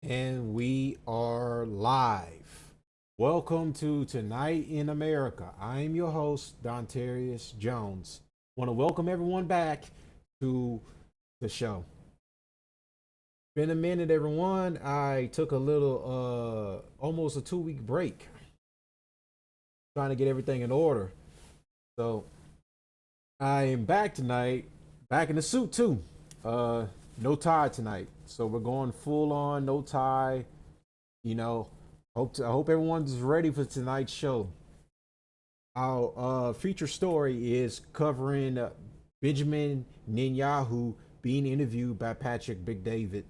And we are live. Welcome to Tonight in America. I am your host, Dontarius Jones. Want to welcome everyone back to the show. Been a minute, everyone. I took a little, almost a 2 week break, trying to get everything in order. So I am back tonight, back in the suit too. Uh, no tie tonight, so we're going full on, no tie. You know, I hope everyone's ready for tonight's show. Our feature story is covering Benjamin Netanyahu being interviewed by Patrick Big David.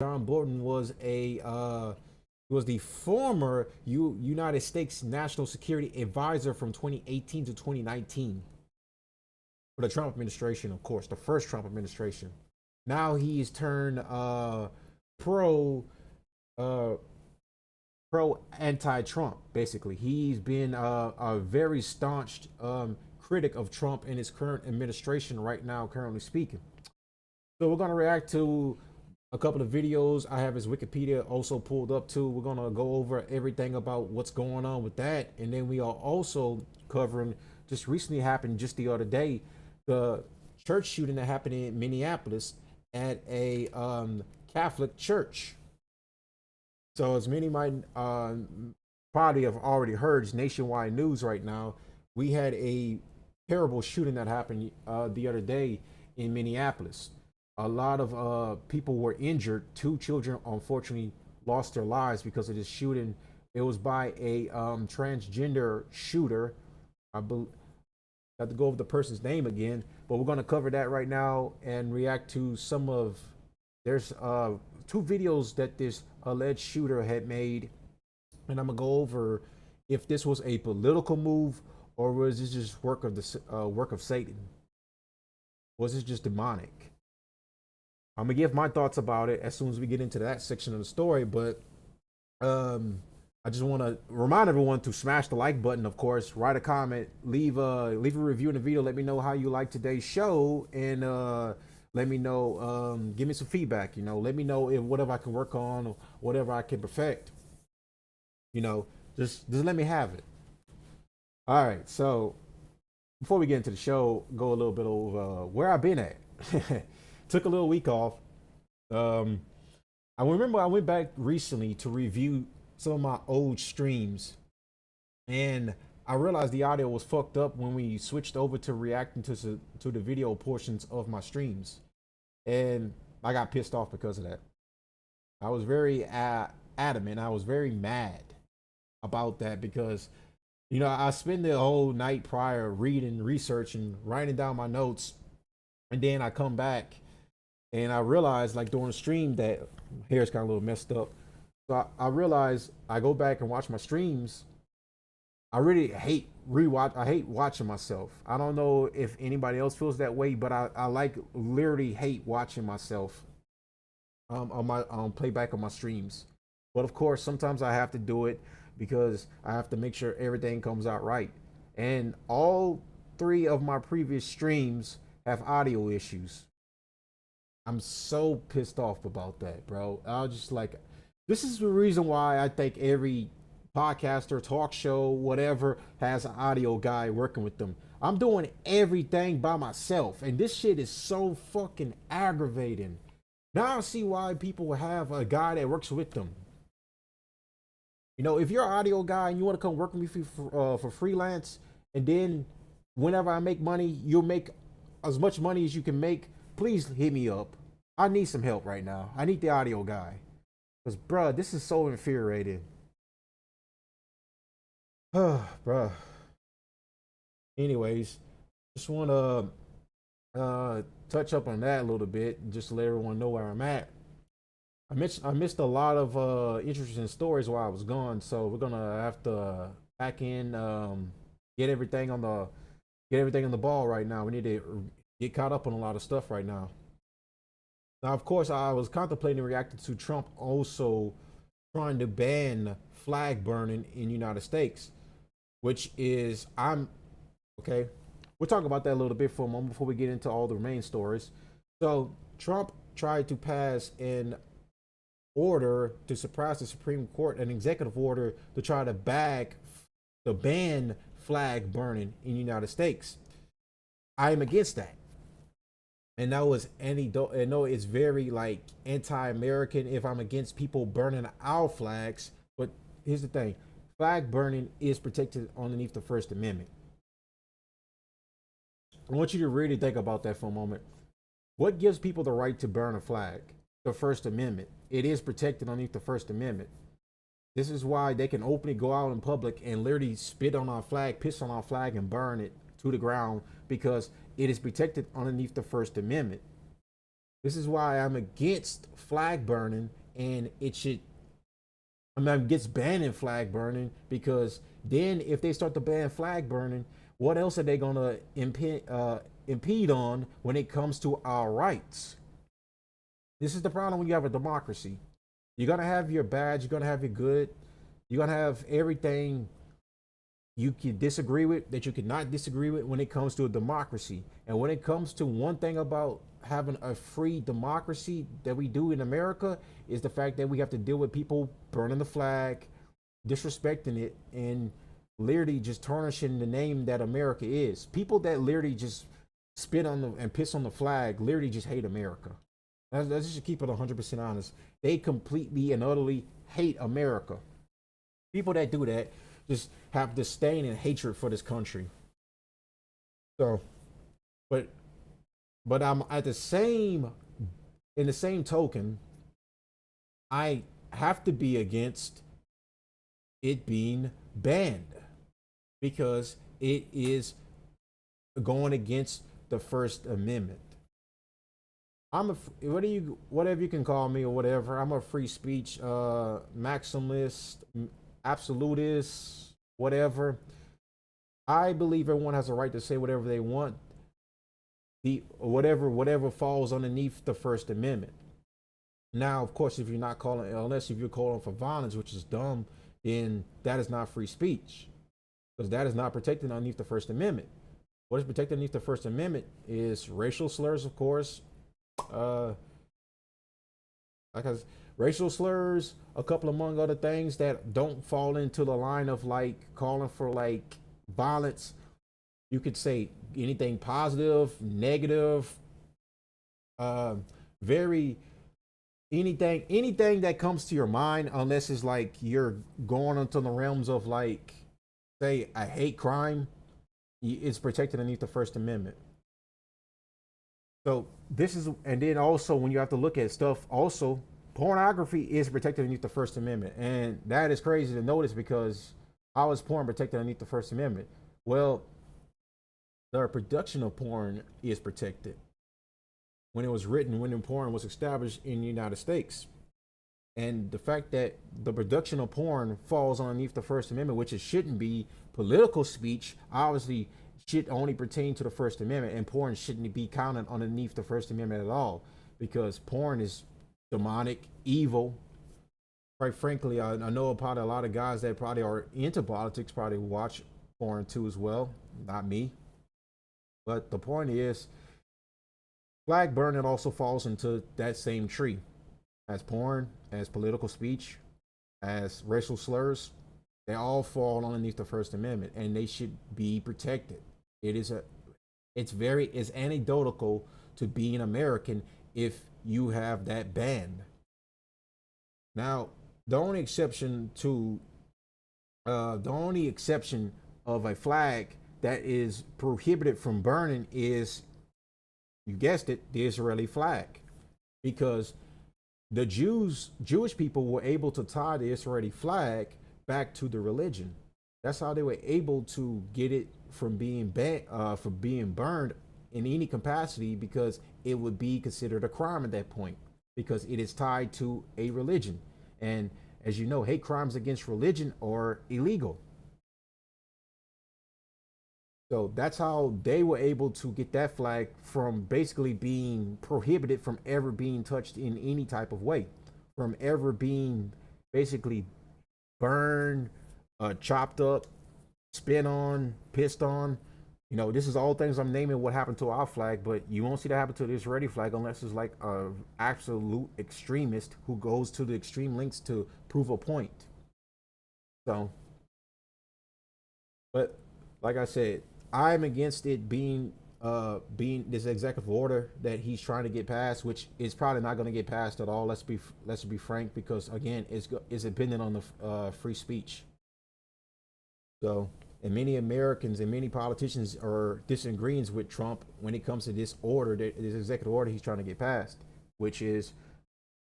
John Bolton was the former United States National Security Advisor from 2018 to 2019 for the Trump administration, of course, the first Trump administration. Now he's turned pro uh, pro anti-Trump. Basically, he's been a very staunch critic of Trump and his current administration right now, currently speaking. So we're gonna react to a couple of videos. I have his Wikipedia also pulled up too. We're gonna go over everything about what's going on with that, and then we are also covering just recently happened just the other day, the church shooting that happened in Minneapolis at a Catholic church. So as many might probably have already heard, it's nationwide news right now. We had a terrible shooting that happened the other day in Minneapolis. A lot of people were injured. Two children unfortunately lost their lives because of this shooting. It was by a transgender shooter. I have to go over the person's name again, but we're going to cover that right now and react to some of. There's two videos that this alleged shooter had made, and I'm gonna go over if this was a political move or was this just work of Satan? Was this just demonic? I'm gonna give my thoughts about it as soon as we get into that section of the story, but I just want to remind everyone to smash the like button, of course, write a comment, leave a review in the video, let me know how you like today's show, and let me know, give me some feedback. Let me know if whatever I can work on or whatever I can perfect. You know, just let me have it. All right, so before we get into the show, go a little bit over where I've been at. Took a little week off. Um, I remember I went back recently to review some of my old streams, and I realized the audio was fucked up when we switched over to reacting to the video portions of my streams, and I got pissed off because of that. I was very adamant. I was very mad about that because I spend the whole night prior reading, researching, writing down my notes, and then I come back and I realized like during the stream that hair's kind of a little messed up. So I realized I go back and watch my streams. I really hate rewatch. I hate watching myself. I don't know if anybody else feels that way, but I like literally hate watching myself on my playback of my streams. But of course, sometimes I have to do it because I have to make sure everything comes out right. And all three of my previous streams have audio issues. I'm so pissed off about that, bro. I was just like, this is the reason why I think every podcaster, talk show, whatever, has an audio guy working with them. I'm doing everything by myself, and this shit is so fucking aggravating. Now I see why people have a guy that works with them. If you're an audio guy and you want to come work with me for freelance, and then whenever I make money, you'll make as much money as you can make. Please hit me up. I need some help right now. I need the audio guy. Because, bruh, this is so infuriating. Bruh. Anyways, just want to touch up on that a little bit, just to let everyone know where I'm at. I missed a lot of interesting stories while I was gone, so we're gonna have to back in, get everything on the ball right now. We need to get caught up on a lot of stuff right now. Now, of course, I was contemplating reacting to Trump also trying to ban flag burning in the United States, which is I'm okay. We'll talk about that a little bit for a moment before we get into all the main stories. So Trump tried to pass an order to surprise the Supreme Court, an executive order to try to ban flag burning in the United States. I am against that. And that was I know it's very like anti-American if I'm against people burning our flags, but here's the thing: flag burning is protected underneath the First Amendment. I want you to really think about that for a moment. What gives people the right to burn a flag? The First Amendment. It is protected underneath the First Amendment. This is why they can openly go out in public and literally spit on our flag, piss on our flag, and burn it to the ground because it is protected underneath the First Amendment. This is why I'm against flag burning, and I'm against banning flag burning because then if they start to ban flag burning, what else are they going to impede on when it comes to our rights? This is the problem when you have a democracy. You're going to have your badge, you're going to have your good, you're going to have everything you can disagree with that you cannot disagree with when it comes to a democracy. And when it comes to one thing about having a free democracy that we do in America is the fact that we have to deal with people burning the flag, disrespecting it, and literally just tarnishing the name that America is. People that literally just spit on and piss on the flag literally just hate America. Let's just keep it 100% honest. They completely and utterly hate America. People that do that just have disdain and hatred for this country. So, but I'm at the same in the same token, I have to be against it being banned because it is going against the First Amendment. Whatever you can call me or whatever. I'm a free speech maximalist, absolutist, whatever. I believe everyone has a right to say whatever they want. Whatever falls underneath the First Amendment. Now, of course, unless if you're calling for violence, which is dumb, then that is not free speech because that is not protected underneath the First Amendment. What is protected underneath the First Amendment is racial slurs, of course. Because racial slurs, a couple among other things that don't fall into the line of like calling for like violence. You could say anything positive, negative, very anything that comes to your mind, unless it's like you're going into the realms of like, say, a hate crime. It's protected underneath the First Amendment. So and then also when you have to look at stuff, also pornography is protected underneath the First Amendment, and that is crazy to notice because how is porn protected underneath the First Amendment? Well, the production of porn is protected when it was written, when porn was established in the United States. And the fact that the production of porn falls underneath the First Amendment, which it shouldn't be, political speech obviously should only pertain to the First Amendment, and porn shouldn't be counted underneath the First Amendment at all because porn is demonic, evil. Quite frankly, I know probably a lot of guys that probably are into politics probably watch porn too as well. Not me. But the point is, flag burning also falls into that same tree as porn, as political speech, as racial slurs. They all fall underneath the First Amendment, and they should be protected. It's anecdotal to being American if you have that banned. Now, the only exception of a flag that is prohibited from burning is, you guessed it, the Israeli flag, because the Jewish people were able to tie the Israeli flag back to the religion. That's how they were able to get it from being burned in any capacity, because it would be considered a crime at that point because it is tied to a religion. And as you know, hate crimes against religion are illegal. So that's how they were able to get that flag from basically being prohibited from ever being touched in any type of way, from ever being basically burned, chopped up, spit on, pissed on. You know, this is all things I'm naming what happened to our flag, but you won't see that happen to the Israeli flag unless it's like a absolute extremist who goes to the extreme lengths to prove a point. So, but like I said, I'm against it being this executive order that he's trying to get passed, which is probably not going to get passed at all. Let's be frank, because again, it's dependent on the free speech. So, and many Americans and many politicians are disagreeing with Trump when it comes to this order, this executive order he's trying to get passed, which is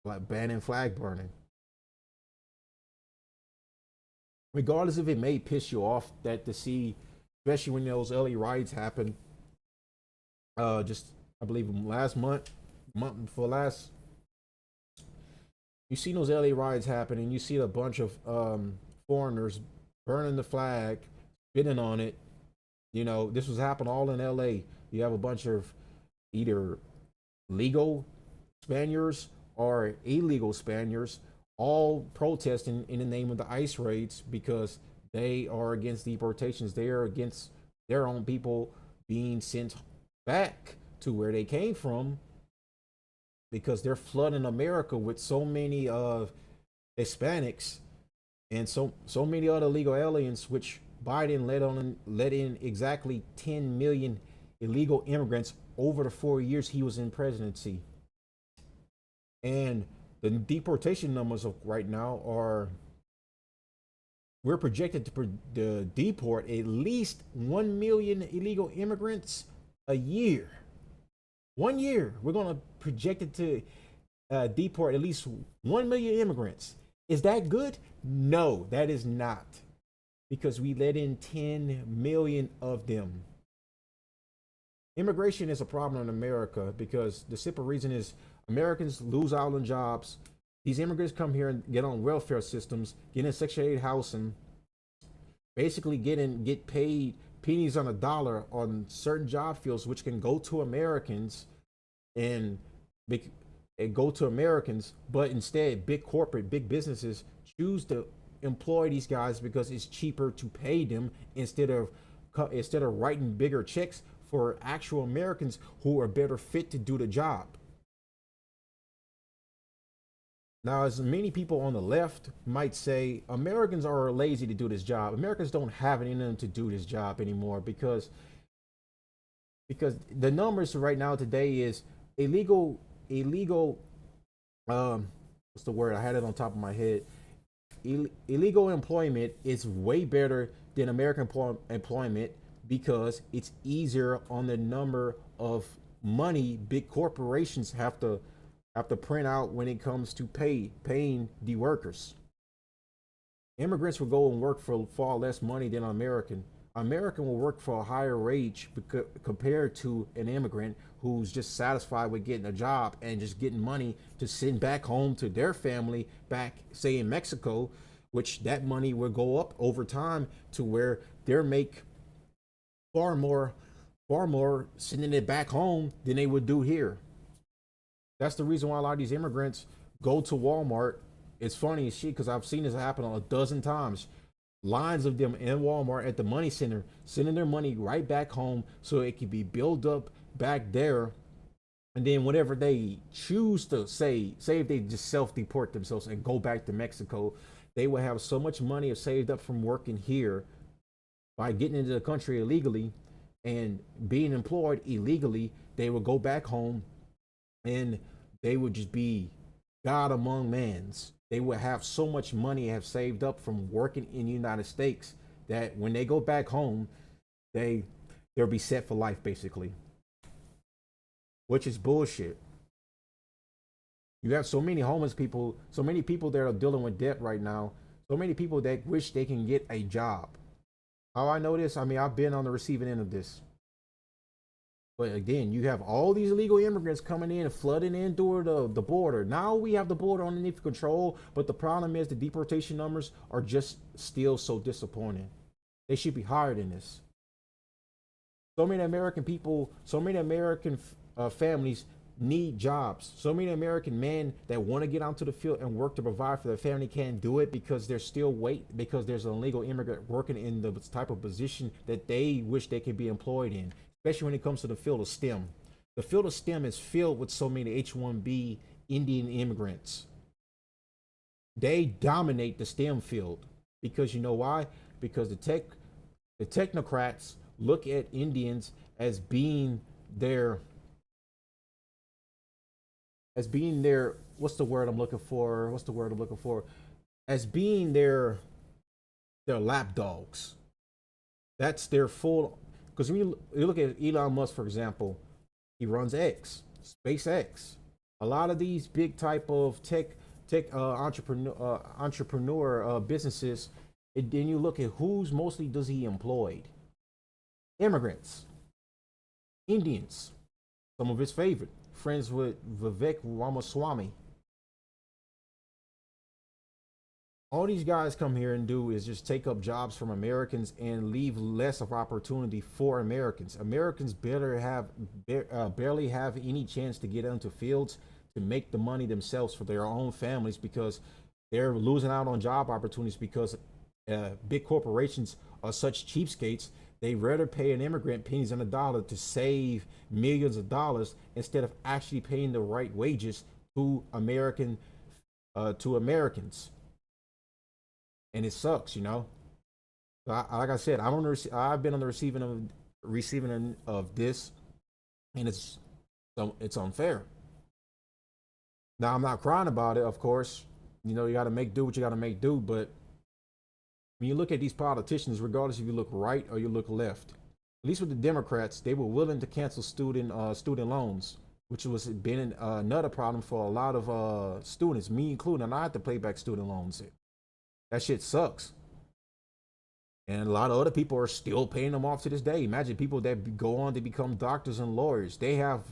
like banning flag burning. Regardless if it may piss you off that to see, especially when those LA riots happened, just I believe last month for last, you see those LA riots happen, and you see a bunch of foreigners burning the flag, spitting on it. You know, this was happening all in LA. You have a bunch of either legal Spaniards or illegal Spaniards all protesting in the name of the ICE raids because they are against deportations. They are against their own people being sent back to where they came from because they're flooding America with so many Hispanics and so many other legal aliens, which Biden let in exactly 10 million illegal immigrants over the 4 years he was in presidency. And the deportation numbers of right now are, we're projected to deport at least 1 million illegal immigrants a year. 1 year, we're going to project it to deport at least 1 million immigrants. Is that good? No, that is not, because we let in 10 million of them. Immigration is a problem in America because the simple reason is Americans lose out on jobs. These immigrants come here and get on welfare systems, get in Section 8 housing, basically get paid pennies on a dollar on certain job fields, which can go to Americans and go to Americans, but instead big corporate, big businesses choose to employ these guys because it's cheaper to pay them instead of writing bigger checks for actual Americans who are better fit to do the job. Now, as many people on the left might say, Americans are lazy to do this job. Americans don't have it in them to do this job anymore because the numbers right now today is illegal what's the word? I had it on top of my head. Illegal employment is way better than American employment because it's easier on the number of money big corporations have to print out when it comes to paying the workers. Immigrants will go and work for far less money than an American. American will work for a higher wage compared to an immigrant who's just satisfied with getting a job and just getting money to send back home to their family back, say in Mexico, which that money will go up over time to where they make far more sending it back home than they would do here. That's the reason why a lot of these immigrants go to Walmart. It's funny as shit because I've seen this happen a dozen times. Lines of them in Walmart at the money center sending their money right back home so it can be built up back there. And then whatever they choose to say if they just self-deport themselves and go back to Mexico, they will have so much money saved up from working here by getting into the country illegally and being employed illegally. They will go back home and they would just be God among mans. They would have so much money have saved up from working in the United States that when they go back home, they'll be set for life basically, which is bullshit. You have so many homeless people, so many people that are dealing with debt right now, so many people that wish they can get a job. How I know this? I mean, I've been on the receiving end of this. But again, you have all these illegal immigrants coming in and flooding in through the border. Now we have the border underneath control, but the problem is the deportation numbers are just still so disappointing. They should be higher than this. So many American people, so many American families need jobs. So many American men that want to get onto the field and work to provide for their family can't do it because they're still because there's an illegal immigrant working in the type of position that they wish they could be employed in, especially when it comes to the field of STEM. The field of STEM is filled with so many H-1B Indian immigrants. They dominate the STEM field because you know why? Because the technocrats look at Indians as being their what's the word I'm looking for? What's the word I'm looking for? As being their lap dogs. That's their full. Because when you look at Elon Musk, for example, he runs SpaceX. A lot of these big type of tech entrepreneur businesses. Then you look at who's mostly does he employ? Immigrants, Indians, some of his favorite friends with Vivek Ramaswamy. All these guys come here and do is just take up jobs from Americans and leave less of opportunity for Americans. Americans barely have any chance to get into fields to make the money themselves for their own families because they're losing out on job opportunities because big corporations are such cheapskates. They rather pay an immigrant pennies on the dollar to save millions of dollars instead of actually paying the right wages to Americans, and it sucks, you know. Like I said, I've been on the receiving end of this, and it's unfair. Now I'm not crying about it, of course. You know, you got to make do what you got to make do, but when you look at these politicians, regardless if you look right or you look left, at least with the Democrats, they were willing to cancel student loans, which was been another problem for a lot of students, me including. And I had to pay back student loans. That shit sucks. And a lot of other people are still paying them off to this day. Imagine people that go on to become doctors and lawyers. They have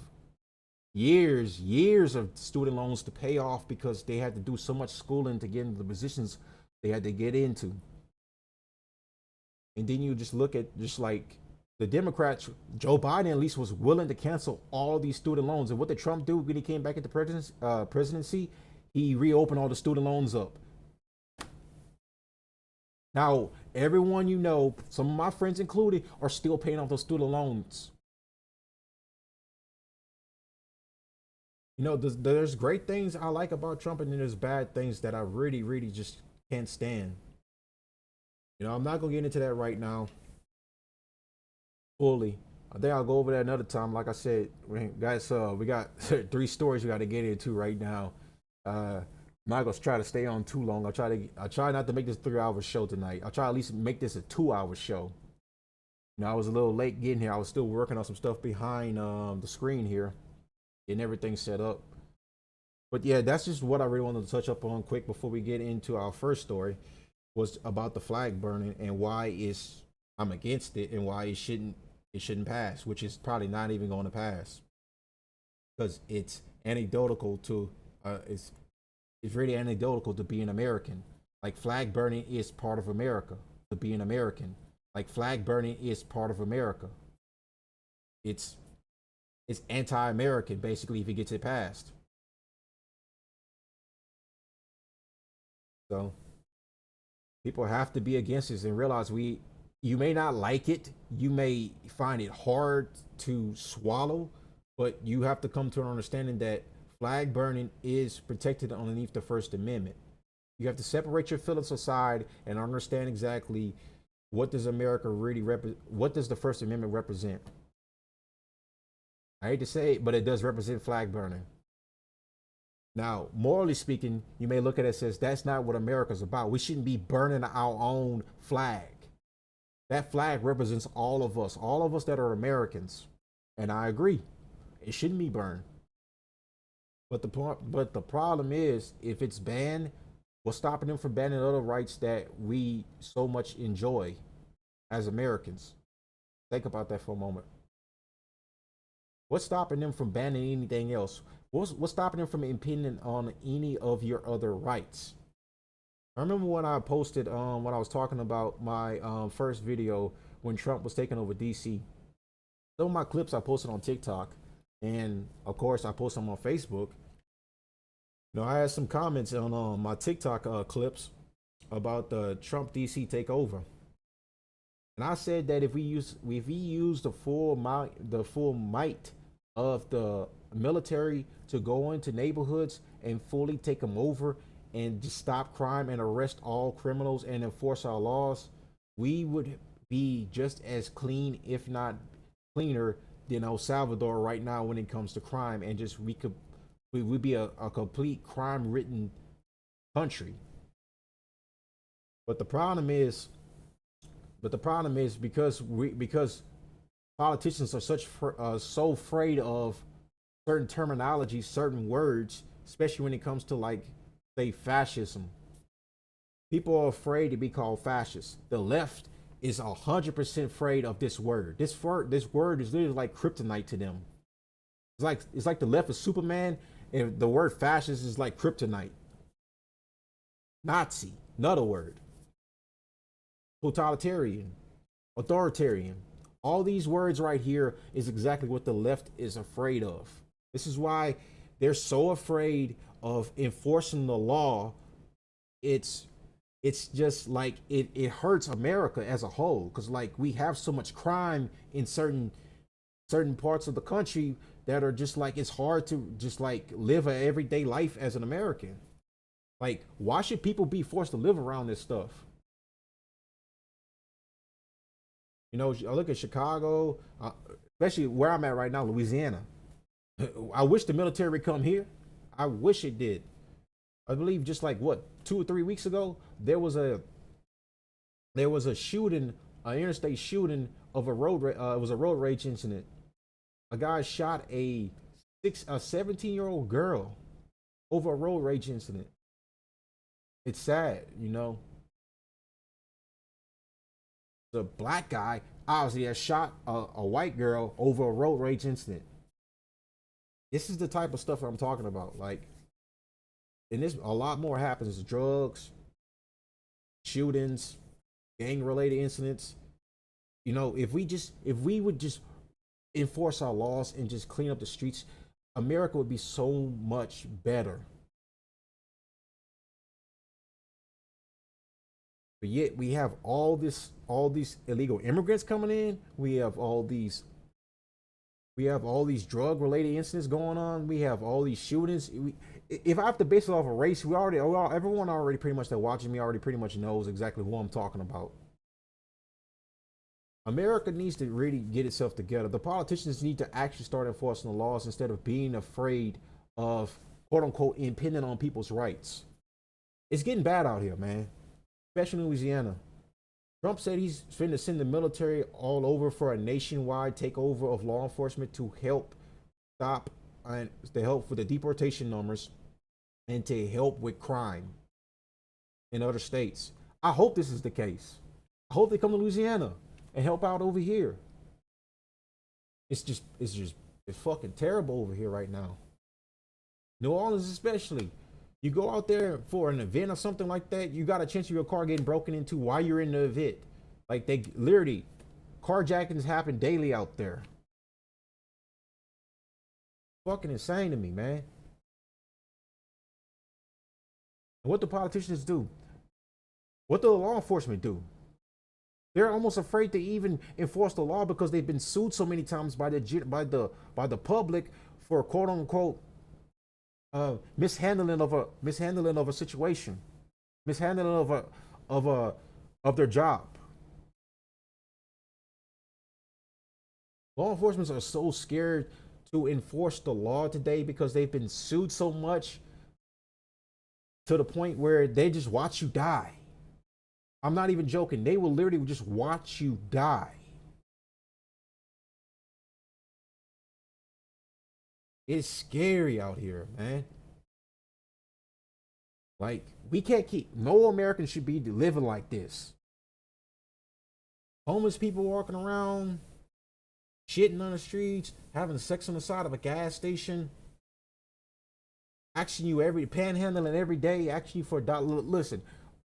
years of student loans to pay off because they had to do so much schooling to get into the positions they had to get into. And then you just look at just like the Democrats, Joe Biden at least was willing to cancel all these student loans. And what did Trump do when he came back into presidency? He reopened all the student loans up. Now, everyone you know, some of my friends included, are still paying off those student loans. You know, there's great things I like about Trump, and then there's bad things that I really just can't stand. You know, I'm not gonna get into that right now fully. I think I'll go over that another time. Like I said, guys, we got three stories we got to get into right now. I'm not gonna try to stay on too long. I try not to make this 3 hour show tonight. I'll try at least make this a 2 hour show. You know, I was a little late getting here. I was still working on some stuff behind the screen here, getting everything set up. But yeah, that's just what I really wanted to touch up on quick before we get into our first story. Was about the flag burning and why I'm against it and why it shouldn't pass, which is probably not even going to pass because it's anecdotal to it's really anecdotal to be an American. Like flag burning is part of America to be an American. Like flag burning is part of America. It's anti-American basically if it gets it passed. So people have to be against this and realize you may not like it, you may find it hard to swallow, but you have to come to an understanding that flag burning is protected underneath the First Amendment. You have to separate your feelings aside and understand exactly what does America really represent. What does the First Amendment represent? I hate to say it, but it does represent flag burning. Now, morally speaking, you may look at it and says that's not what America's about. We shouldn't be burning our own flag. That flag represents all of us that are Americans, and I agree. It shouldn't be burned. But the problem is, if it's banned, what's stopping them from banning other rights that we so much enjoy as Americans? Think about that for a moment. What's stopping them from banning anything else? What's stopping them from impinging on any of your other rights? I remember when I posted when I was talking about my first video when Trump was taking over DC. Some of my clips I posted on TikTok. And of course, I post them on Facebook. I had some comments on my TikTok clips about the Trump DC takeover, and I said that if we use the full might of the military to go into neighborhoods and fully take them over and just stop crime and arrest all criminals and enforce our laws, we would be just as clean, if not cleaner, than El Salvador right now when it comes to crime, and just we would be a complete crime ridden country. But the problem is, because politicians are so afraid of certain terminology, certain words, especially when it comes to, like, say, fascism. People are afraid to be called fascist. The left is 100% afraid of this word. This word is literally like kryptonite to them. It's like the left is Superman, and the word fascist is like kryptonite. Nazi, another word. Totalitarian, authoritarian. All these words right here is exactly what the left is afraid of. This is why they're so afraid of enforcing the law. It's just like it hurts America as a whole, because, like, we have so much crime in certain parts of the country that are just like, it's hard to just like live an everyday life as an American. Like, why should people be forced to live around this stuff? I look at Chicago, especially where I'm at right now, Louisiana. I wish the military would come here. I wish it did. I believe just like, what, 2 or 3 weeks ago, there was a shooting, an interstate shooting of it was a road rage incident. A guy shot a 17-year-old girl over a road rage incident. It's sad. The black guy obviously has shot a white girl over a road rage incident. This is the type of stuff I'm talking about. Like, and this, a lot more happens: drugs, shootings, gang related incidents. If we would just enforce our laws and just clean up the streets, America would be so much better. But yet we have all these illegal immigrants coming in. We have all these drug related incidents going on. We have all these shootings. If I have to base it off of race, everyone already pretty much that watching me already pretty much knows exactly who I'm talking about. America needs to really get itself together. The politicians need to actually start enforcing the laws instead of being afraid of, quote unquote, impinging on people's rights. It's getting bad out here, man, especially in Louisiana. Trump said he's finna send the military all over for a nationwide takeover of law enforcement to help stop and to help with the deportation numbers and to help with crime in other states. I hope this is the case. I hope they come to Louisiana and help out over here. It's fucking terrible over here right now. New Orleans especially. You go out there for an event or something like that, you got a chance of your car getting broken into while you're in the event. Like, they literally, carjackings happen daily out there. Fucking insane to me, man. And what do politicians do? What do the law enforcement do? They're almost afraid to even enforce the law because they've been sued so many times by the public for, quote unquote, mishandling of a situation, mishandling of their job. Law enforcement are so scared to enforce the law today because they've been sued so much, to the point where they just watch you die. I'm not even joking. They will literally just watch you die. It's scary out here, man. Like, we can't no American should be living like this. Homeless people walking around, shitting on the streets, having sex on the side of a gas station, asking you panhandling every day, asking you for a dollar. Listen,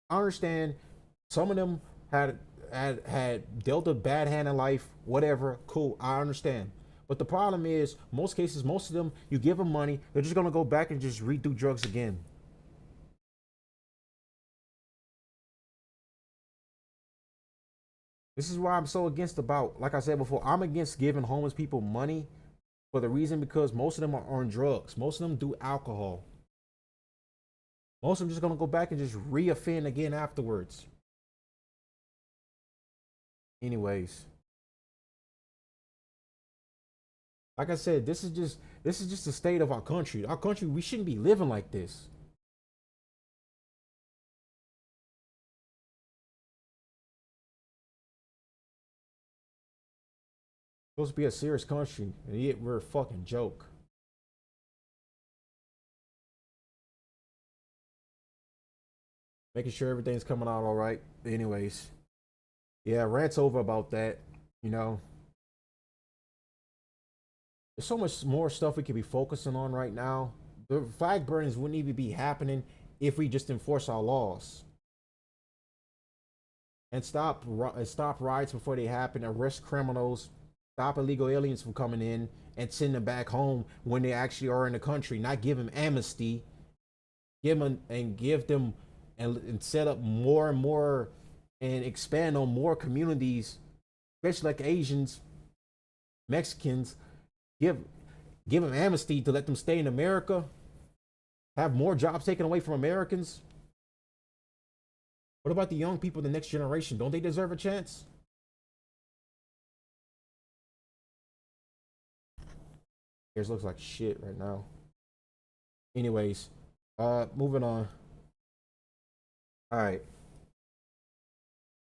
I understand some of them had dealt a bad hand in life, whatever, cool, I understand. But the problem is, most cases, most of them, you give them money, they're just gonna go back and just redo drugs again. This is why I'm so against about, like I said before, I'm against giving homeless people money for the reason because most of them are on drugs. Most of them do alcohol. Most of them just gonna go back and just reoffend again afterwards. Anyways, like I said, this is the state of our country. Our country, we shouldn't be living like this. It's supposed to be a serious country, and yet we're a fucking joke. Making sure everything's coming out all right. Anyways, yeah, rants over about that. You know, there's so much more stuff we could be focusing on right now. The flag burnings wouldn't even be happening if we just enforce our laws and stop riots before they happen, arrest criminals, stop illegal aliens from coming in, and send them back home when they actually are in the country. Not give them amnesty, give them and set up more and more and expand on more communities, especially like Asians, Mexicans. Give give them amnesty to let them stay in America. Have more jobs taken away from Americans. What about the young people, the next generation? Don't they deserve a chance? Yours looks like shit right now. Anyways, moving on. All right,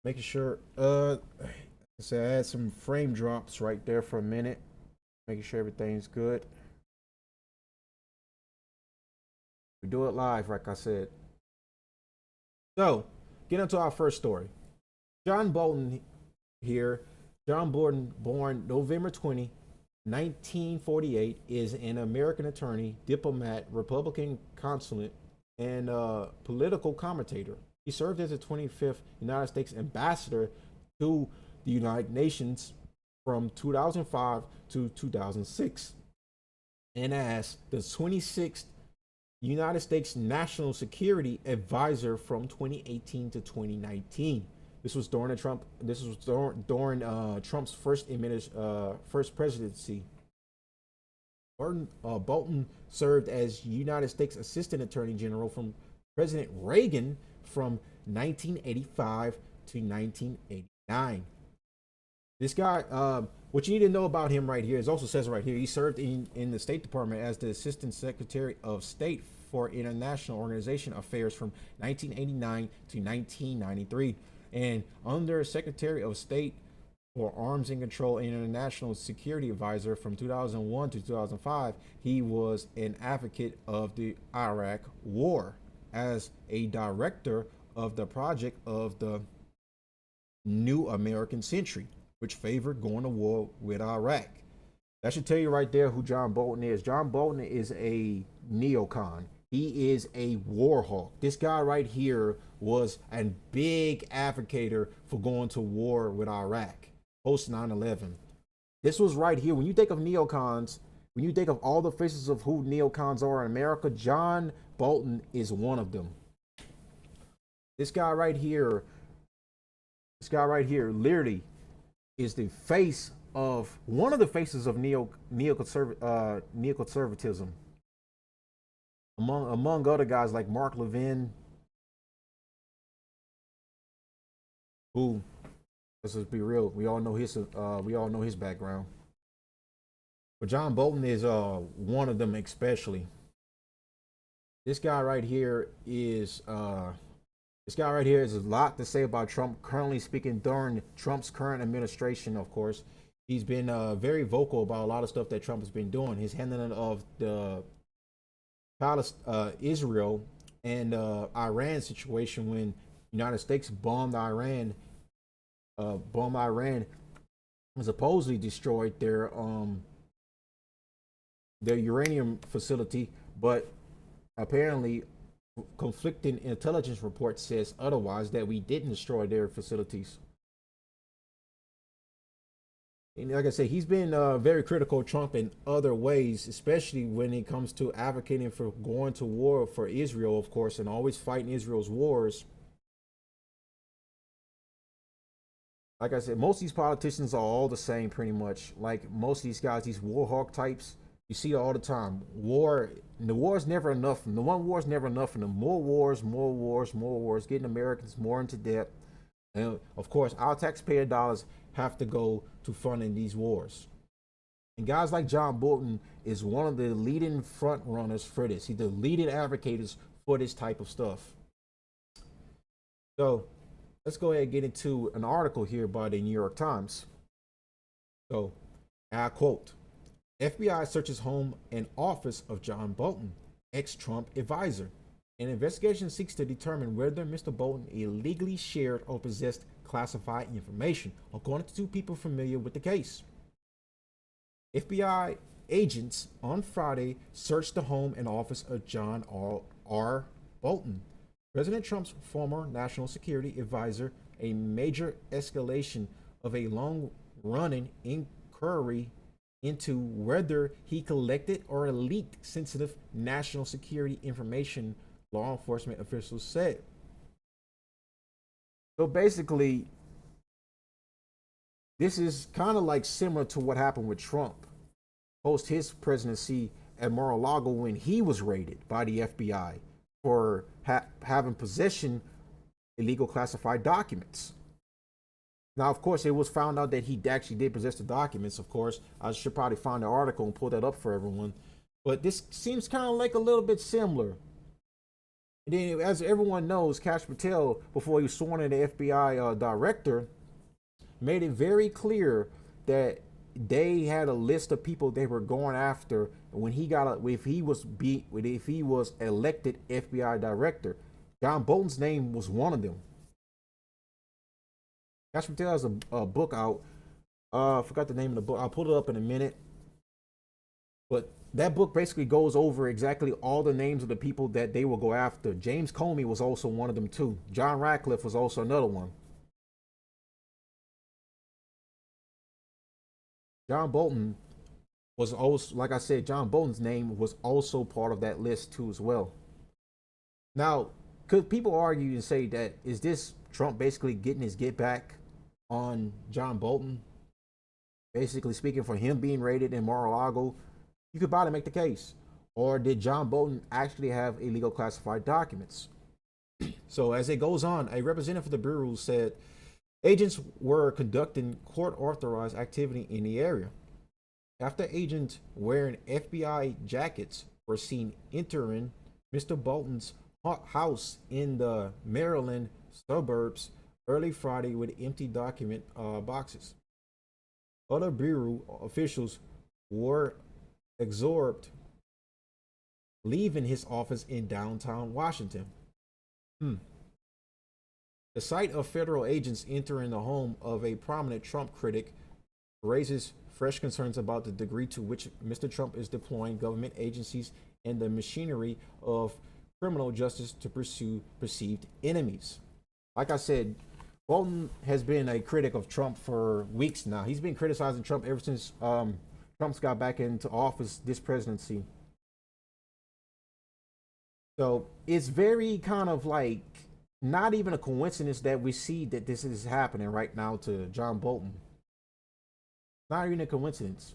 making sure. So I had some frame drops right there for a minute, making sure everything's good. We do it live, like I said. So, get into our first story. John Bolton here. John Bolton, born November 20, 1948, is an American attorney, diplomat, Republican consulate, and political commentator. He served as the 25th United States ambassador to the United Nations from 2005 to 2006, and as the 26th United States National Security Advisor from 2018 to 2019. This was during Trump. This was during Trump's first presidency. Bolton served as United States Assistant Attorney General from President Reagan from 1985 to 1989. This guy, what you need to know about him right here is also says right here, he served in the State Department as the Assistant Secretary of State for International Organization Affairs from 1989 to 1993, and under Secretary of State for Arms and Control and International Security Advisor from 2001 to 2005. He was an advocate of the Iraq War as a director of the project of the New American Century, which favored going to war with Iraq. That should tell you right there who John Bolton is. John Bolton is a neocon. He is a war hawk. This guy right here was a big advocator for going to war with Iraq post 9/11. This was right here. When you think of neocons, when you think of all the faces of who neocons are in America, John Bolton is one of them. This guy right here, literally is the face of one of the faces of neoconservatism, among other guys like Mark Levin, who, let's just be real, we all know his background. But John Bolton is one of them especially. This guy right here is a lot to say about Trump. Currently speaking during Trump's current administration, of course, he's been very vocal about a lot of stuff that Trump has been doing. His handling of the Israel and Iran situation when United States bombed Iran and supposedly destroyed their uranium facility, but apparently conflicting intelligence report says otherwise, that we didn't destroy their facilities. And like I said, he's been very critical of Trump in other ways, especially when it comes to advocating for going to war for Israel, of course, and always fighting Israel's wars. Like I said, most of these politicians are all the same, pretty much. Like most of these guys, these war hawk types, you see it all the time. The war is never enough. The one war is never enough. And the more wars, more wars, more wars, getting Americans more into debt. And of course, our taxpayer dollars have to go to funding these wars. And guys like John Bolton is one of the leading front runners for this. He's the leading advocates for this type of stuff. So let's go ahead and get into an article here by the New York Times. So I quote, FBI searches home and office of John Bolton, ex-Trump advisor. An investigation seeks to determine whether Mr. Bolton illegally shared or possessed classified information, according to two people familiar with the case. FBI agents on Friday searched the home and office of John R. Bolton, President Trump's former national security advisor, a major escalation of a long-running inquiry into whether he collected or leaked sensitive national security information, law enforcement officials said. So basically, this is kind of like similar to what happened with Trump post his presidency at Mar-a-Lago when he was raided by the FBI for having possession illegal classified documents. Now, of course, it was found out that he actually did possess the documents. Of course, I should probably find the article and pull that up for everyone. But this seems kind of like a little bit similar. And then, as everyone knows, Kash Patel, before he was sworn in the FBI director, made it very clear that they had a list of people they were going after when he got if he was elected FBI director. John Bolton's name was one of them. Kash Patel has a book out. I forgot the name of the book. I'll pull it up in a minute. But that book basically goes over exactly all the names of the people that they will go after. James Comey was also one of them too. John Ratcliffe was also another one. John Bolton was also, like I said, John Bolton's name was also part of that list too as well. Now, could people argue and say that is this Trump basically getting his get back on John Bolton? Basically speaking, for him being raided in Mar-a-Lago, you could probably make the case. Or did John Bolton actually have illegal classified documents? So as it goes on, a representative of the Bureau said agents were conducting court-authorized activity in the area after agents wearing FBI jackets were seen entering Mr. Bolton's house in the Maryland suburbs early Friday with empty document boxes. Other Bureau officials were absorbed, leaving his office in downtown Washington. The sight of federal agents entering the home of a prominent Trump critic raises fresh concerns about the degree to which Mr. Trump is deploying government agencies and the machinery of criminal justice to pursue perceived enemies. Like I said, Bolton has been a critic of Trump for weeks now. He's been criticizing Trump ever since Trump's got back into office this presidency. So it's very kind of like not even a coincidence that we see that this is happening right now to John Bolton. Not even a coincidence.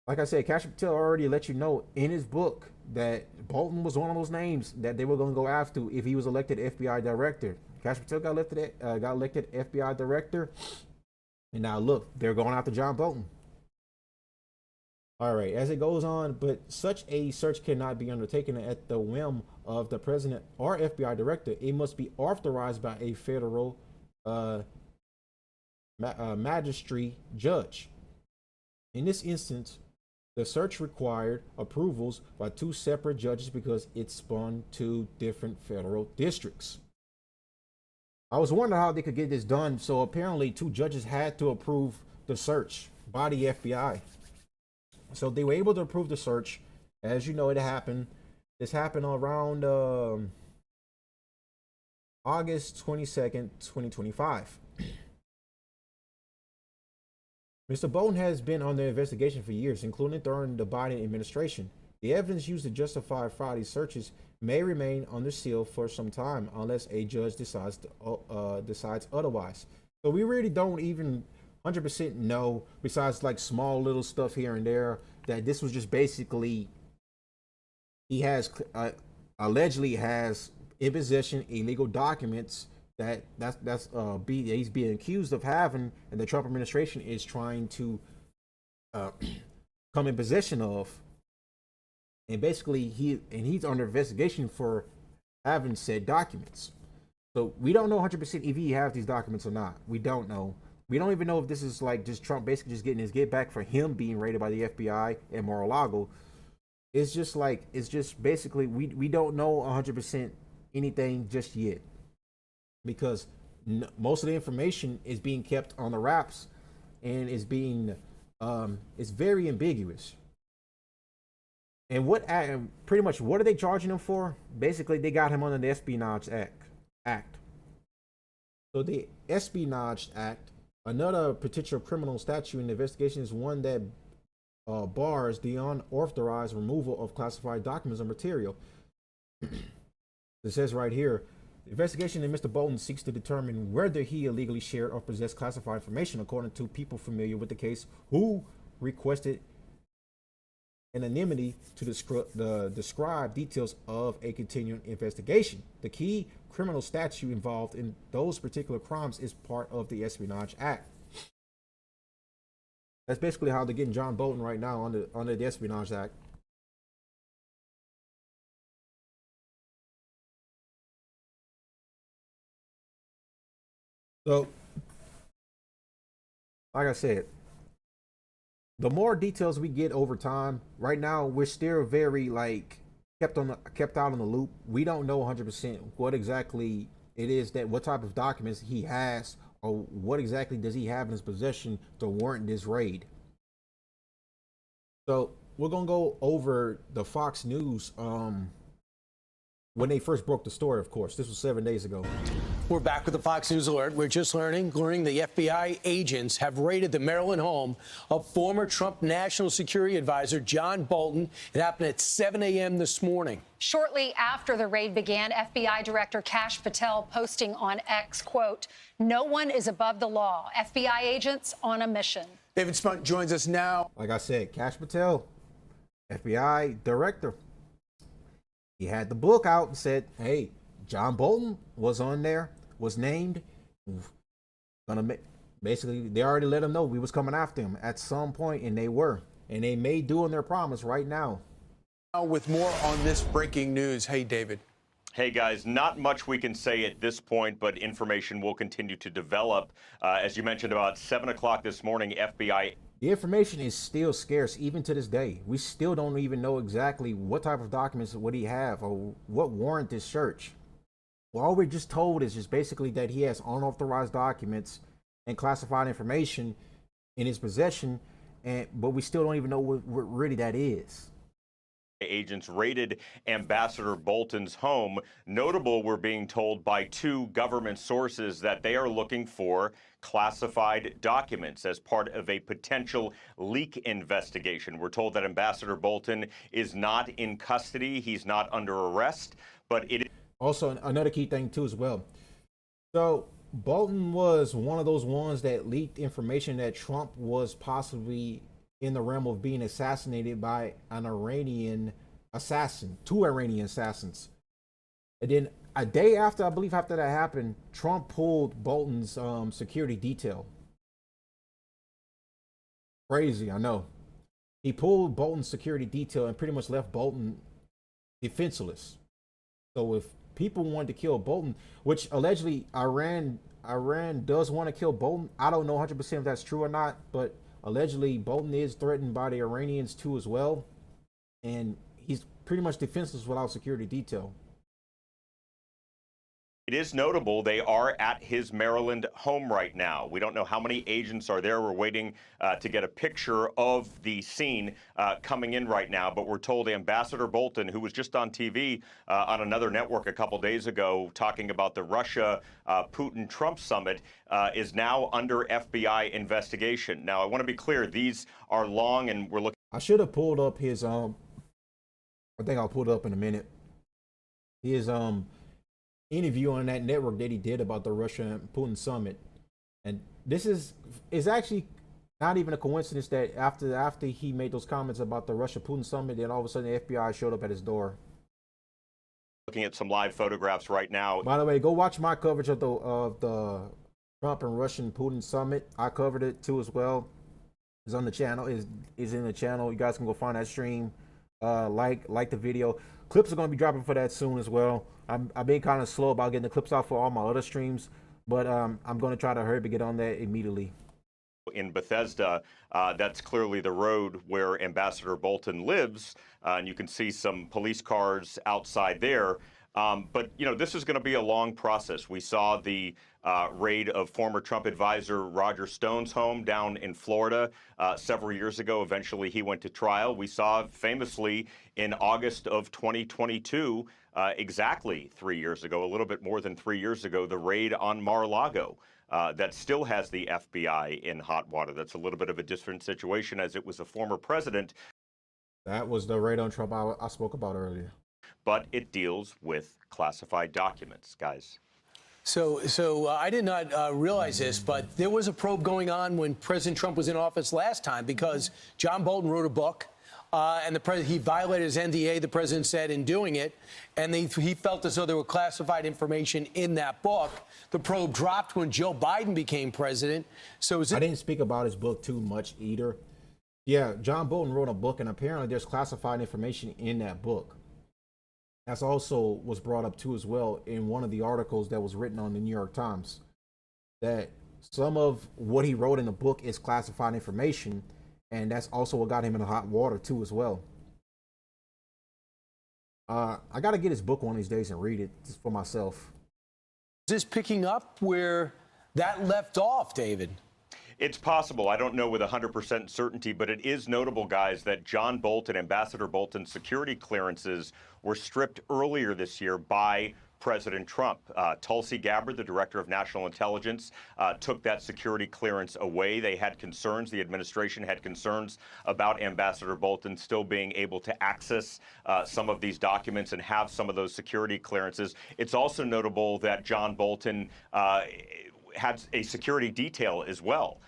Like I said, Kash Patel already let you know in his book that Bolton was one of those names that they were going to go after if he was elected FBI director. Kash Patel got elected FBI director, and now look, they're going after John Bolton. All right, as it goes on, but such a search cannot be undertaken at the whim of the president or FBI director. It must be authorized by a federal magistrate judge. In this instance, the search required approvals by two separate judges because it spun two different federal districts. I was wondering how they could get this done. So apparently two judges had to approve the search by the FBI. So they were able to approve the search. As you know, this happened around August 22nd, 2025. Mr. Bolton has been under investigation for years, including during the Biden administration. The evidence used to justify Friday's searches may remain under seal for some time unless a judge decides otherwise. So we really don't even 100% know, besides like small little stuff here and there, that this was just basically he has allegedly has in possession illegal documents he's being accused of having, and the Trump administration is trying to come in possession of. And basically, he's under investigation for having said documents. So we don't know 100% if he has these documents or not. We don't know. We don't even know if this is like just Trump basically just getting his get back for him being raided by the FBI at Mar-a-Lago. It's just basically we don't know 100% anything just yet, because most of the information is being kept on the wraps and is being it's very ambiguous. And pretty much what are they charging him for? Basically, they got him under the Espionage Act. So the Espionage Act, another potential criminal statute in the investigation, is one that bars the unauthorized removal of classified documents or material. It says right here, the investigation in Mr. Bolton seeks to determine whether he illegally shared or possessed classified information, according to people familiar with the case who requested anonymity to describe details of a continuing investigation. The key criminal statute involved in those particular crimes is part of the Espionage Act. That's basically how they're getting John Bolton right now under the Espionage Act. So, like I said, the more details we get over time, right now we're still very kept out on the loop. We don't know 100% what exactly it is what type of documents he has, or what exactly does he have in his possession to warrant this raid. So we're gonna go over the Fox News when they first broke the story. Of course, this was 7 days ago. We're back with the Fox News alert. We're just learning the FBI agents have raided the Maryland home of former Trump National Security Advisor John Bolton. It happened at 7 a.m. this morning. Shortly after the raid began, FBI Director Kash Patel posting on X, quote, "No one is above the law. FBI agents on a mission." David Spunt joins us now. Like I said, Kash Patel, FBI Director. He had the book out and said, hey, John Bolton was on there, was named. Basically, they already let him know we was coming after him at some point, and they were. And they may do on their promise right now. With more on this breaking news. Hey, David. Hey, guys, not much we can say at this point, but information will continue to develop. As you mentioned, about 7 o'clock this morning, FBI... The information is still scarce even to this day. We still don't even know exactly what type of documents would he have or what warrant this search. Well, all we're just told is just basically that he has unauthorized documents and classified information in his possession, but we still don't even know what really that is. Agents raided Ambassador Bolton's home. Notable, we're being told by two government sources that they are looking for classified documents as part of a potential leak investigation. We're told that Ambassador Bolton is not in custody. He's not under arrest, but it... Also, another key thing too as well. So Bolton was one of those ones that leaked information that Trump was possibly in the realm of being assassinated by an Iranian assassin, two Iranian assassins. And then a day after, I believe after that happened, Trump pulled Bolton's security detail. Crazy, I know. He pulled Bolton's security detail and pretty much left Bolton defenseless. So if people wanted to kill Bolton, which allegedly Iran does want to kill Bolton, I don't know 100% if that's true or not, but allegedly Bolton is threatened by the Iranians too as well, and he's pretty much defenseless without security detail. It is notable they are at his Maryland home right now. We don't know how many agents are there. We're waiting to get a picture of the scene coming in right now. But we're told Ambassador Bolton, who was just on TV on another network a couple days ago talking about the Russia-Putin-Trump summit, is now under FBI investigation. Now, I want to be clear. These are long, and we're looking. I should have pulled up his I think I'll pull it up in a minute. His interview on that network that he did about the Russia and Putin summit. And this is actually not even a coincidence that after he made those comments about the Russia Putin summit, then all of a sudden the FBI showed up at his door. Looking at some live photographs right now. By the way, go watch my coverage of the Trump and Russian Putin summit. I covered it too as well. It's on the channel. Is in the channel. You guys can go find that stream. Like the video. Clips are going to be dropping for that soon as well. I've been kind of slow about getting the clips out for all my other streams, but I'm going to try to hurry to get on that immediately. In Bethesda, that's clearly the road where Ambassador Bolton lives, and you can see some police cars outside there. But, you know, this is going to be a long process. We saw the raid of former Trump advisor Roger Stone's home down in Florida several years ago. Eventually, he went to trial. We saw famously in August of 2022, exactly 3 years ago, a little bit more than 3 years ago, the raid on Mar-a-Lago. That still has the FBI in hot water. That's a little bit of a different situation, as it was a former president. That was the raid on Trump I spoke about earlier. But it deals with classified documents, guys. So I did not realize this, but there was a probe going on when President Trump was in office last time, because John Bolton wrote a book. And he violated his NDA, the president said, in doing it. And he felt as though there were classified information in that book. The probe dropped when Joe Biden became president. So I didn't speak about his book too much either. Yeah, John Bolton wrote a book, and apparently there's classified information in that book. That's also was brought up too as well in one of the articles that was written on the New York Times, that some of what he wrote in the book is classified information. And that's also what got him in the hot water too as well. I got to get his book one of these days and read it just for myself. Is this picking up where that left off, David? It's possible. I don't know with 100% certainty, but it is notable, guys, that John Bolton, Ambassador Bolton's security clearances were stripped earlier this year by President Trump. Tulsi Gabbard, the director of national intelligence, took that security clearance away. They had concerns. The administration had concerns about Ambassador Bolton still being able to access some of these documents and have some of those security clearances. It's also notable that John Bolton had a security detail as well.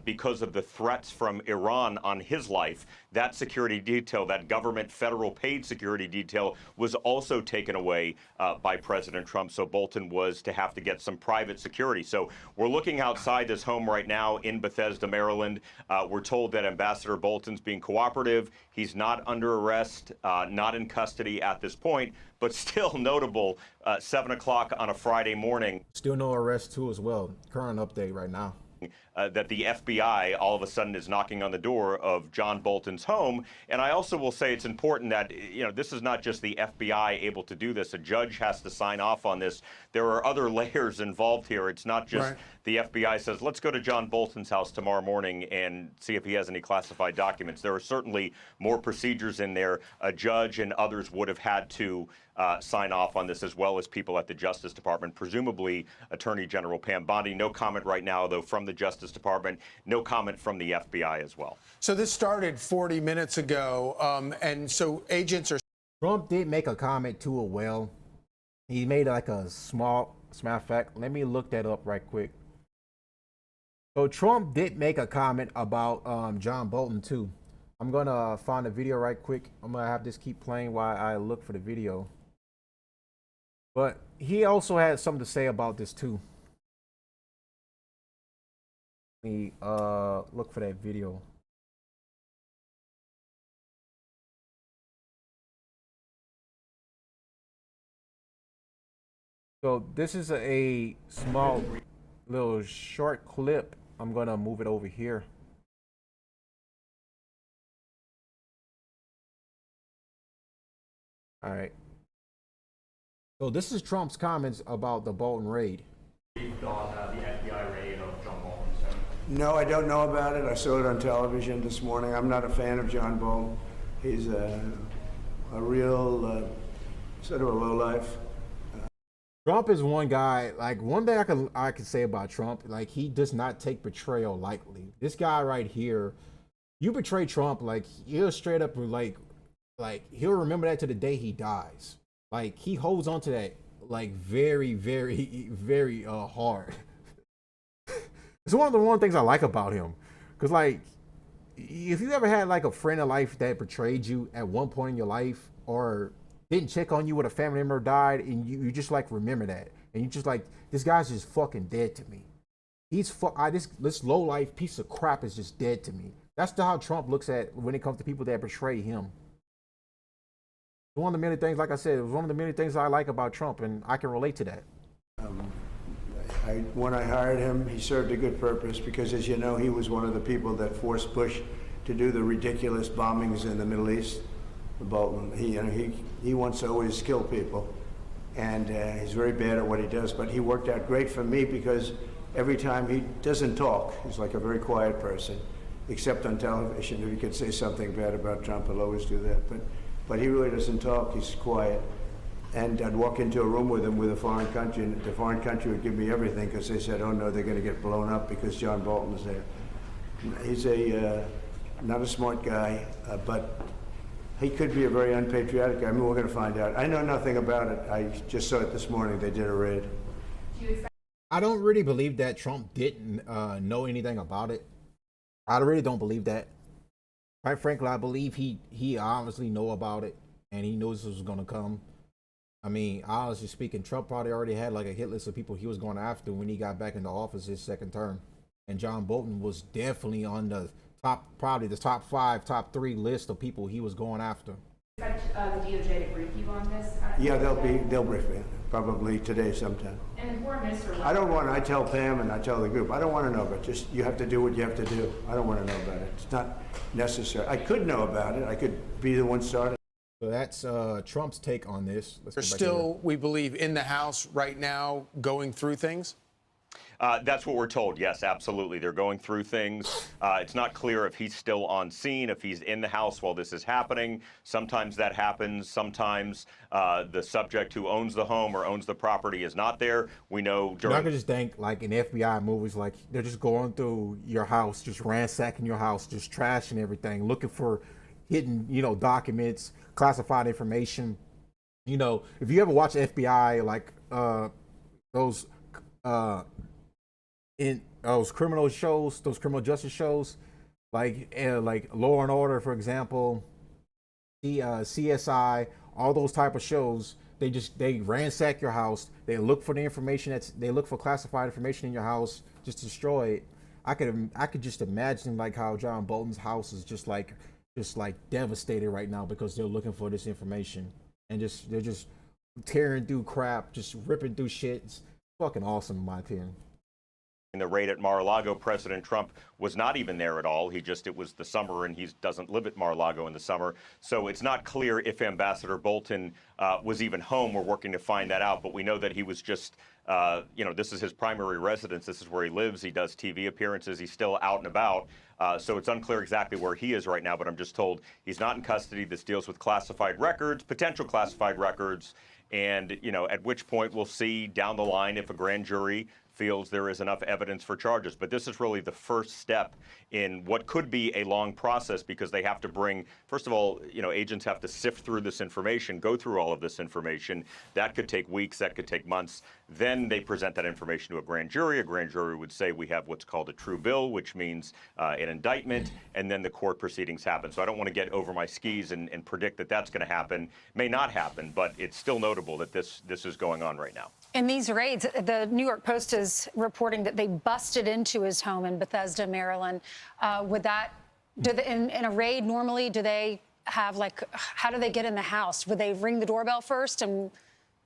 Because of the threats from Iran on his life, that security detail, that government federal paid security detail, was also taken away by President Trump. So Bolton was to have to get some private security. So we're looking outside this home right now in Bethesda, Maryland. We're told that Ambassador Bolton's being cooperative. He's not under arrest, not in custody at this point, but still notable, 7 o'clock on a Friday morning. Still no arrest too as well. Current update right now. That the FBI all of a sudden is knocking on the door of John Bolton's home. And I also will say it's important that, you know, this is not just the FBI able to do this. A judge has to sign off on this. There are other layers involved here. It's not just the FBI says, let's go to John Bolton's house tomorrow morning and see if he has any classified documents. There are certainly more procedures in there. A judge and others would have had to sign off on this, as well as people at the Justice Department, presumably Attorney General Pam Bondi. No comment right now, though, from the Justice Department. No comment from the FBI as well. So this started 40 minutes ago, and so agents are... Trump did make a comment to it. Well, he made like a small, as a matter of fact, let me look that up right quick. So Trump did make a comment about John Bolton too. I'm gonna find the video right quick. I'm gonna have this keep playing while I look for the video. But he also had something to say about this too. Let me look for that video. So this is a small little short clip. I'm gonna move it over here. All right. So this is Trump's comments about the Bolton raid. On the FBI raid of John Bolton's home? No, I don't know about it. I saw it on television this morning. I'm not a fan of John Bolton. He's a real sort of a lowlife. Trump is one guy, like one thing I can say about Trump, like he does not take betrayal lightly. This guy right here, you betray Trump, like he'll straight up like he'll remember that to the day he dies. Like he holds on to that like very, very, very hard. It's one of the things I like about him, because like if you ever had like a friend in life that betrayed you at one point in your life, or didn't check on you when a family member died, and you just like remember that, and you just like, this guy's just fucking dead to me. This low life piece of crap is just dead to me. That's how Trump looks at when it comes to people that betray him. One of the many things, like I said, it was one of the many things I like about Trump, and I can relate to that. When I hired him, he served a good purpose because, as you know, he was one of the people that forced Bush to do the ridiculous bombings in the Middle East. Bolton, he wants to always kill people, and he's very bad at what he does. But he worked out great for me because every time he doesn't talk, he's like a very quiet person, except on television. If he could say something bad about Trump, he'll always do that. But he really doesn't talk. He's quiet. And I'd walk into a room with him with a foreign country, and the foreign country would give me everything because they said, "Oh no, they're going to get blown up because John Bolton's there." He's not a smart guy, but he could be a very unpatriotic guy. I mean, we're going to find out. I know nothing about it. I just saw it this morning. They did a raid. I don't really believe that Trump didn't know anything about it. I really don't believe that. Quite frankly, I believe he obviously know about it, and he knows this was going to come. I mean, honestly speaking, Trump probably already had like a hit list of people he was going after when he got back into office his second term. And John Bolton was definitely on the probably the top 5, top 3 list of people he was going after. Expect the DOJ to brief you on this? Yeah, they'll brief me probably today sometime. And the foreign minister. I tell Pam and I tell the group, I don't want to know about it. Just you have to do what you have to do. I don't want to know about it. It's not necessary. I could know about it. I could be the one started. So that's Trump's take on this. They're still, we believe, in the House right now going through things? That's what we're told. Yes, absolutely. They're going through things. It's not clear if he's still on scene, if he's in the house while this is happening. Sometimes that happens. Sometimes the subject who owns the home or owns the property is not there. We know during... You're not going to just think like in FBI movies, like they're just going through your house, just ransacking your house, just trashing everything, looking for hidden, documents, classified information. If you ever watch FBI, like those criminal shows, those criminal justice shows, like Law and Order, for example, the CSI, all those type of shows, they ransack your house. They look for the information they look for classified information in your house, just destroy it. I could just imagine like how John Bolton's house is just like devastated right now because they're looking for this information, and they're just tearing through crap, just ripping through shit. It's fucking awesome in my opinion. In the raid at Mar-a-Lago, President Trump was not even there at all. It was the summer, and he doesn't live at Mar-a-Lago in the summer. So it's not clear if Ambassador Bolton was even home. We're working to find that out. But we know that he was just, this is his primary residence. This is where he lives. He does TV appearances. He's still out and about. So it's unclear exactly where he is right now. But I'm just told he's not in custody. This deals with classified records, potential classified records. And, at which point we'll see down the line if a grand jury feels there is enough evidence for charges. But this is really the first step in what could be a long process, because they have to bring, first of all, agents have to sift through this information, go through all of this information. That could take weeks, that could take months. Then they present that information to a grand jury. A grand jury would say we have what's called a true bill, which means an indictment, and then the court proceedings happen. So I don't want to get over my skis and predict that that's going to happen. May not happen, but it's still notable that this is going on right now. In these raids, the New York Post is reporting that they busted into his home in Bethesda, Maryland. In a raid, normally, do they have, how do they get in the house? Would they ring the doorbell first and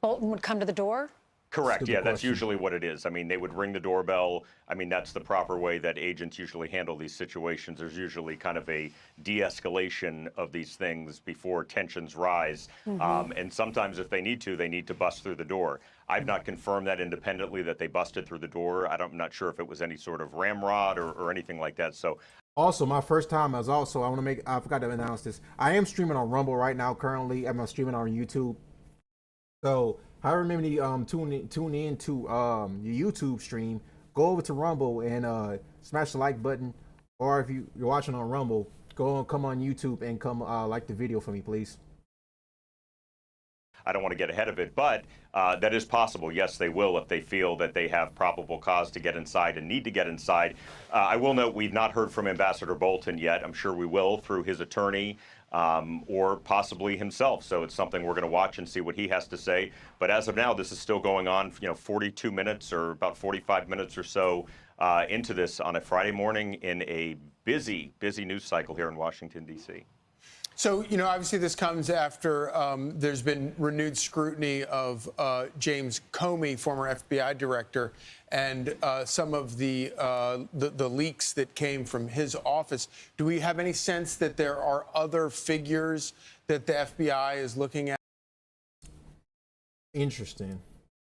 Bolton would come to the door? Correct. Yeah, that's question. usually what it is. I mean, they would ring the doorbell. I mean, that's the proper way that agents usually handle these situations. There's usually kind of a de-escalation of these things before tensions rise. And sometimes if they need to bust through the door. I've not confirmed that independently that they busted through the door. I'm not sure if it was any sort of ramrod or anything like that. So Also, my first time as also, I forgot to announce this. I am streaming on Rumble right now currently. I'm streaming on YouTube. So, however many tune in to your YouTube stream, go over to Rumble and smash the like button. Or if you're watching on Rumble, come on YouTube and come like the video for me, please. I don't want to get ahead of it, but that is possible. Yes, they will if they feel that they have probable cause to get inside and need to get inside. I will note we've not heard from Ambassador Bolton yet. I'm sure we will through his attorney or possibly himself. So it's something we're going to watch and see what he has to say. But as of now, this is still going on, 42 minutes or about 45 minutes or so into this on a Friday morning in a busy news cycle here in Washington, D.C. So, obviously this comes after there's been renewed scrutiny of James Comey, former FBI director, and some of the leaks that came from his office. Do we have any sense that there are other figures that the FBI is looking at? Interesting.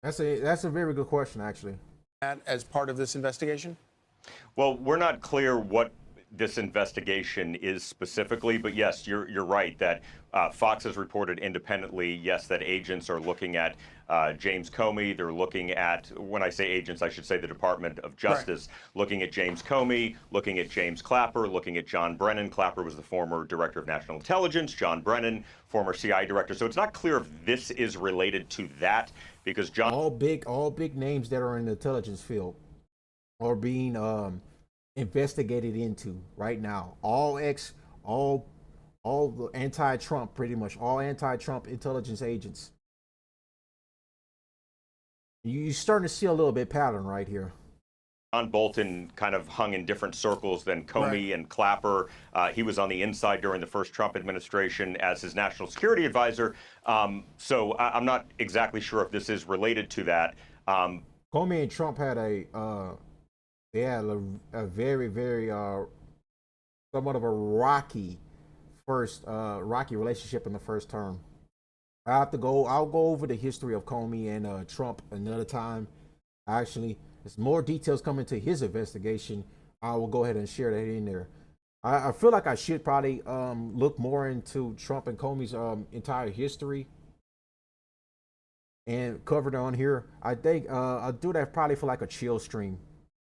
That's a very good question, actually. As part of this investigation? Well, we're not clear what this investigation is specifically, but yes, you're right that Fox has reported independently, yes, that agents are looking at James Comey. They're looking at, when I say agents, I should say the Department of Justice, looking at James Comey, looking at James Clapper, looking at John Brennan. Clapper was the former Director of National Intelligence. John Brennan, former CIA Director. So it's not clear if this is related to that because John... All big names that are in the intelligence field are being investigated into right now. All the anti-Trump, pretty much all anti-Trump intelligence agents. You're starting to see a little bit pattern right here. John Bolton kind of hung in different circles than Comey and Clapper. He was on the inside during the first Trump administration as his national security advisor. So I'm not exactly sure if this is related to that. Comey and Trump had they had a very, very somewhat of a rocky relationship in the first term. I'll go over the history of Comey and Trump another time. Actually, there's more details coming to his investigation. I will go ahead and share that in there. I feel like I should probably look more into Trump and Comey's entire history and cover it on here. I think I'll do that probably for like a chill stream.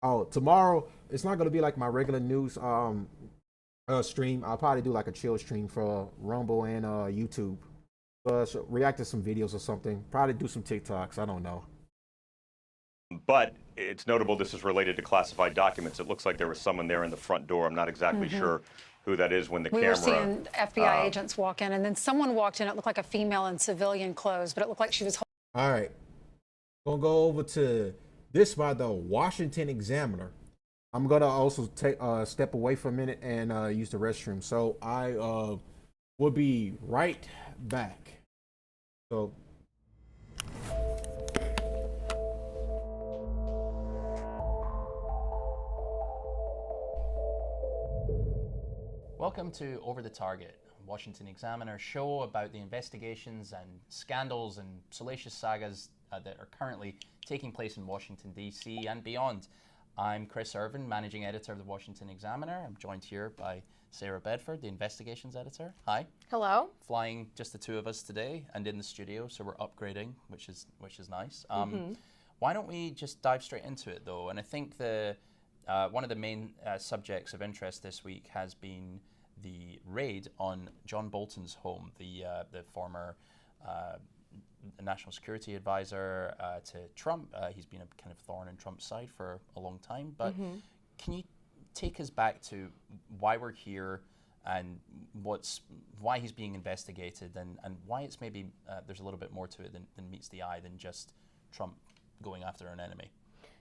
Oh, tomorrow it's not going to be like my regular news stream. I'll probably do like a chill stream for Rumble and YouTube. So react to some videos or something. Probably do some TikToks. I don't know. But it's notable this is related to classified documents. It looks like there was someone there in the front door. I'm not exactly sure who that is when the camera... We were seeing FBI agents walk in, and then someone walked in. It looked like a female in civilian clothes, but it looked like she was... All right. Gonna go over to this by the Washington Examiner. I'm gonna also take step away for a minute and use the restroom. So I will be right back. So welcome to Over the Target, Washington Examiner show about the investigations and scandals and salacious sagas that are currently taking place in Washington, D.C. and beyond. I'm Chris Irvin, Managing Editor of the Washington Examiner. I'm joined here by Sarah Bedford, the Investigations Editor. Hi. Hello. Flying just the two of us today and in the studio, so we're upgrading, which is nice. Why don't we just dive straight into it, though? And I think one of the main subjects of interest this week has been the raid on John Bolton's home, the former national security advisor to Trump. He's been a kind of thorn in Trump's side for a long time. But can you take us back to why we're here and why he's being investigated and why it's maybe there's a little bit more to it than meets the eye than just Trump going after an enemy?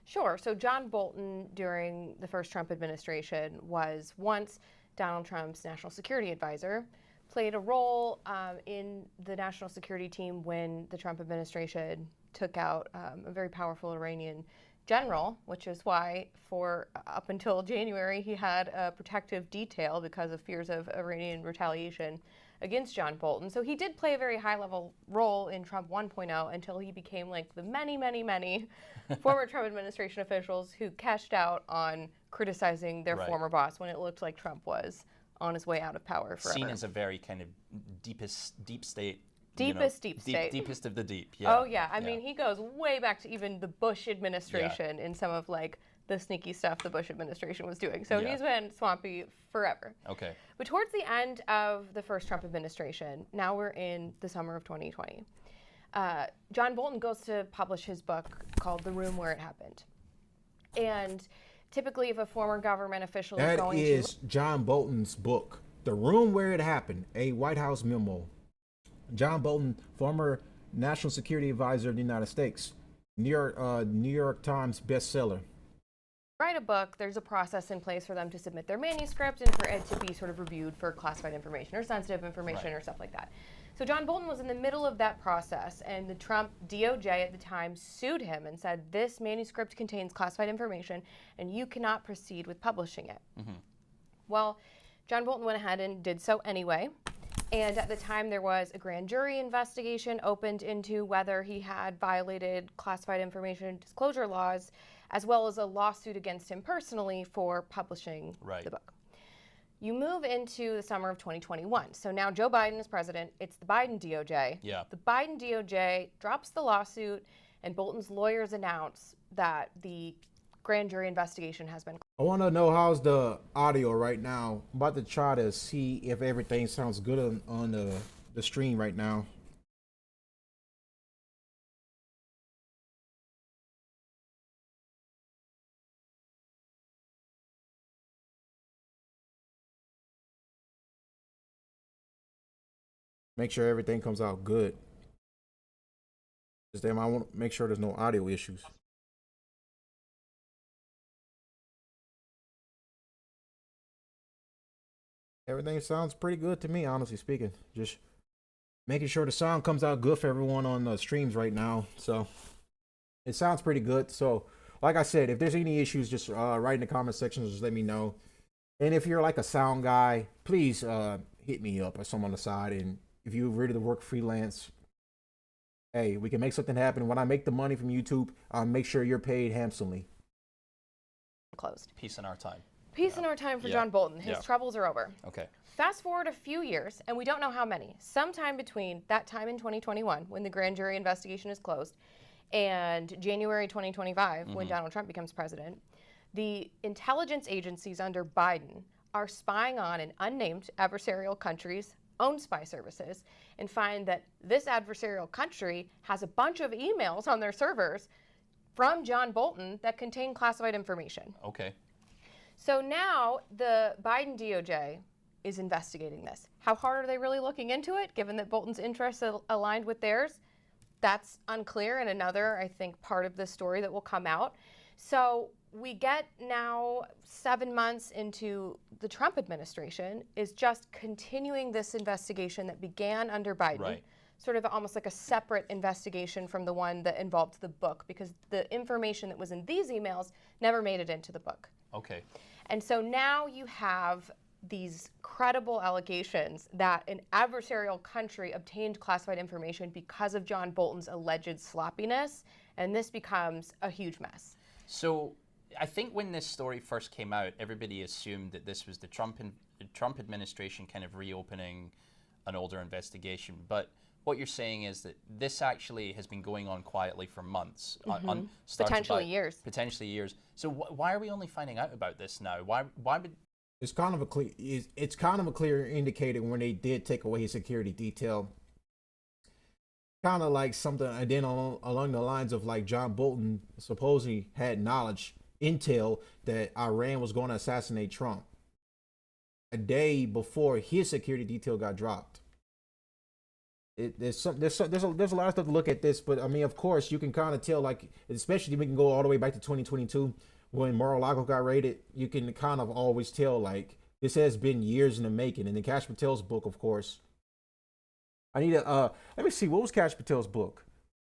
Sure. So John Bolton, during the first Trump administration, was once Donald Trump's national security advisor, played a role in the national security team when the Trump administration took out a very powerful Iranian general, which is why for up until January he had a protective detail because of fears of Iranian retaliation against John Bolton. So he did play a very high-level role in Trump 1.0 until he became like the many, many, many former Trump administration officials who cashed out on criticizing their former boss when it looked like Trump was on his way out of power forever. Seen as a very kind of deep state. Deepest state. Deepest of the deep. Yeah. Oh yeah, I mean he goes way back to even the Bush administration in some of like the sneaky stuff the Bush administration was doing. So he's been swampy forever. Okay. But towards the end of the first Trump administration, now we're in the summer of 2020, John Bolton goes to publish his book called The Room Where It Happened. And typically if a former government official is going to... That is John Bolton's book, The Room Where It Happened, a White House memo. John Bolton, former National Security Advisor of the United States, New York Times bestseller. Write a book, there's a process in place for them to submit their manuscript and for it to be sort of reviewed for classified information or sensitive information or stuff like that. So John Bolton was in the middle of that process, and the Trump DOJ at the time sued him and said, this manuscript contains classified information and you cannot proceed with publishing it. Well, John Bolton went ahead and did so anyway. And at the time, there was a grand jury investigation opened into whether he had violated classified information disclosure laws, as well as a lawsuit against him personally for publishing the book. You move into the summer of 2021. So now Joe Biden is president. It's the Biden DOJ. Yeah. The Biden DOJ drops the lawsuit, and Bolton's lawyers announce that the grand jury investigation has been. I want to know how's the audio right now. I'm about to try to see if everything sounds good on the stream right now. Make sure everything comes out good. Just then I want to make sure there's no audio issues. Everything sounds pretty good to me, honestly speaking. Just making sure the sound comes out good for everyone on the streams right now. So it sounds pretty good. So like I said, if there's any issues, just write in the comment section. Just let me know. And if you're like a sound guy, please hit me up or someone on the side. And if you're ready to work freelance, hey, we can make something happen. When I make the money from YouTube, I'll make sure you're paid handsomely. Closed. Peace in our time. Peace in our time for John Bolton. His troubles are over. Okay. Fast forward a few years, and we don't know how many. Sometime between that time in 2021, when the grand jury investigation is closed, and January 2025, when Donald Trump becomes president, the intelligence agencies under Biden are spying on an unnamed adversarial country's own spy services and find that this adversarial country has a bunch of emails on their servers from John Bolton that contain classified information. Okay. So now the Biden DOJ is investigating this. How hard are they really looking into it, given that Bolton's interests aligned with theirs? That's unclear, and another, I think, part of the story that will come out. So we get now 7 months into the Trump administration is just continuing this investigation that began under Biden, sort of almost like a separate investigation from the one that involved the book, because the information that was in these emails never made it into the book. Okay. And so now you have these credible allegations that an adversarial country obtained classified information because of John Bolton's alleged sloppiness, and this becomes a huge mess. So I think when this story first came out, everybody assumed that this was the Trump administration kind of reopening an older investigation. But what you're saying is that this actually has been going on quietly for months, potentially years. Potentially years. So why are we only finding out about this now? Why would? It's kind of a clear indicator when they did take away his security detail. Kind of like something, and then along the lines of like John Bolton supposedly had knowledge, intel that Iran was going to assassinate Trump a day before his security detail got dropped. There's a lot of stuff to look at this, but I mean, of course, you can kind of tell, like, especially we can go all the way back to 2022 when Mar-a-Lago got raided. You can kind of always tell, like, this has been years in the making. And in Kash Patel's book, of course, I need to let me see, what was Kash Patel's book?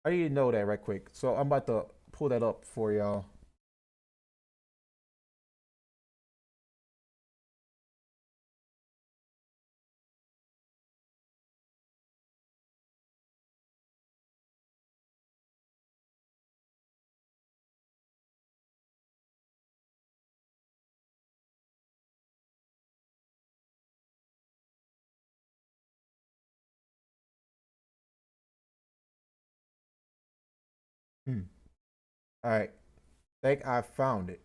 I need to know that right quick. So I'm about to pull that up for y'all. All right. Think I found it.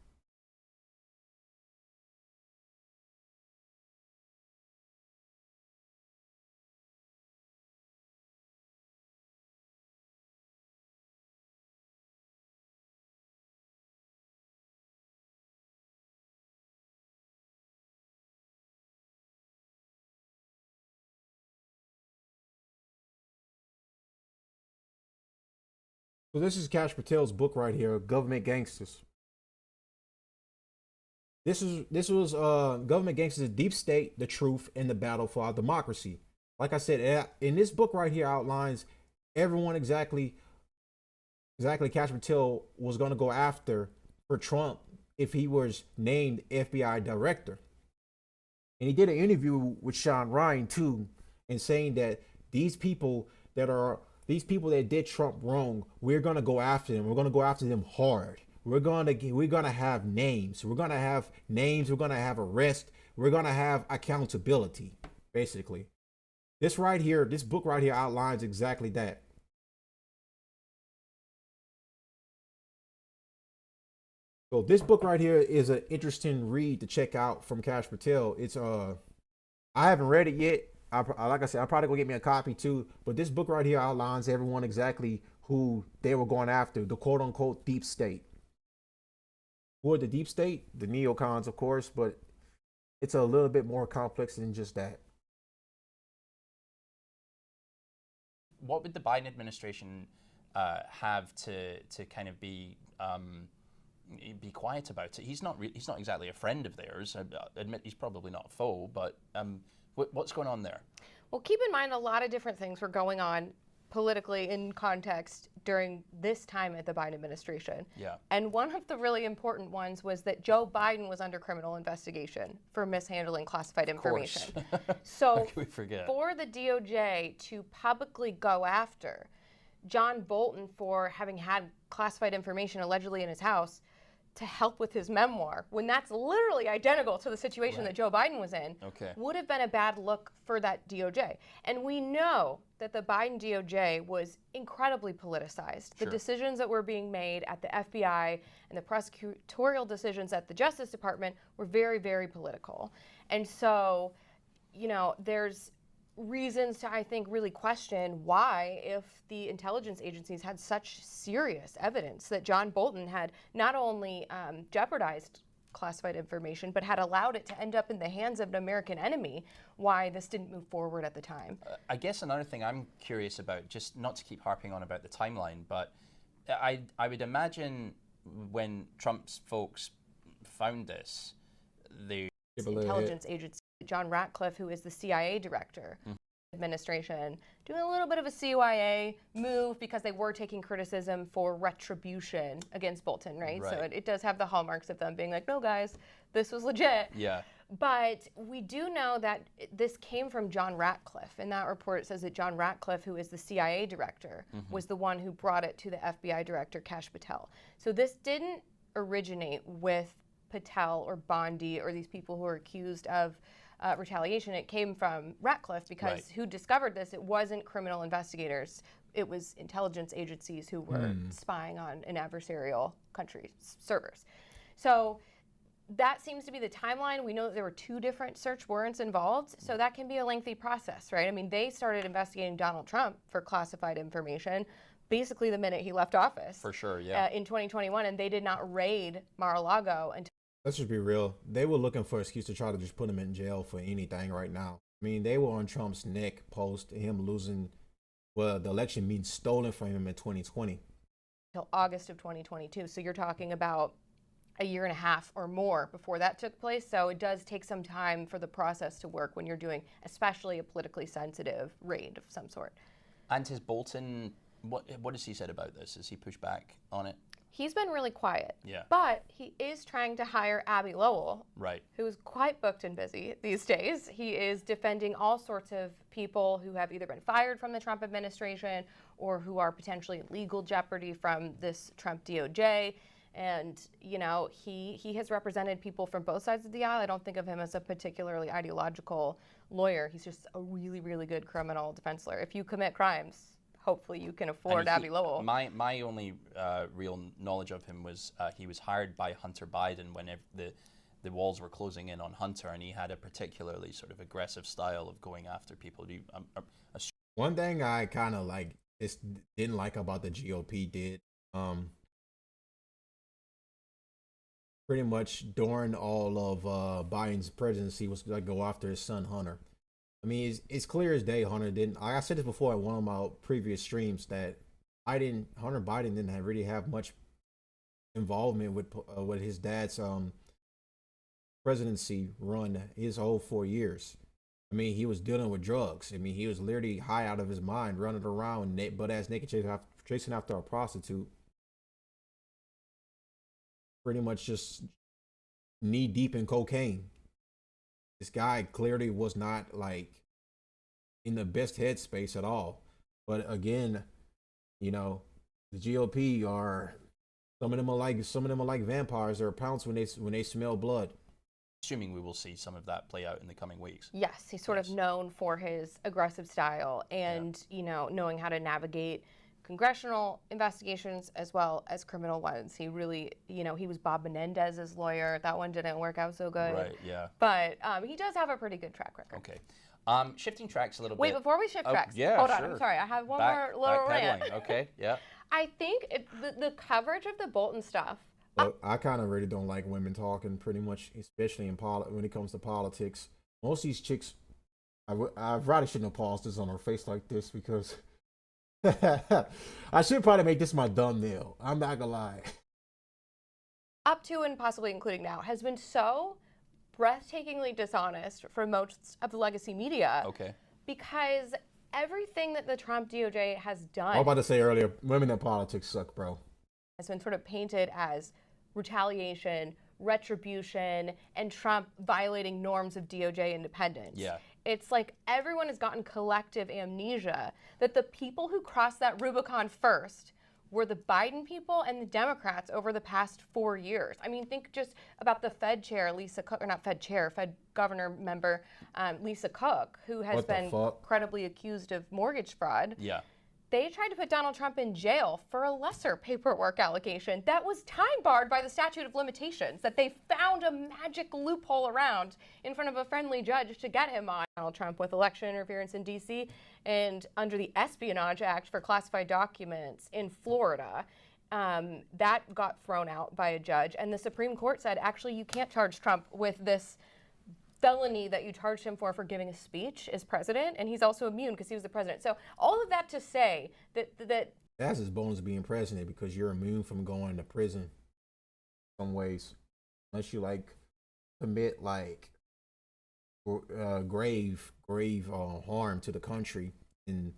So this is Kash Patel's book right here, Government Gangsters. This was Government Gangsters, Deep State, the Truth, and the Battle for Our Democracy. Like I said, in this book right here outlines everyone exactly Kash Patel was going to go after for Trump if he was named FBI director. And he did an interview with Sean Ryan too, and saying that these people that did Trump wrong, we're gonna go after them. We're gonna go after them hard. We're gonna have names. We're gonna have names. We're gonna have arrest. We're gonna have accountability. Basically, this book right here outlines exactly that. So this book right here is an interesting read to check out from Kash Patel. It's I haven't read it yet. Like I said, I'm probably gonna get me a copy too. But this book right here outlines everyone exactly who they were going after, the quote unquote deep state. Who are the deep state? The neocons, of course, but it's a little bit more complex than just that. What would the Biden administration have to kind of be quiet about it? He's not exactly a friend of theirs. I admit he's probably not a foe, but what's going on there? Well, keep in mind a lot of different things were going on politically in context during this time at the Biden administration. Yeah. And one of the really important ones was that Joe Biden was under criminal investigation for mishandling classified information. So for the DOJ to publicly go after John Bolton for having had classified information allegedly in his house to help with his memoir, when that's literally identical to the situation that Joe Biden was in, would have been a bad look for that DOJ. And we know that the Biden DOJ was incredibly politicized. The decisions that were being made at the FBI and the prosecutorial decisions at the Justice Department were very, very political. And so, you know, there's reasons to, I think, really question why, if the intelligence agencies had such serious evidence that John Bolton had not only jeopardized classified information, but had allowed it to end up in the hands of an American enemy, why this didn't move forward at the time. I guess another thing I'm curious about, just not to keep harping on about the timeline, but I would imagine when Trump's folks found this, the intelligence agency, John Ratcliffe, who is the CIA director, administration, doing a little bit of a CYA move because they were taking criticism for retribution against Bolton, right? So it does have the hallmarks of them being like, no, guys, this was legit. Yeah. But we do know that this came from John Ratcliffe. In that report, it says that John Ratcliffe, who is the CIA director, was the one who brought it to the FBI director, Kash Patel. So this didn't originate with Patel or Bondi or these people who are accused of retaliation. It came from Ratcliffe because who discovered this? It wasn't criminal investigators. It was intelligence agencies who were spying on an adversarial country's servers. So that seems to be the timeline. We know that there were 2 different search warrants involved, so that can be a lengthy process, right? I mean, they started investigating Donald Trump for classified information basically the minute he left office. For sure, yeah. In 2021, and they did not raid Mar-a-Lago until. Let's just be real. They were looking for an excuse to try to just put him in jail for anything right now. I mean, they were on Trump's neck post him losing, well, the election being stolen from him in 2020. Until August of 2022. So you're talking about a year and a half or more before that took place. So it does take some time for the process to work when you're doing especially a politically sensitive raid of some sort. And has Bolton What has he said about this? Has he pushed back on it? He's been really quiet. Yeah. But he is trying to hire Abby Lowell, right, who is quite booked and busy these days. He is defending all sorts of people who have either been fired from the Trump administration or who are potentially in legal jeopardy from this Trump DOJ. And, you know, he has represented people from both sides of the aisle. I don't think of him as a particularly ideological lawyer. He's just a really, really good criminal defense lawyer. If you commit crimes, hopefully you can afford Abby Lowell. My only real knowledge of him was he was hired by Hunter Biden when the walls were closing in on Hunter, and he had a particularly sort of aggressive style of going after people. One thing I kind of didn't like about the GOP did, pretty much during all of Biden's presidency, was to go after his son Hunter. I mean, it's clear as day Hunter didn't. I said this before in one of my previous streams that Hunter Biden didn't really have much involvement with his dad's presidency run his whole 4 years. I mean, he was dealing with drugs. I mean, he was literally high out of his mind, running around butt-ass naked, chasing after a prostitute. Pretty much just knee deep in cocaine. This guy clearly was not in the best headspace at all. But again, you know, the GOP some of them are like vampires. They're pounce when they smell blood. Assuming we will see some of that play out in the coming weeks. Yes, he's sort of known for his aggressive style and, you know, knowing how to navigate congressional investigations as well as criminal ones. He really, you know, he was Bob Menendez's lawyer. That one didn't work out so good. Right, yeah. But he does have a pretty good track record. Okay. Shifting tracks a little bit. Wait, before we shift tracks, yeah, hold on, sure. I'm sorry. I have one more little rant. Okay, yeah. I think the coverage of the Bolton stuff. I kind of really don't like women talking, pretty much, especially when it comes to politics. Most of these chicks, I probably shouldn't have paused this on her face like this because I should probably make this my thumbnail. I'm not gonna lie. Up to and possibly including now, has been so breathtakingly dishonest for most of the legacy media. Okay. Because everything that the Trump DOJ has done. I was about to say earlier, women in politics suck, bro. Has been sort of painted as retaliation, retribution, and Trump violating norms of DOJ independence. Yeah. It's like everyone has gotten collective amnesia that the people who crossed that Rubicon first were the Biden people and the Democrats over the past 4 years. I mean, think just about the Fed chair, Lisa Cook, or not Fed chair, Fed governor member, Lisa Cook, who has been credibly accused of mortgage fraud. Yeah. They tried to put Donald Trump in jail for a lesser paperwork allegation that was time barred by the statute of limitations, that they found a magic loophole around in front of a friendly judge to get him on. Donald Trump with election interference in D.C. and under the Espionage Act for classified documents in Florida. That got thrown out by a judge, and the Supreme Court said, actually, you can't charge Trump with this felony that you charged him for giving a speech as president, and he's also immune because he was the president. So all of that to say that that's his bonus being president, because you're immune from going to prison in some ways, unless you commit grave harm to the country, and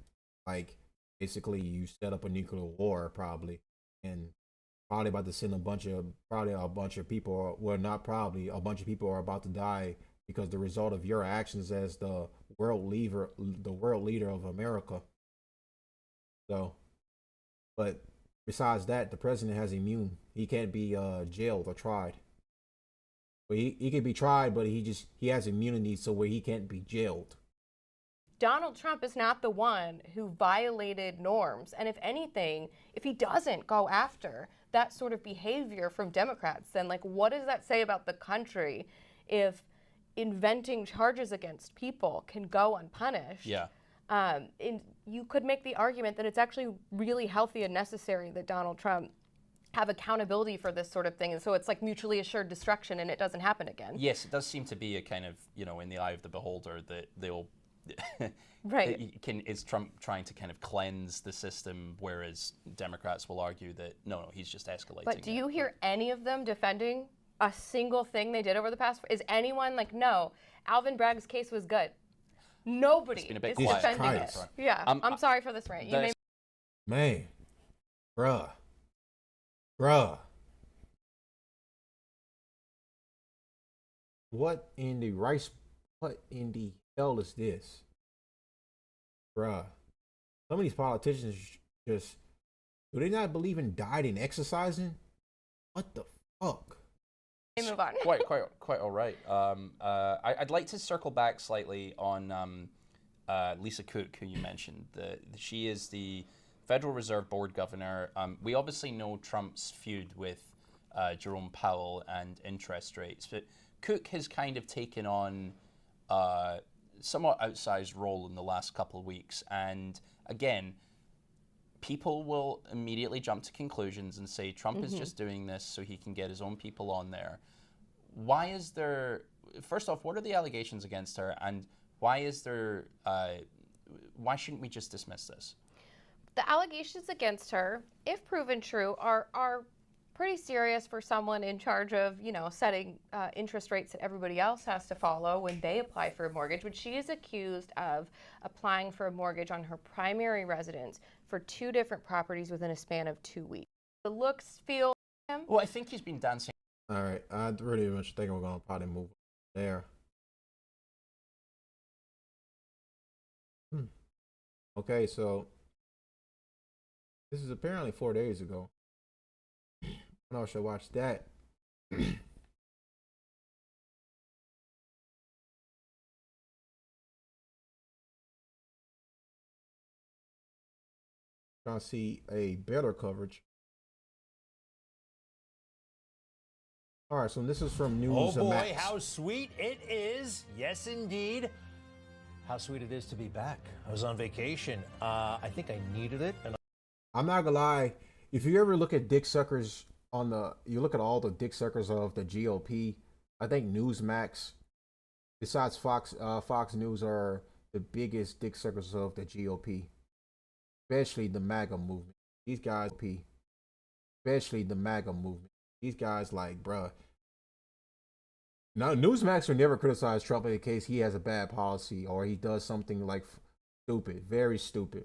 basically you set up a nuclear war probably, and probably about to send a bunch of people, well, not probably, a bunch of people are about to die because the result of your actions as the world leader of America. So, but besides that, the president has immune. He can't be jailed or tried. But he can be tried, but he has immunity, so where he can't be jailed. Donald Trump is not the one who violated norms. And if anything, if he doesn't go after that sort of behavior from Democrats, then what does that say about the country if inventing charges against people can go unpunished? Yeah. You could make the argument that it's actually really healthy and necessary that Donald Trump have accountability for this sort of thing, and so it's mutually assured destruction and it doesn't happen again. Yes, it does seem to be a kind of, in the eye of the beholder, that they'll right. Is Trump trying to kind of cleanse the system, whereas Democrats will argue that no, he's just escalating. But do you hear any of them defending a single thing they did over the past? Is anyone no, Alvin Bragg's case was good? Nobody is defending it. Yeah, I'm sorry for this rant. Man, bruh. What in the hell is this? Bruh. Some of these politicians just, do they not believe in diet and exercising? What the fuck? Move on. Quite all right. I'd like to circle back slightly on Lisa Cook, who you mentioned. She is the Federal Reserve Board governor. We obviously know Trump's feud with Jerome Powell and interest rates, but Cook has kind of taken on somewhat outsized role in the last couple of weeks. And again, people will immediately jump to conclusions and say Trump is just doing this so he can get his own people on there. Why is there, first off, what are the allegations against her, and why is there, why shouldn't we just dismiss this? The allegations against her, if proven true, are pretty serious for someone in charge of, you know, setting interest rates that everybody else has to follow when they apply for a mortgage. But she is accused of applying for a mortgage on her primary residence for 2 different properties within a span of 2 weeks. The looks, feel, him. Well, I think he's been dancing. All right, I really much think we're gonna probably move there. Okay, so this is apparently 4 days ago. I know I should watch that. Trying to see a better coverage. All right, so this is from News. Oh boy, Max. how sweet it is. Yes, indeed. How sweet it is to be back. I was on vacation. I think I needed it. And I'm not gonna lie. If you ever look at dick suckers you look at all the dick suckers of the GOP, I think Newsmax, besides Fox News, are the biggest dick suckers of the GOP, especially the MAGA movement. These guys, especially the MAGA movement. These guys, like, bruh. Now, Newsmax will never criticize Trump in case he has a bad policy or he does something like stupid, very stupid.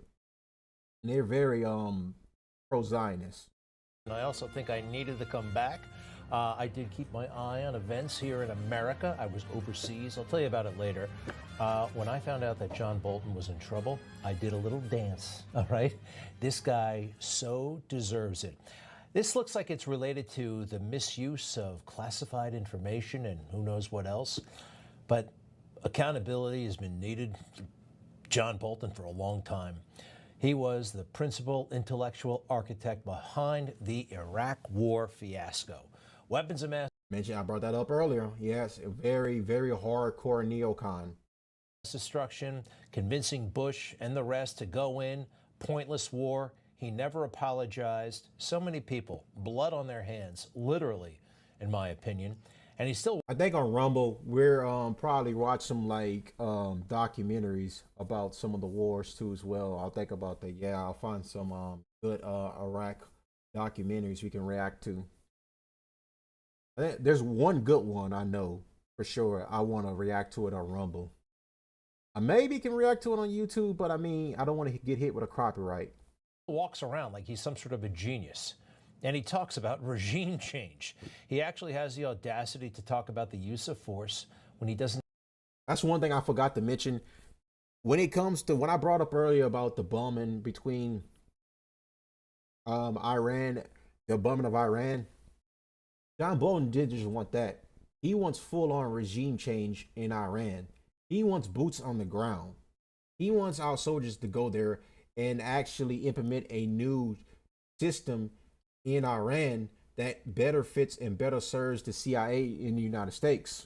And they're very pro-Zionist. I also think I needed to come back. I did keep my eye on events here in America. I was overseas. I'll tell you about it later. When I found out that John Bolton was in trouble, I did a little dance, all right? This guy so deserves it. This looks like it's related to the misuse of classified information and who knows what else. But accountability has been needed for John Bolton for a long time. He was the principal intellectual architect behind the Iraq War fiasco. Weapons of mass Mentioned, I brought that up earlier. Yes, a very, very hardcore neocon. destruction, convincing Bush and the rest to go in, pointless war. He never apologized. So many people, blood on their hands, literally, in my opinion. And he still. I think on Rumble, we're probably watch some like documentaries about some of the wars too as well. I'll think about that. Yeah, I'll find some good Iraq documentaries we can react to. There's one good one I know for sure. I want to react to it on Rumble. I maybe can react to it on YouTube, but I mean, I don't want to get hit with a copyright. Walks around like he's some sort of a genius. And he talks about regime change. He actually has the audacity to talk about the use of force when he doesn't. That's one thing I forgot to mention. When it comes to, when I brought up earlier about the bombing between Iran, the bombing of Iran, John Bolton did just want that. He wants full-on regime change in Iran. He wants boots on the ground. He wants our soldiers to go there and actually implement a new system in Iran that better fits and better serves the CIA in the United States.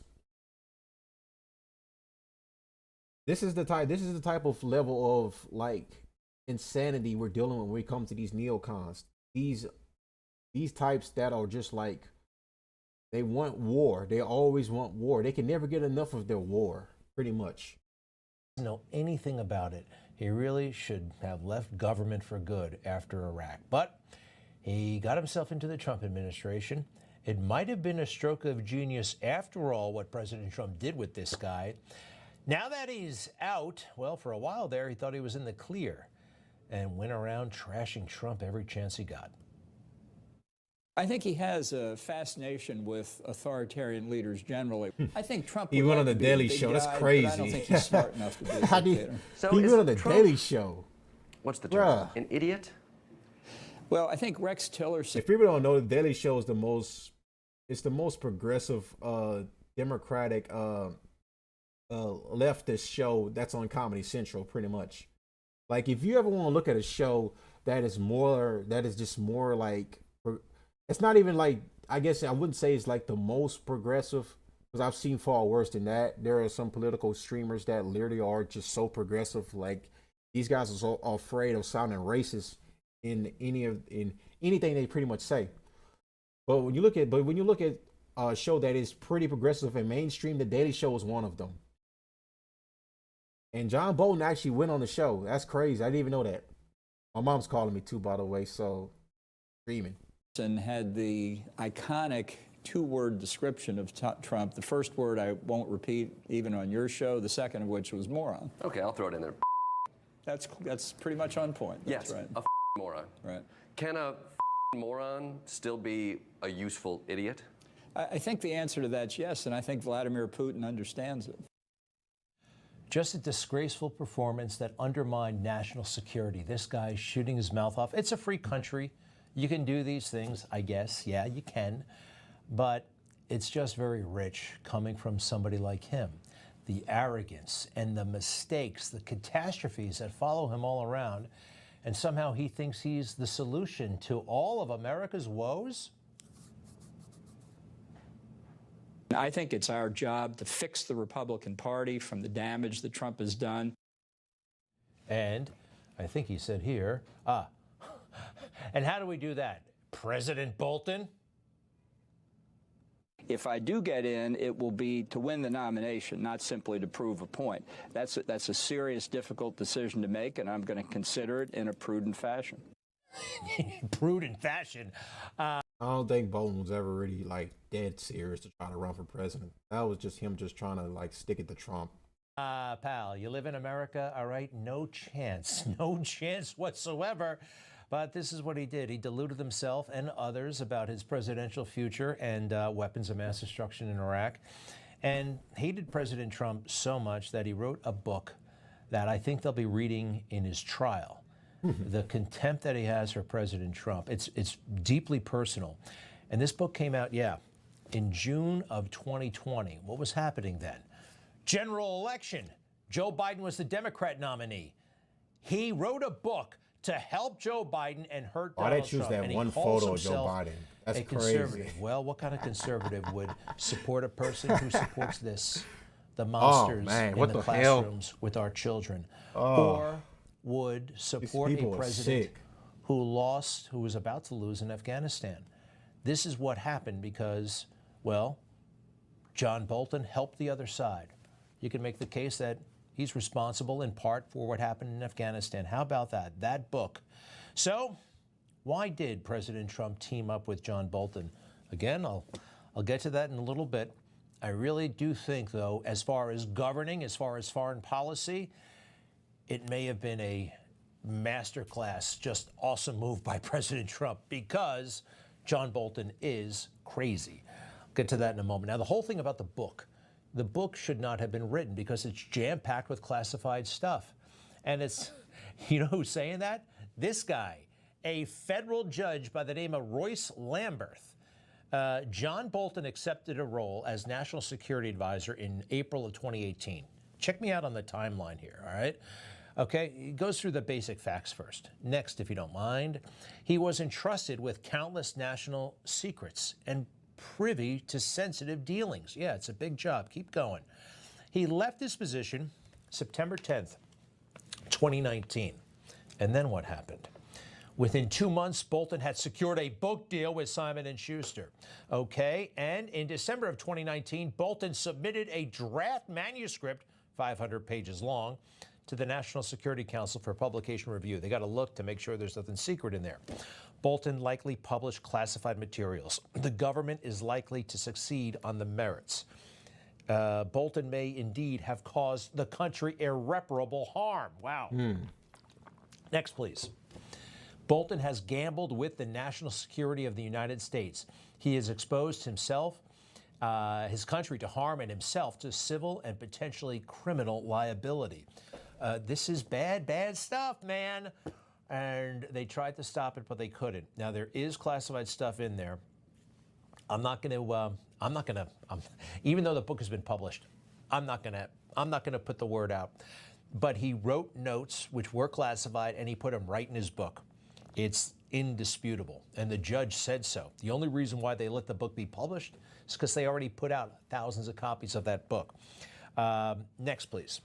This is the type of level of like insanity we're dealing with when we come to these neocons. These types that are just like, they want war. They always want war. They can never get enough of their war, pretty much. Know anything about it. He really should have left government for good after Iraq. But he got himself into the Trump administration. It might have been a stroke of genius after all what President Trump did with this guy. Now that he's out, well, for a while there, he thought he was in the clear. and went around trashing Trump every chance he got. I think he has a fascination with authoritarian leaders generally. I think Trump. He went on the Daily Show. That's crazy. I don't think he's smart enough to be a How do you- dictator. So he is went on the Trump- Daily Show. What's the term? Bruh. An idiot? Well, I think Rex Tillerson. If people don't know, the Daily Show is the most progressive Democratic leftist show that's on Comedy Central, pretty much. Like, if you ever want to look at a show that is just more like, it's not even like, I guess I wouldn't say it's like the most progressive, because I've seen far worse than that. There are some political streamers that literally are just so progressive. Like, these guys are so afraid of sounding racist in anything they pretty much say. But when you look at a show that is pretty progressive and mainstream, the Daily Show is one of them. And John Bolton actually went on the show. That's crazy. I didn't even know that. My mom's calling me too, by the way, so streaming. And had the iconic two-word description of Trump. The first word I won't repeat even on your show, the second of which was moron. Okay, I'll throw it in there. That's pretty much on point. That's Yes, right. a moron. Right. Can a moron still be a useful idiot? I think the answer to that's yes, and I think Vladimir Putin understands it. Just a disgraceful performance that undermined national security. This guy shooting his mouth off. It's a free country. You can do these things, I guess. Yeah, you can. But it's just very rich coming from somebody like him. The arrogance and the mistakes, the catastrophes that follow him all around. And somehow he thinks he's the solution to all of America's woes. I think it's our job to fix the Republican Party from the damage that Trump has done. And I think he said here, and how do we do that? President Bolton? If I do get in, it will be to win the nomination, not simply to prove a point. That's a serious, difficult decision to make, and I'm going to consider it in a prudent fashion. Prudent fashion. I don't think Bolton was ever really like dead serious to try to run for president. That was just him just trying to like stick it to Trump. Pal, you live in America, all right? No chance. No chance whatsoever. But this is what he did. He deluded himself and others about his presidential future and weapons of mass destruction in Iraq, and hated President Trump so much that he wrote a book that I think they'll be reading in his trial. The contempt that he has for President Trump. It's deeply personal. And this book came out, in June of 2020. What was happening then? General election. Joe Biden was the Democrat nominee. He wrote a book to help Joe Biden and hurt Donald Trump. Why they choose that and one photo of Joe Biden? That's crazy. Conservative. Well, what kind of conservative would support a person who supports this? The monsters in the classrooms with our children. Or would support a president who was about to lose in Afghanistan. This is what happened because, well, John Bolton helped the other side. You can make the case that he's responsible in part for what happened in Afghanistan. How about that? That book. So, why did President Trump team up with John Bolton? Again, I'll get to that in a little bit. I really do think, though, as far as governing, as far as foreign policy, it may have been a masterclass, just awesome move by President Trump because John Bolton is crazy. I'll get to that in a moment. Now, the whole thing about the book should not have been written because it's jam-packed with classified stuff. And it's, you know who's saying that? This guy, a federal judge by the name of Royce Lamberth. John Bolton accepted a role as National Security Advisor in April of 2018. Check me out on the timeline here, all right? Okay, he goes through the basic facts first. Next, if you don't mind, he was entrusted with countless national secrets and privy to sensitive dealings. Yeah, it's a big job. Keep going. He left his position September 10th, 2019. And then what happened? Within 2 months, Bolton had secured a book deal with Simon & Schuster. Okay, and in December of 2019, Bolton submitted a draft manuscript, 500 pages long, to the National Security Council for publication review. They got to look to make sure there's nothing secret in there. Bolton likely published classified materials. The government is likely to succeed on the merits. Bolton may indeed have caused the country irreparable harm. Wow. Next, please. Bolton has gambled with the national security of the United States. He has exposed himself, his country to harm and himself to civil and potentially criminal liability. This is bad, bad stuff, man. And they tried to stop it, but they couldn't. Now, there is classified stuff in there. I'm not going to, even though the book has been published, I'm not going to put the word out. But he wrote notes which were classified, and he put them right in his book. It's indisputable, and the judge said so. The only reason why they let the book be published is because they already put out thousands of copies of that book. Next, please.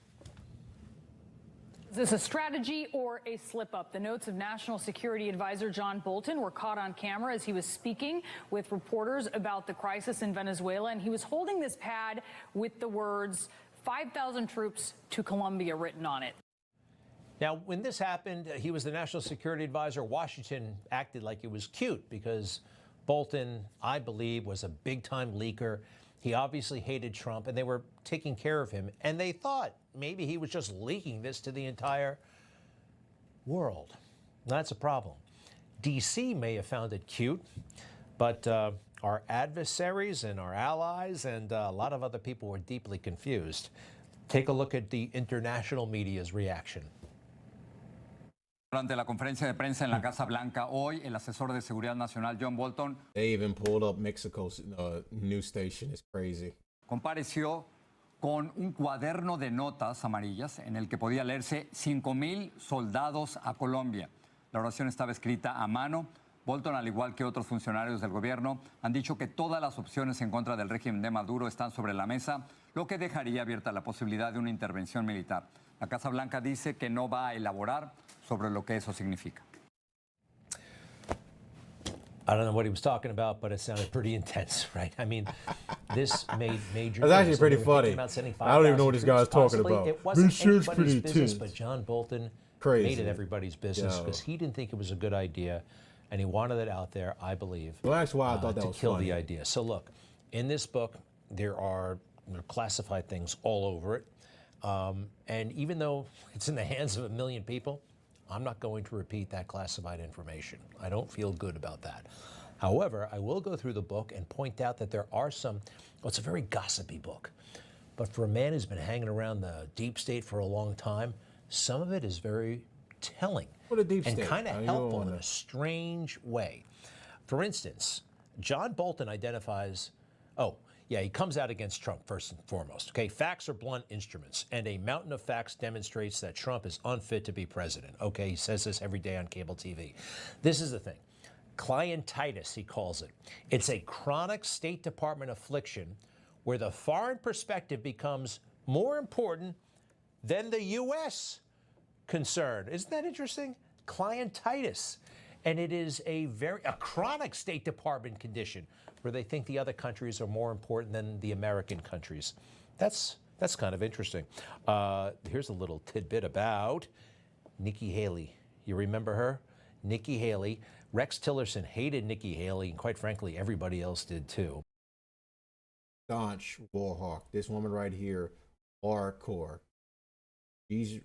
Is this a strategy or a slip-up? The notes of National Security Advisor John Bolton were caught on camera as he was speaking with reporters about the crisis in Venezuela, and he was holding this pad with the words 5,000 troops to Colombia written on it. Now, when this happened, he was the National Security Advisor. Washington acted like it was cute because Bolton, I believe, was a big-time leaker. He obviously hated Trump, and they were taking care of him. And they thought maybe he was just leaking this to the entire world. That's a problem. D.C. may have found it cute, but our adversaries and our allies and a lot of other people were deeply confused. Take a look at the international media's reaction. Durante la conferencia de prensa en la Casa Blanca hoy, el asesor de Seguridad Nacional John Bolton They even pulled up Mexico's news station. It's crazy. compareció con un cuaderno de notas amarillas en el que podía leerse 5,000 soldados a Colombia. La oración estaba escrita a mano. Bolton, al igual que otros funcionarios del gobierno, han dicho que todas las opciones en contra del régimen de Maduro están sobre la mesa, lo que dejaría abierta la posibilidad de una intervención militar. La Casa Blanca dice que no va a elaborar sobre lo que eso significa. I don't know what he was talking about, but it sounded pretty intense, right? I mean, this made major. That's actually news. pretty They were funny. thinking about sending I don't even know what this 5,000 guy's talking troops. about. It wasn't This shit's anybody's pretty business, intense. but John Bolton Crazy. made it everybody's business Yo. because he didn't think it was a good idea, and he wanted it out there, I believe. Well, that's why I thought that to was kill funny. the idea. So look, in this book, there are classified things all over it, and even though it's in the hands of 1 million people, I'm not going to repeat that classified information. I don't feel good about that. However, I will go through the book and point out that there are some, well, it's a very gossipy book, but for a man who's been hanging around the deep state for a long time, some of it is very telling What a deep and state. kind How of you helpful doing in there? a strange way. For instance, John Bolton identifies, he comes out against Trump first and foremost. Okay, facts are blunt instruments, and a mountain of facts demonstrates that Trump is unfit to be president. Okay, he says this every day on cable TV. This is the thing. Clientitis, he calls it. It's a chronic State Department affliction where the foreign perspective becomes more important than the U.S. concern. Isn't that interesting? Clientitis. And it is a chronic State Department condition where they think the other countries are more important than the American countries. That's kind of interesting. Here's a little tidbit about Nikki Haley. You remember her? Nikki Haley. Rex Tillerson hated Nikki Haley, and quite frankly, everybody else did too. Staunch war hawk. This woman right here, hardcore. She's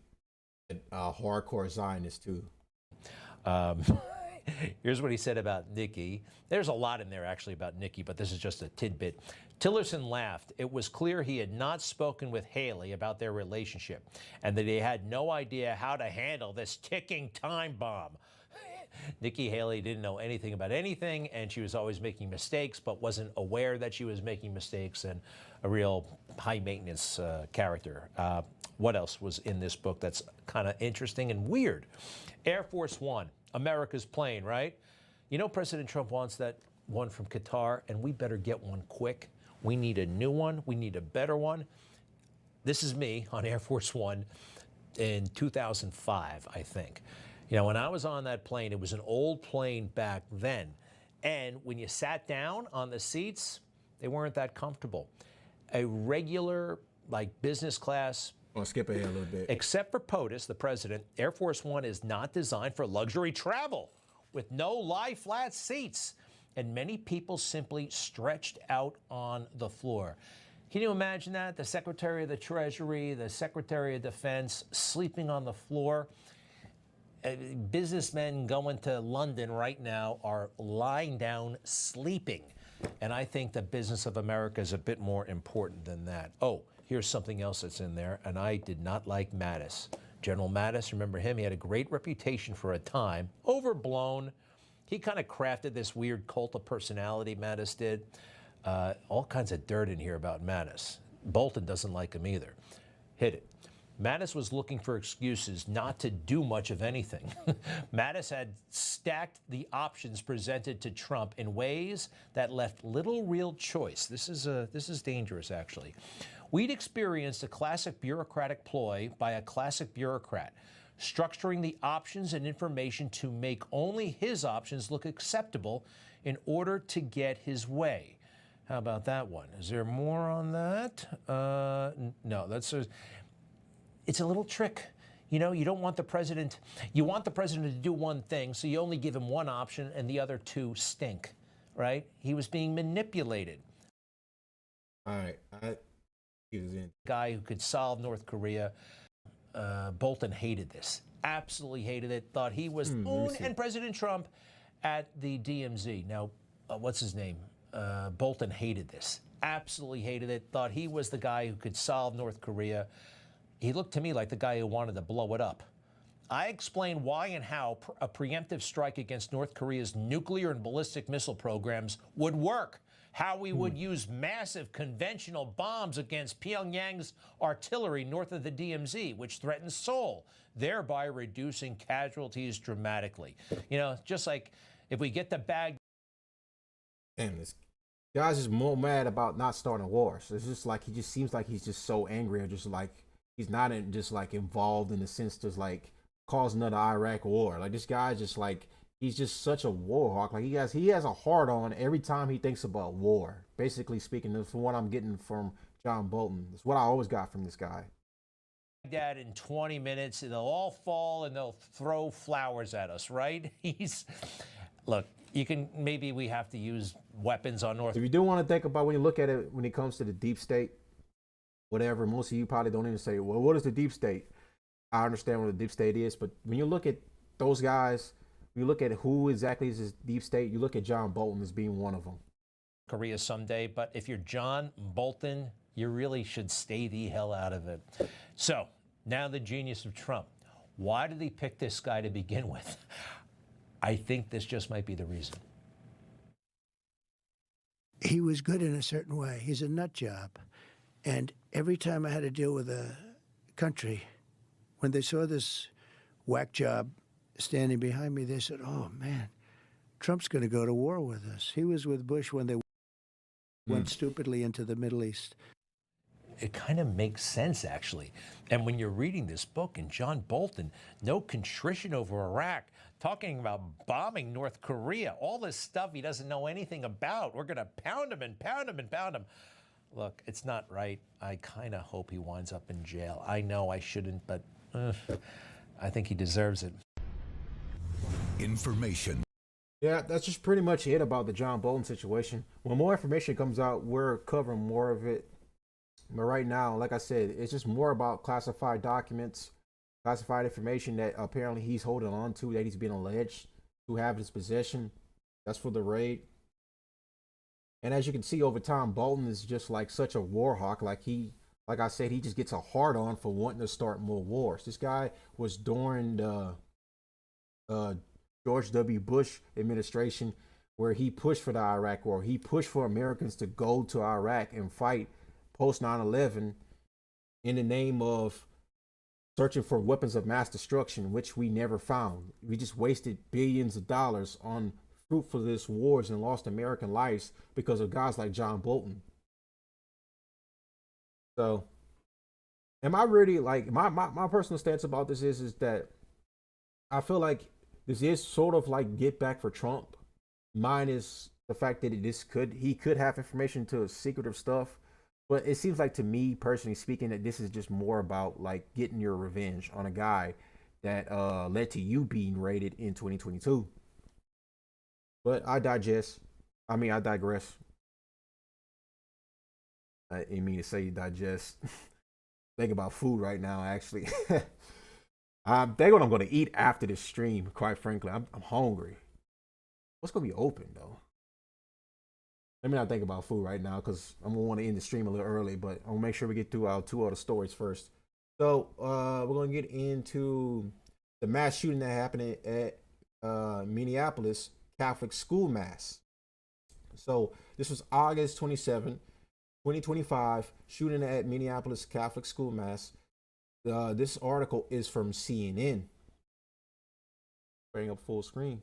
a hardcore Zionist too. Here's what he said about Nikki. There's a lot in there actually about Nikki, but this is just a tidbit. Tillerson laughed. It was clear he had not spoken with Haley about their relationship and that he had no idea how to handle this ticking time bomb. Nikki Haley didn't know anything about anything, and she was always making mistakes, but wasn't aware that she was making mistakes, and a real high-maintenance character. What else was in this book that's kind of interesting and weird? Air Force One, America's plane, right? You know President Trump wants that one from Qatar, and we better get one quick. We need a new one. We need a better one. This is me on Air Force One in 2005, I think. You know, when I was on that plane, it was an old plane back then. And when you sat down on the seats, they weren't that comfortable. A regular, like business class. I'll skip ahead a little bit. Except for POTUS, the president, Air Force One is not designed for luxury travel with no lie flat seats. And many people simply stretched out on the floor. Can you imagine that? The Secretary of the Treasury, the Secretary of Defense sleeping on the floor. businessmen going to London right now are lying down sleeping. And I think the business of America is a bit more important than that. Oh, here's something else that's in there, and I did not like Mattis. General Mattis, remember him? He had a great reputation for a time, overblown. He kind of crafted this weird cult of personality, Mattis did. All kinds of dirt in here about Mattis. Bolton doesn't like him either. Hit it. Mattis was looking for excuses not to do much of anything. Mattis had stacked the options presented to Trump in ways that left little real choice. This is dangerous, actually. We'd experienced a classic bureaucratic ploy by a classic bureaucrat, structuring the options and information to make only his options look acceptable in order to get his way. How about that one? Is there more on that? No, it's a little trick. You know, you don't want the president, you want the president to do one thing, so you only give him one option and the other two stink, right? He was being manipulated. All right. He was in. Guy who could solve North Korea. Bolton hated this. Absolutely hated it. Thought he was and President Trump at the DMZ. Now, what's his name? Bolton hated this. Absolutely hated it. Thought he was the guy who could solve North Korea. He looked to me like the guy who wanted to blow it up. I explained why and how a preemptive strike against North Korea's nuclear and ballistic missile programs would work. How we would use massive conventional bombs against Pyongyang's artillery north of the DMZ, which threatens Seoul, thereby reducing casualties dramatically. You know, just like if we get the bag. And this guy's just more mad about not starting a war. So it's just like he just seems like he's just so angry, or just like he's not just like involved in the sense to like cause another Iraq war. Like this guy just like. He's just such a war hawk. Like he has a hard on every time he thinks about war. Basically speaking, from what I'm getting from John Bolton, it's what I always got from this guy. That in 20 minutes, they'll all fall and they'll throw flowers at us, right? Look, maybe we have to use weapons on North. If you do want to think about when you look at it, when it comes to the deep state, whatever, most of you probably don't even say, well, what is the deep state? I understand what the deep state is, but when you look at those guys, you look at who exactly is this deep state, you look at John Bolton as being one of them. Korea someday, but if you're John Bolton, you really should stay the hell out of it. So, now the genius of Trump. Why did he pick this guy to begin with? I think this just might be the reason. He was good in a certain way. He's a nut job. And every time I had to deal with a country, when they saw this whack job standing behind me, they said, oh, man, Trump's going to go to war with us. He was with Bush when they went stupidly into the Middle East. It kind of makes sense, actually. And when you're reading this book, and John Bolton, no contrition over Iraq, talking about bombing North Korea, all this stuff he doesn't know anything about. We're going to pound him and pound him and pound him. Look, it's not right. I kind of hope he winds up in jail. I know I shouldn't, but I think he deserves it. Information. Yeah, that's just pretty much it about the John Bolton situation. When more information comes out, we're covering more of it. But right now, like I said, it's just more about classified documents, classified information that apparently he's holding on to, that he's been alleged to have in his possession. That's for the raid. And as you can see over time, Bolton is just like such a war hawk. Like I said, he just gets a hard on for wanting to start more wars. This guy was during the George W. Bush administration, where he pushed for the Iraq war. He pushed for Americans to go to Iraq and fight post 9/11 in the name of searching for weapons of mass destruction, which we never found. We just wasted billions of dollars on fruitless wars and lost American lives because of guys like John Bolton. So, am I really like my personal stance about this is that I feel like this is sort of like get back for Trump, minus the fact that he could have information to secretive stuff. But it seems like, to me personally speaking, that this is just more about like getting your revenge on a guy that led to you being raided in 2022. But I digress. I didn't mean to say digest. Think about food right now, actually. I think what I'm going to eat after this stream, quite frankly. I'm hungry. What's going to be open, though? Let me not think about food right now because I'm going to want to end the stream a little early, but I'll make sure we get through our 2 other stories first. So we're going to get into the mass shooting that happened at Minneapolis Catholic School mass. So this was August 27, 2025, shooting at Minneapolis Catholic School mass. This article is from CNN. Bring up full screen.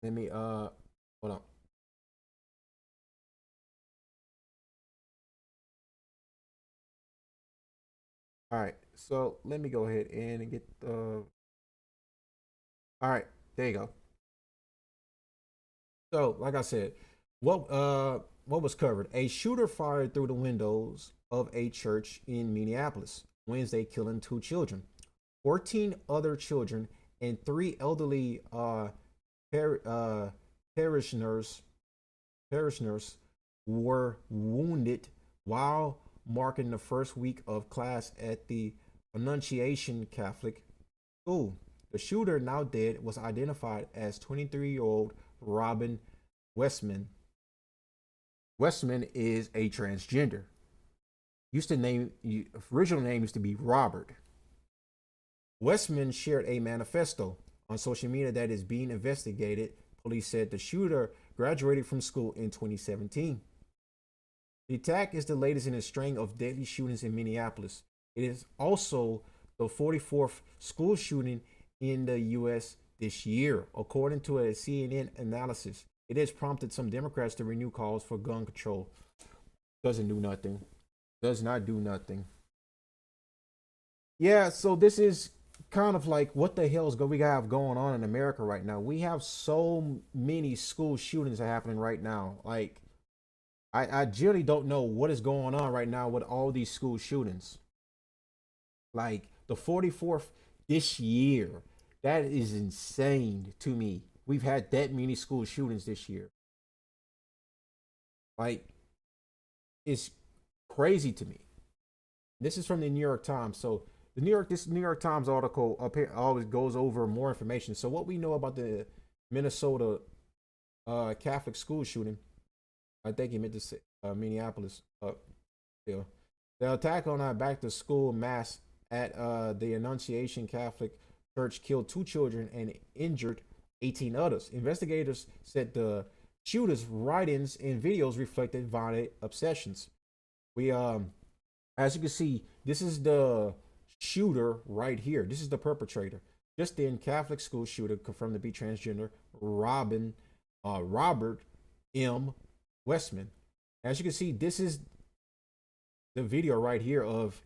Let me hold on. All right, so let me go ahead and get the. All right, there you go. So, like I said, what was covered? A shooter fired through the windows of a church in Minneapolis Wednesday, killing 2 children. 14 other children and 3 elderly parishioners were wounded while marking the first week of class at the Annunciation Catholic School. The shooter, now dead, was identified as 23-year-old Robin Westman. Westman is a transgender. Original name used to be Robert. Westman shared a manifesto on social media that is being investigated. Police said the shooter graduated from school in 2017. The attack is the latest in a string of deadly shootings in Minneapolis. It is also the 44th school shooting in the U.S. this year, according to a CNN analysis. It has prompted some Democrats to renew calls for gun control. Doesn't do nothing. Does not do nothing. Yeah, so this is kind of like what the hell is we have going on in America right now. We have so many school shootings are happening right now. Like, I generally don't know what is going on right now with all these school shootings. Like the 44th this year. That is insane to me. We've had that many school shootings this year. Like, it's crazy to me. This is from the New York Times. So this New York Times article up here always goes over more information. So what we know about the Minnesota Catholic school shooting, I think he meant to say Minneapolis. Yeah. The attack on our back to school mass at the Annunciation Catholic Church killed 2 children and injured 18 others. Investigators said the shooter's write-ins and videos reflected violent obsessions. We as you can see, this is the shooter right here. This is the perpetrator. Just then, Catholic school shooter confirmed to be transgender Robert M. Westman. As you can see, this is the video right here of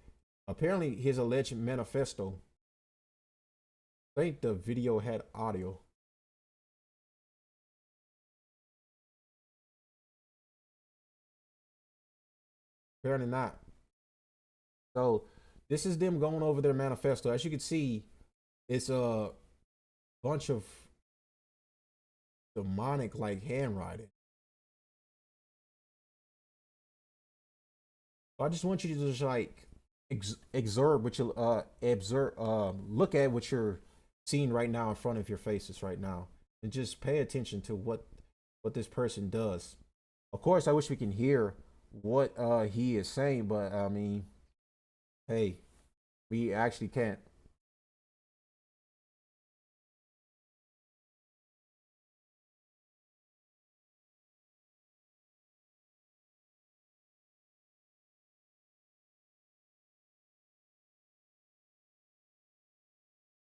apparently his alleged manifesto. I think the video had audio. Apparently not. So this is them going over their manifesto. As you can see, it's a bunch of demonic like handwriting. So I just want you to just like observe what you look at what you're seeing right now in front of your faces right now, and just pay attention to what this person does. Of course, I wish we can hear what he is saying, but I mean, hey, we actually can't.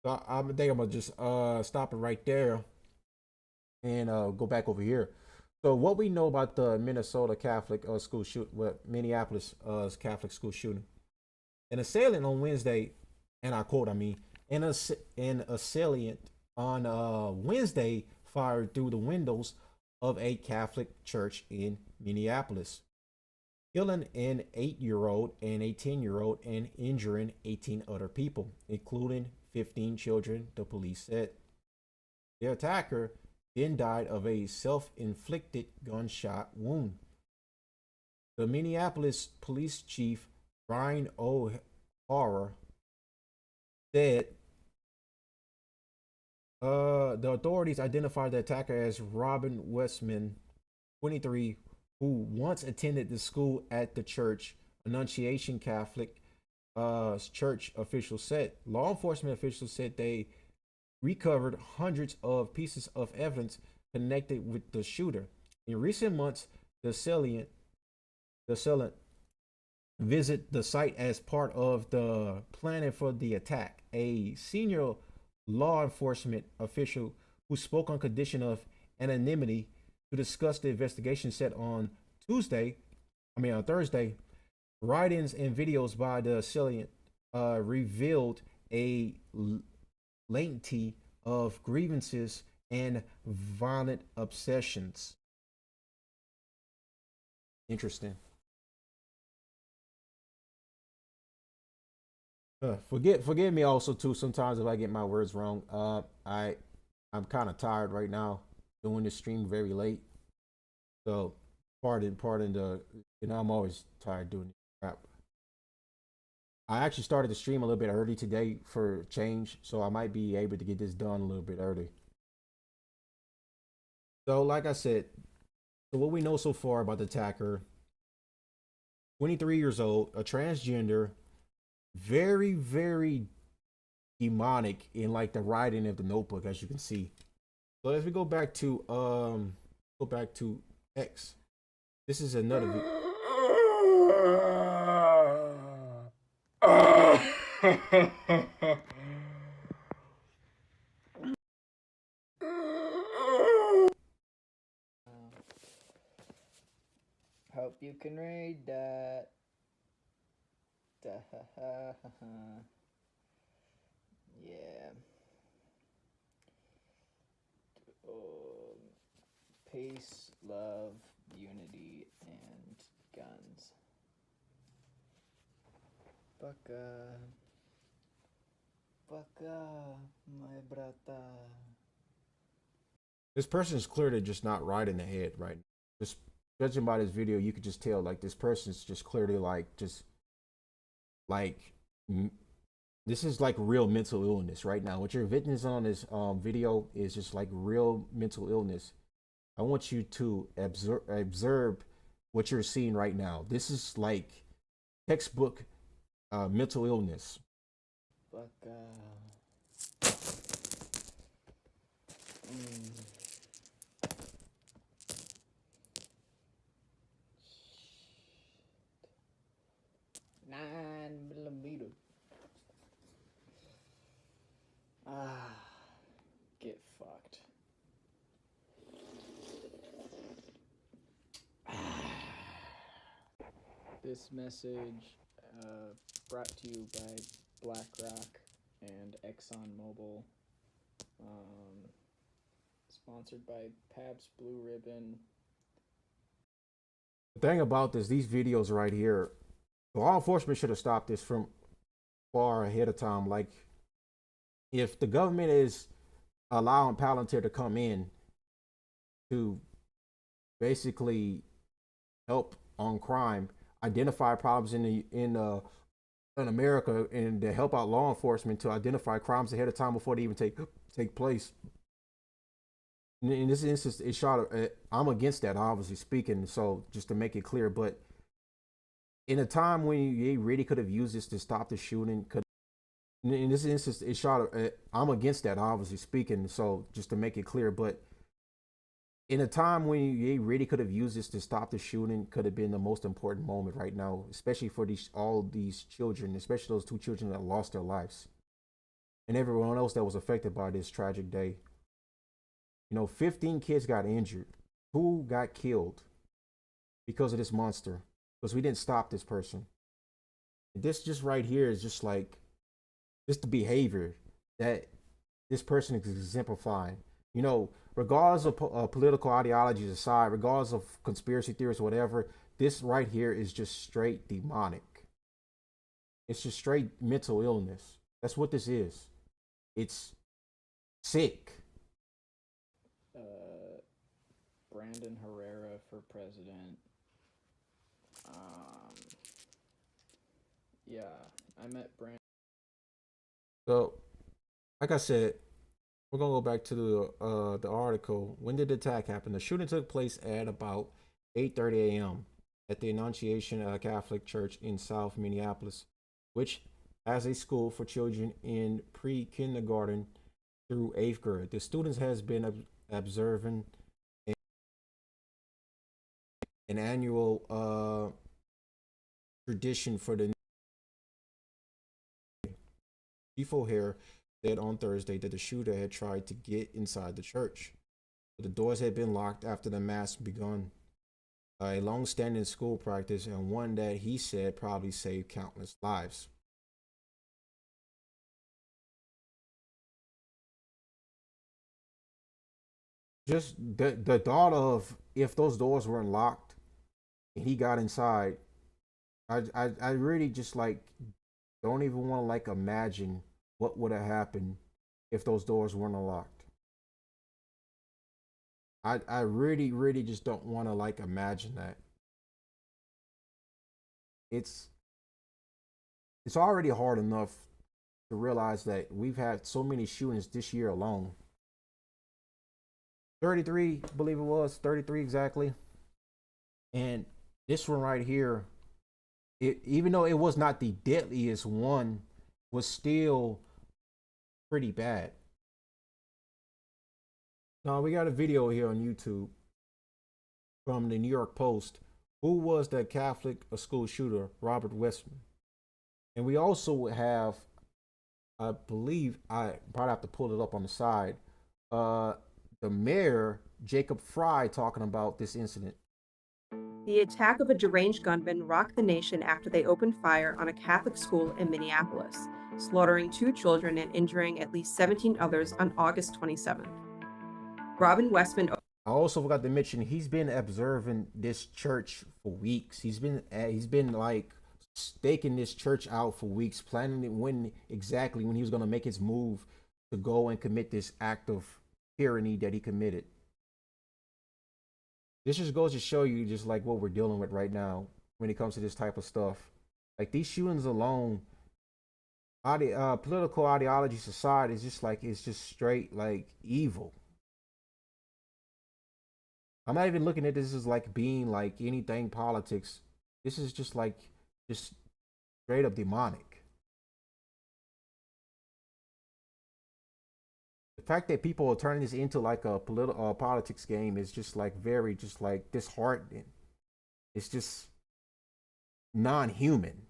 So I think I'm gonna just stop it right there and go back over here. So what we know about the Minnesota Catholic school shoot, Minneapolis Catholic school shooting. An assailant on Wednesday, and I quote, I mean, an assailant on Wednesday fired through the windows of a Catholic church in Minneapolis, killing an 8-year-old and a 10-year-old and injuring 18 other people, including 15 children, the police said. The attacker then died of a self-inflicted gunshot wound. The Minneapolis police chief, Brian O'Hara, said the authorities identified the attacker as Robin Westman, 23, who once attended the school at the church. Annunciation Catholic Church officials said. Law enforcement officials said they recovered hundreds of pieces of evidence connected with the shooter. In recent months, the assailant visit the site as part of the planning for the attack. A senior law enforcement official who spoke on condition of anonymity to discuss the investigation said on Thursday, write-ins and videos by the assailant revealed a litany of grievances and violent obsessions. Interesting. Forgive me also too sometimes if I get my words wrong. I'm kind of tired right now, doing this stream very late, so pardon the, I'm always tired doing this crap. I actually started the stream a little bit early today for change, so I might be able to get this done a little bit early. So like I said, so what we know so far about the attacker: 23 years old, a transgender, very, very demonic in like the writing of the notebook, as you can see. So as we go back to X, this is another Hope you can read that. Yeah. Peace, love, unity, and guns. Baka, my brata. This person is clearly just not right in the head right now. Just judging by this video, you could just tell like this person's just clearly this is like real mental illness right now. What you're witnessing on this video is just like real mental illness. I want you to observe what you're seeing right now. This is like textbook mental illness. Get fucked. This message brought to you by BlackRock and ExxonMobil. Sponsored by Pabst Blue Ribbon. The thing about this, these videos right here, law enforcement should have stopped this from far ahead of time. Like, if the government is allowing Palantir to come in to basically help on crime, identify problems in America, and to help out law enforcement to identify crimes ahead of time before they even take place. In this instance, it shot. I'm against that, obviously speaking. So just to make it clear, but in a time when they really could have used this to stop the shooting, in this instance, it shot. I'm against that, obviously speaking. So just to make it clear, but in a time when they really could have used this to stop the shooting, could have been the most important moment right now, especially for all these children, especially those 2 children that lost their lives, and everyone else that was affected by this tragic day. 15 kids got injured, 2 got killed because of this monster, because we didn't stop this person. This just right here is just like, just the behavior that this person is exemplifying. Regardless of political ideologies aside, regardless of conspiracy theories or whatever, this right here is just straight demonic. It's just straight mental illness. That's what this is. It's sick. Brandon Herrera for president. Yeah, I met Brand. So, like I said, we're gonna go back to the article. When did the attack happen? The shooting took place at about 8:30 a.m. at the Annunciation Catholic Church in South Minneapolis, which has a school for children in pre-kindergarten through 8th grade. The students has been observing an annual tradition for the Chief O'Hare said on Thursday that the shooter had tried to get inside the church, but the doors had been locked after the mass begun. A long-standing school practice and one that he said probably saved countless lives. Just the thought of if those doors weren't locked and he got inside, I really just like don't even want to like imagine what would have happened if those doors weren't unlocked. I really just don't want to like imagine that. It's already hard enough to realize that we've had so many shootings this year alone. 33, I believe it was 33 exactly. And this one right here, even though it was not the deadliest one, was still pretty bad. Now we got a video here on YouTube from the New York Post. Who was the Catholic school shooter, Robert Westman? And we also have, I believe, I probably have to pull it up on the side, the mayor, Jacob Fry, talking about this incident. The attack of a deranged gunman rocked the nation after they opened fire on a Catholic school in Minneapolis, slaughtering 2 children and injuring at least 17 others on August 27th. Robin Westman. I also forgot to mention he's been observing this church for weeks. He's been like staking this church out for weeks, planning when he was going to make his move to go and commit this act of tyranny that he committed. This just goes to show you just like what we're dealing with right now when it comes to this type of stuff. Like these shootings alone, political ideology, society is just like, it's just straight like evil. I'm not even looking at this as like being like anything politics. This is just like just straight up demonic. The fact that people are turning this into like a political politics game is just like very just like disheartening. It's just non-human.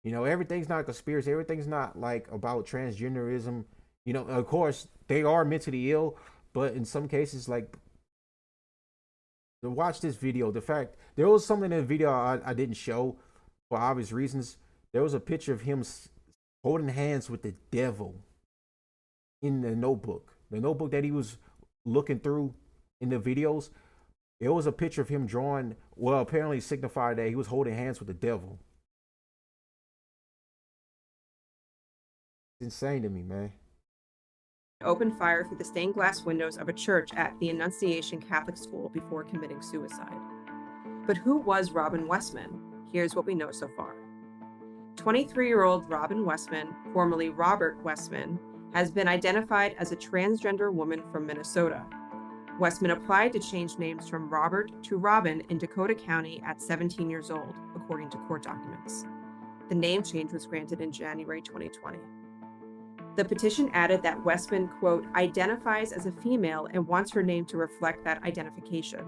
You know, everything's not a conspiracy. Everything's not like about transgenderism. You know, of course they are mentally ill, but in some cases, like, to watch this video, the fact there was something in the video I didn't show for obvious reasons. There was a picture of him holding hands with the devil in the notebook that he was looking through in the videos. It was a picture of him drawing, well, apparently signified that he was holding hands with the devil. It's insane to me, man. Opened fire through the stained glass windows of a church at the Annunciation Catholic School before committing suicide. But who was Robin Westman? Here's what we know so far. 23-year-old Robin Westman, formerly Robert Westman, has been identified as a transgender woman from Minnesota. Westman applied to change names from Robert to Robin in Dakota County at 17 years old, according to court documents. The name change was granted in January 2020. The petition added that Westman, quote, identifies as a female and wants her name to reflect that identification.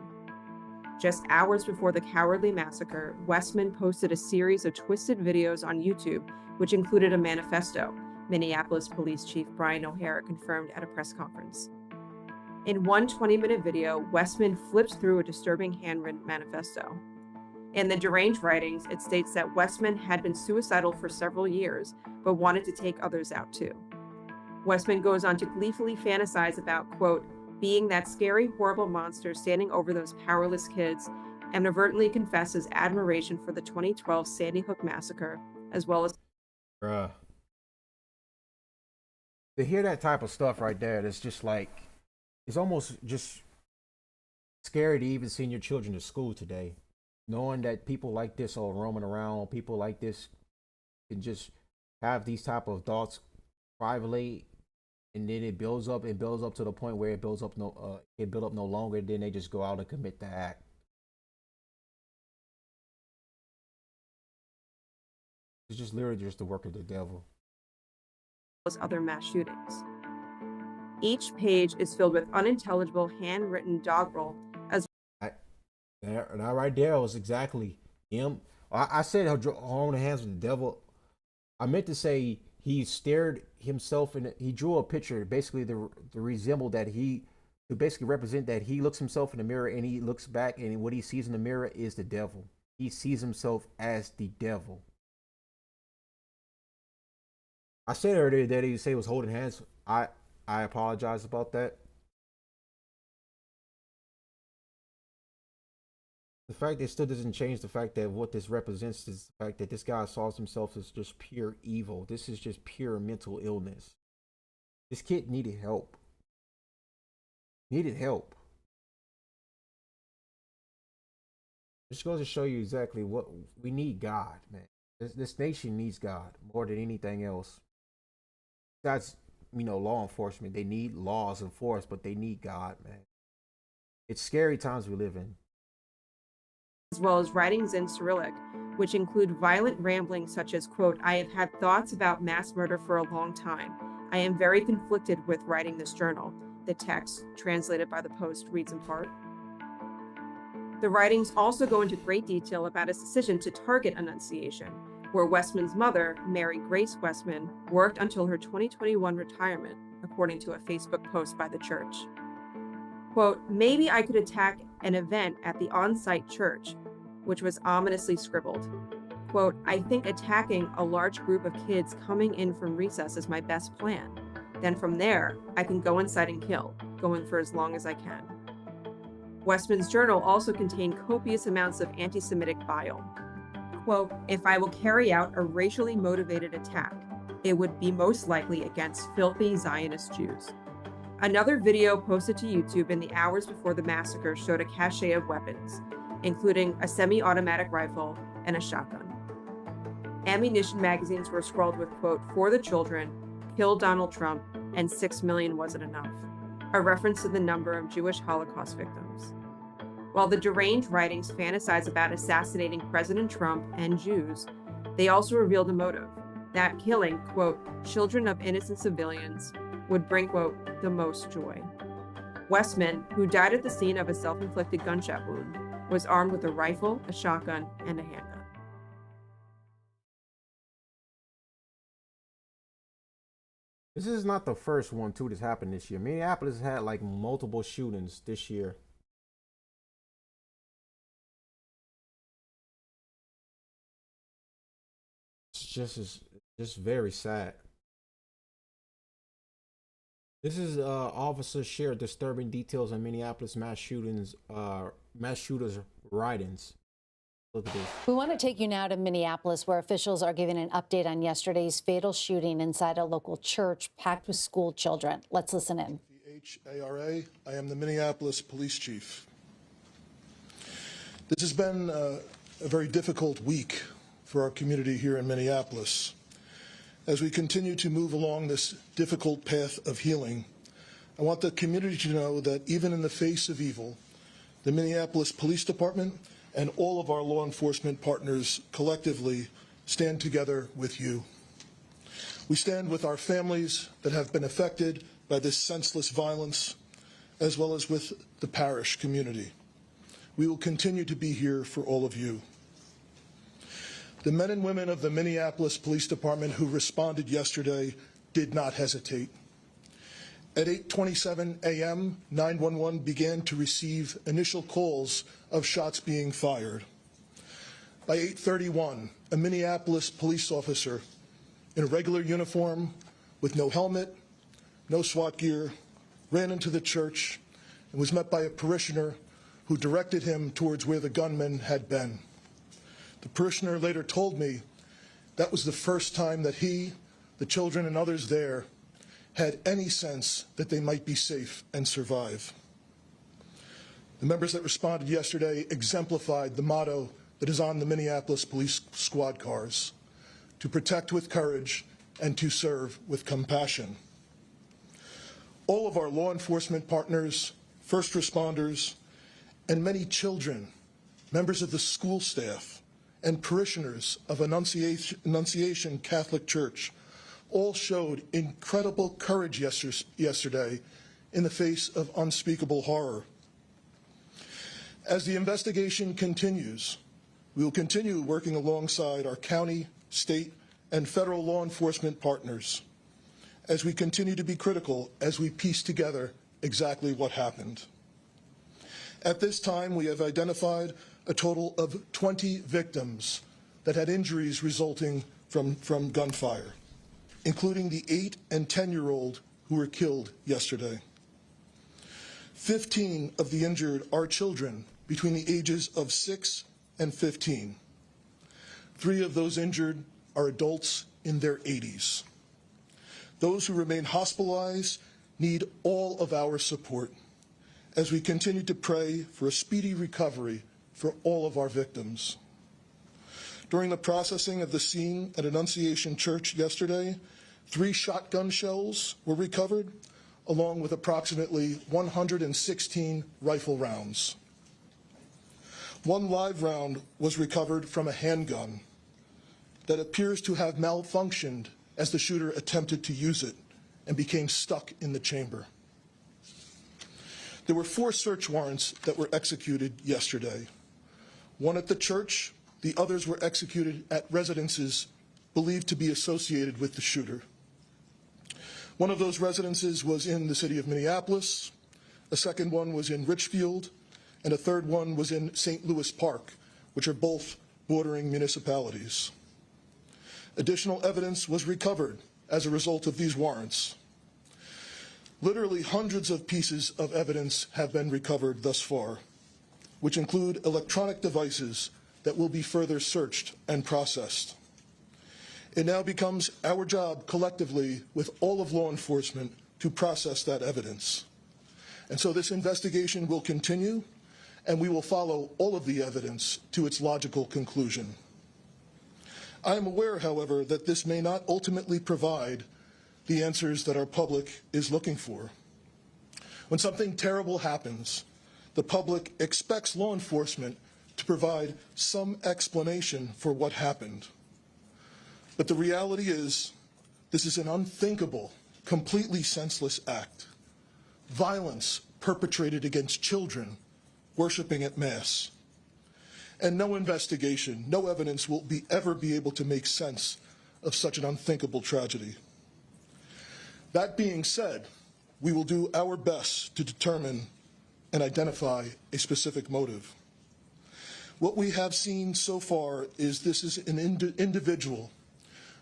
Just hours before the cowardly massacre, Westman posted a series of twisted videos on YouTube, which included a manifesto, Minneapolis Police Chief Brian O'Hare confirmed at a press conference. In one 20-minute video, Westman flips through a disturbing handwritten manifesto. In the deranged writings, it states that Westman had been suicidal for several years, but wanted to take others out too. Westman goes on to gleefully fantasize about, quote, being that scary, horrible monster standing over those powerless kids, and inadvertently confesses admiration for the 2012 Sandy Hook massacre, as well as... Bruh. To hear that type of stuff right there, it's just like, it's almost just scary to even send your children to school today. knowing that people like this are roaming around, people like this can just have these type of thoughts privately, and then it builds up to the point where it builds up no longer, then they just go out and commit the act. It's just literally just the work of the devil. Other mass shootings. Each page is filled with unintelligible handwritten doggerel as that right there was exactly him. I said her own hands with the devil. I meant to say he stared himself in. He drew a picture, basically to resemble that to basically represent that he looks himself in the mirror and he looks back, and what he sees in the mirror is the devil. He sees himself as the devil. I said earlier that he said he was holding hands. I apologize about that. The fact it still doesn't change the fact that what this represents is the fact that this guy saw himself as just pure evil. This is just pure mental illness. This kid needed help. Needed help. This goes to show you exactly what we need. God, man. This nation needs God more than anything else. Besides, law enforcement, they need laws enforced, but they need God, man. It's scary times we live in. As well as writings in Cyrillic, which include violent ramblings such as, quote, "I have had thoughts about mass murder for a long time. I am very conflicted with writing this journal." The text, translated by the Post, reads in part. The writings also go into great detail about his decision to target Annunciation, where Westman's mother, Mary Grace Westman, worked until her 2021 retirement, according to a Facebook post by the church. Quote, "Maybe I could attack an event at the on-site church," which was ominously scribbled. Quote, "I think attacking a large group of kids coming in from recess is my best plan. Then from there, I can go inside and kill, going for as long as I can." Westman's journal also contained copious amounts of anti-Semitic bile. Quote, "If I will carry out a racially motivated attack, it would be most likely against filthy Zionist Jews." Another video posted to YouTube in the hours before the massacre showed a cache of weapons, including a semi-automatic rifle and a shotgun. Ammunition magazines were scrawled with, quote, "For the children, kill Donald Trump, and 6 million wasn't enough," a reference to the number of Jewish Holocaust victims. While the deranged writings fantasize about assassinating President Trump and Jews, they also revealed a motive, that killing, quote, "children of innocent civilians would bring, quote, the most joy." Westman, who died at the scene of a self-inflicted gunshot wound, was armed with a rifle, a shotgun, and a handgun. This is not the first one, too, that's happened this year. Minneapolis has had like multiple shootings this year. It's just very sad. This is officers share disturbing details on Minneapolis mass shooters write-ins. Look at this. We want to take you now to Minneapolis, where officials are giving an update on yesterday's fatal shooting inside a local church packed with school children. Let's listen in. HARA, I am the Minneapolis police chief. This has been a very difficult week for our community here in Minneapolis. As we continue to move along this difficult path of healing, I want the community to know that even in the face of evil, the Minneapolis Police Department and all of our law enforcement partners collectively stand together with you. We stand with our families that have been affected by this senseless violence, as well as with the parish community. We will continue to be here for all of you. The men and women of the Minneapolis Police Department who responded yesterday did not hesitate. At 8:27 a.m., 911 began to receive initial calls of shots being fired. By 8:31, a Minneapolis police officer in a regular uniform with no helmet, no SWAT gear, ran into the church and was met by a parishioner who directed him towards where the gunman had been. The parishioner later told me that was the first time that he, the children, and others there had any sense that they might be safe and survive. The members that responded yesterday exemplified the motto that is on the Minneapolis police squad cars, to protect with courage and to serve with compassion. All of our law enforcement partners, first responders, and many children, members of the school staff, and parishioners of Annunciation Catholic Church all showed incredible courage yesterday in the face of unspeakable horror. As the investigation continues, we will continue working alongside our county, state, and federal law enforcement partners as we continue to be critical as we piece together exactly what happened. At this time, we have identified a total of 20 victims that had injuries resulting from gunfire, including the 8- and 10-year-old who were killed yesterday. 15 of the injured are children between the ages of 6 and 15. 3 of those injured are adults in their 80s. Those who remain hospitalized need all of our support as we continue to pray for a speedy recovery for all of our victims. During the processing of the scene at Annunciation Church yesterday, 3 shotgun shells were recovered, along with approximately 116 rifle rounds. 1 live round was recovered from a handgun that appears to have malfunctioned as the shooter attempted to use it and became stuck in the chamber. There were 4 search warrants that were executed yesterday. 1 at the church, the others were executed at residences believed to be associated with the shooter. One of those residences was in the city of Minneapolis, a second one was in Richfield, and a third one was in St. Louis Park, which are both bordering municipalities. Additional evidence was recovered as a result of these warrants. Literally hundreds of pieces of evidence have been recovered thus far, which include electronic devices that will be further searched and processed. It now becomes our job collectively with all of law enforcement to process that evidence. And so this investigation will continue, and we will follow all of the evidence to its logical conclusion. I am aware, however, that this may not ultimately provide the answers that our public is looking for. When something terrible happens, the public expects law enforcement to provide some explanation for what happened. But the reality is, this is an unthinkable, completely senseless act. Violence perpetrated against children worshiping at Mass. And no investigation, no evidence will ever be able to make sense of such an unthinkable tragedy. That being said, we will do our best to determine and identify a specific motive. What we have seen so far is this is an individual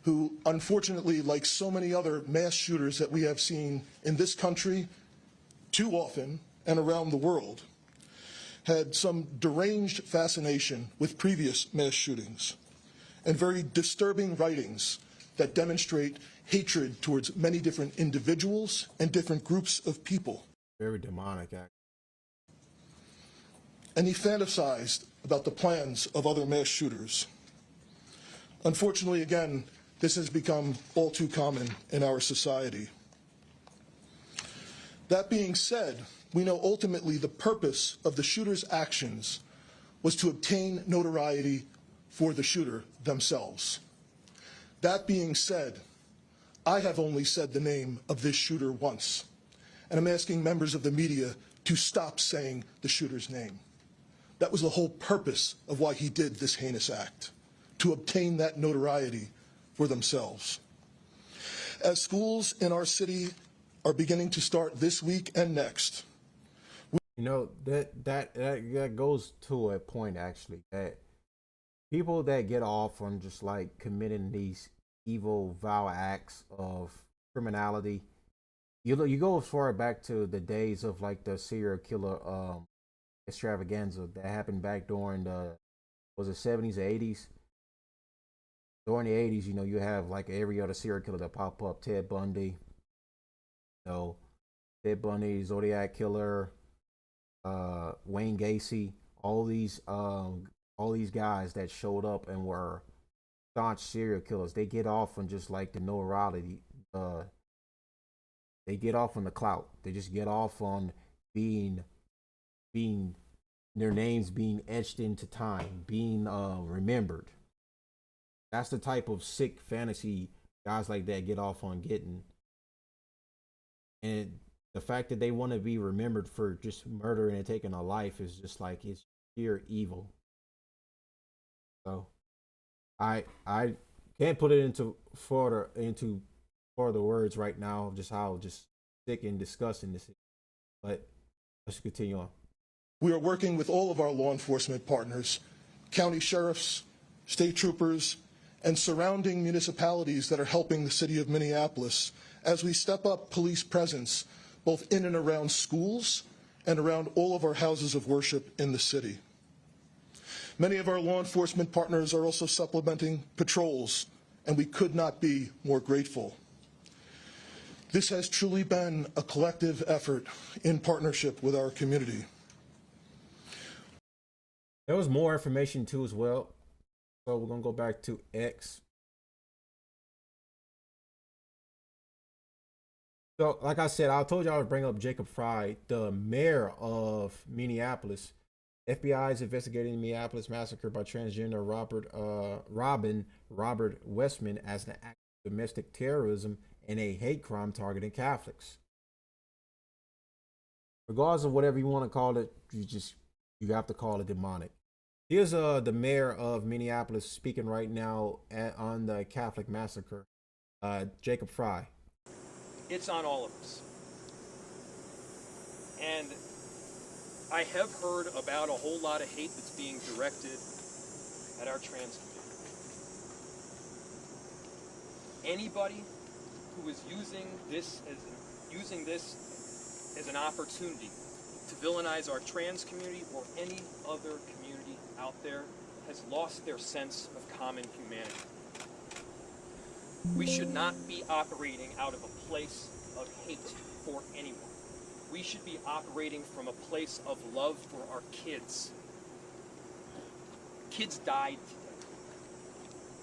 who, unfortunately, like so many other mass shooters that we have seen in this country too often and around the world, had some deranged fascination with previous mass shootings and very disturbing writings that demonstrate hatred towards many different individuals and different groups of people. Very demonic act. And he fantasized about the plans of other mass shooters. Unfortunately, again, this has become all too common in our society. That being said, we know ultimately the purpose of the shooter's actions was to obtain notoriety for the shooter themselves. That being said, I have only said the name of this shooter once, and I'm asking members of the media to stop saying the shooter's name. That was the whole purpose of why he did this heinous act, to obtain that notoriety for themselves. As schools in our city are beginning to start this week and next, you know, that goes to a point, actually, that people that get off on just like committing these evil, vile acts of criminality, you go as far back to the days of like the serial killer extravaganza that happened back during the, was it 70s or 80s? During the 80s, you know, you have like every other serial killer that pop up, Ted Bundy, you know, Ted Bundy, Zodiac Killer, Wayne Gacy, all these all these guys that showed up and were staunch serial killers, they get off on just like the notoriety. They get off on the clout. They just get off on being their names being etched into time, being remembered. That's the type of sick fantasy guys like that get off on getting. And the fact that they want to be remembered for just murdering and taking a life is just like, it's pure evil. So I can't put it into further words right now, just how just sick and disgusting this is. But let's continue on. We are working with all of our law enforcement partners, county sheriffs, state troopers, and surrounding municipalities that are helping the city of Minneapolis as we step up police presence both in and around schools and around all of our houses of worship in the city. Many of our law enforcement partners are also supplementing patrols, and we could not be more grateful. This has truly been a collective effort in partnership with our community. There was more information too as well. So we're gonna go back to X. So like I said, I told you I would bring up Jacob Fry, the mayor of Minneapolis. FBI is investigating the Minneapolis massacre by transgender Robert Westman as an act of domestic terrorism and a hate crime targeting Catholics. Regardless of whatever you want to call it, you have to call it demonic. Here's the mayor of Minneapolis speaking right now on the Catholic massacre, Jacob Fry. It's on all of us. And I have heard about a whole lot of hate that's being directed at our trans community. Anybody who is using this as an opportunity to villainize our trans community or any other community out there has lost their sense of common humanity. We should not be operating out of a place of hate for anyone. We should be operating from a place of love for our kids. Kids died today.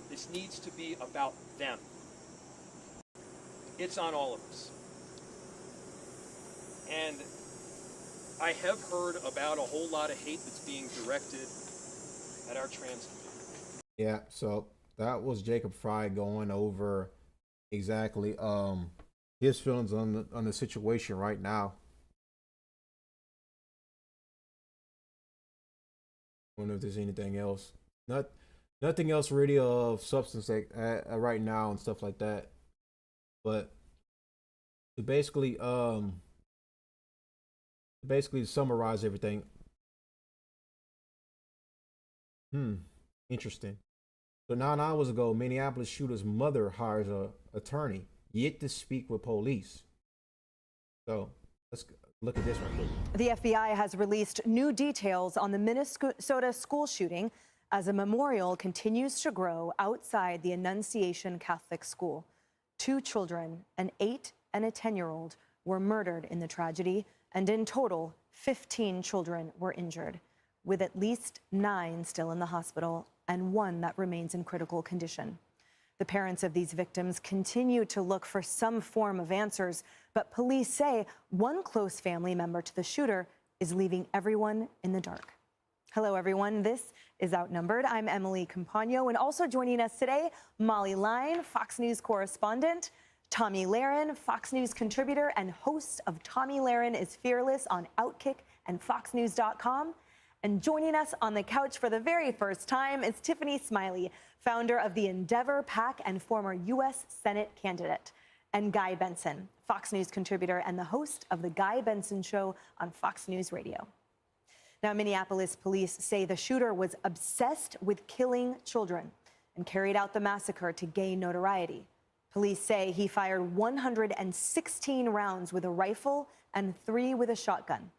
This needs to be about them. It's on all of us. And I have heard about a whole lot of hate that's being directed at our trans community. Yeah, so that was Jacob Fry going over exactly his feelings on the situation right now. I don't know if there's anything else. Nothing else really of substance right now and stuff like that. But to basically summarize everything. Interesting. So 9 hours ago, Minneapolis shooter's mother hires an attorney yet to speak with police. So let's look at this right quick. The FBI has released new details on the Minnesota school shooting as a memorial continues to grow outside the Annunciation Catholic School. 2 children, an 8 and a 10-year-old, were murdered in the tragedy, and in total, 15 children were injured, with at least 9 still in the hospital and 1 that remains in critical condition. The parents of these victims continue to look for some form of answers, but police say one close family member to the shooter is leaving everyone in the dark. Hello, everyone. This is Outnumbered. I'm Emily Campagno, and also joining us today, Molly Line, Fox News correspondent, Tommy Lahren, Fox News contributor and host of Tommy Lahren is Fearless on Outkick and FoxNews.com. And joining us on the couch for the very first time is Tiffany Smiley, founder of the Endeavor PAC and former U.S. Senate candidate, and Guy Benson, Fox News contributor and the host of The Guy Benson Show on Fox News Radio. Now, Minneapolis police say the shooter was obsessed with killing children and carried out the massacre to gain notoriety. Police say he fired 116 rounds with a rifle and 3 with a shotgun.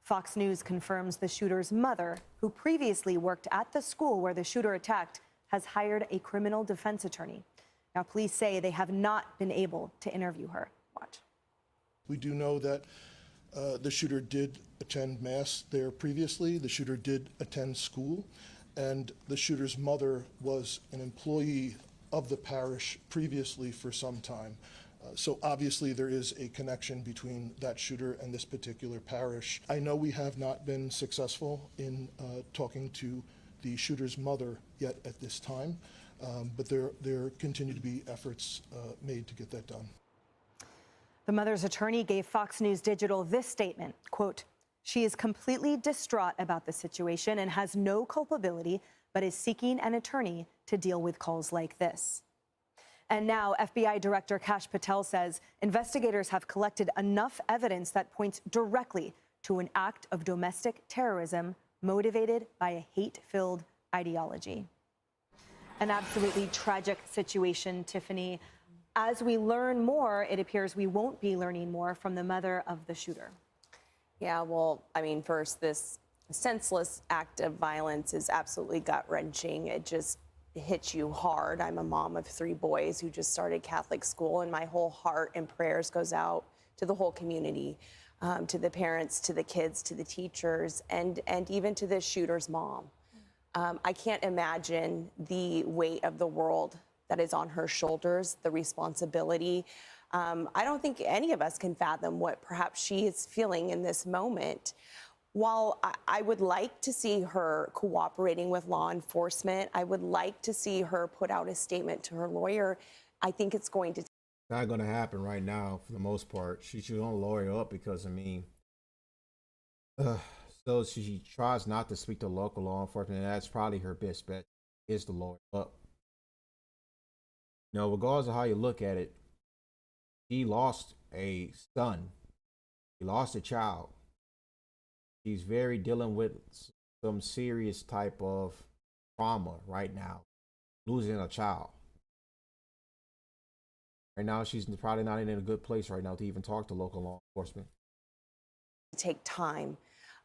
Fox News confirms the shooter's mother, who previously worked at the school where the shooter attacked, has hired a criminal defense attorney. Now, police say they have not been able to interview her. Watch. We do know that the shooter did attend Mass there previously. The shooter did attend school. and the shooter's mother was an employee of the parish previously for some time. So obviously there is a connection between that shooter and this particular parish. I know we have not been successful in talking to the shooter's mother yet at this time, but there continue to be efforts made to get that done. The mother's attorney gave Fox News Digital this statement, quote, "She is completely distraught about the situation and has no culpability, but is seeking an attorney to deal with calls like this." And now FBI Director Kash Patel says investigators have collected enough evidence that points directly to an act of domestic terrorism motivated by a hate-filled ideology. An absolutely tragic situation, Tiffany. As we learn more, it appears we won't be learning more from the mother of the shooter. Yeah, well, I mean, first, this senseless act of violence is absolutely gut-wrenching. It just hits you hard. I'm a mom of 3 boys who just started Catholic school, and my whole heart and prayers goes out to the whole community, to the parents, to the kids, to the teachers, and even to the shooter's mom. I can't imagine the weight of the world that is on her shoulders, the responsibility. I don't think any of us can fathom what perhaps she is feeling in this moment. While I would like to see her cooperating with law enforcement, I would like to see her put out a statement to her lawyer, I think it's going to Not going to happen right now for the most part. She's going to lawyer up because, I mean, so she tries not to speak to local law enforcement, and that's probably her best bet, is to lawyer up. You know, regardless of how you look at it, she lost a son. She lost a child. She's dealing with some serious type of trauma right now, losing a child. Right now, she's probably not in a good place right now to even talk to local law enforcement. take time.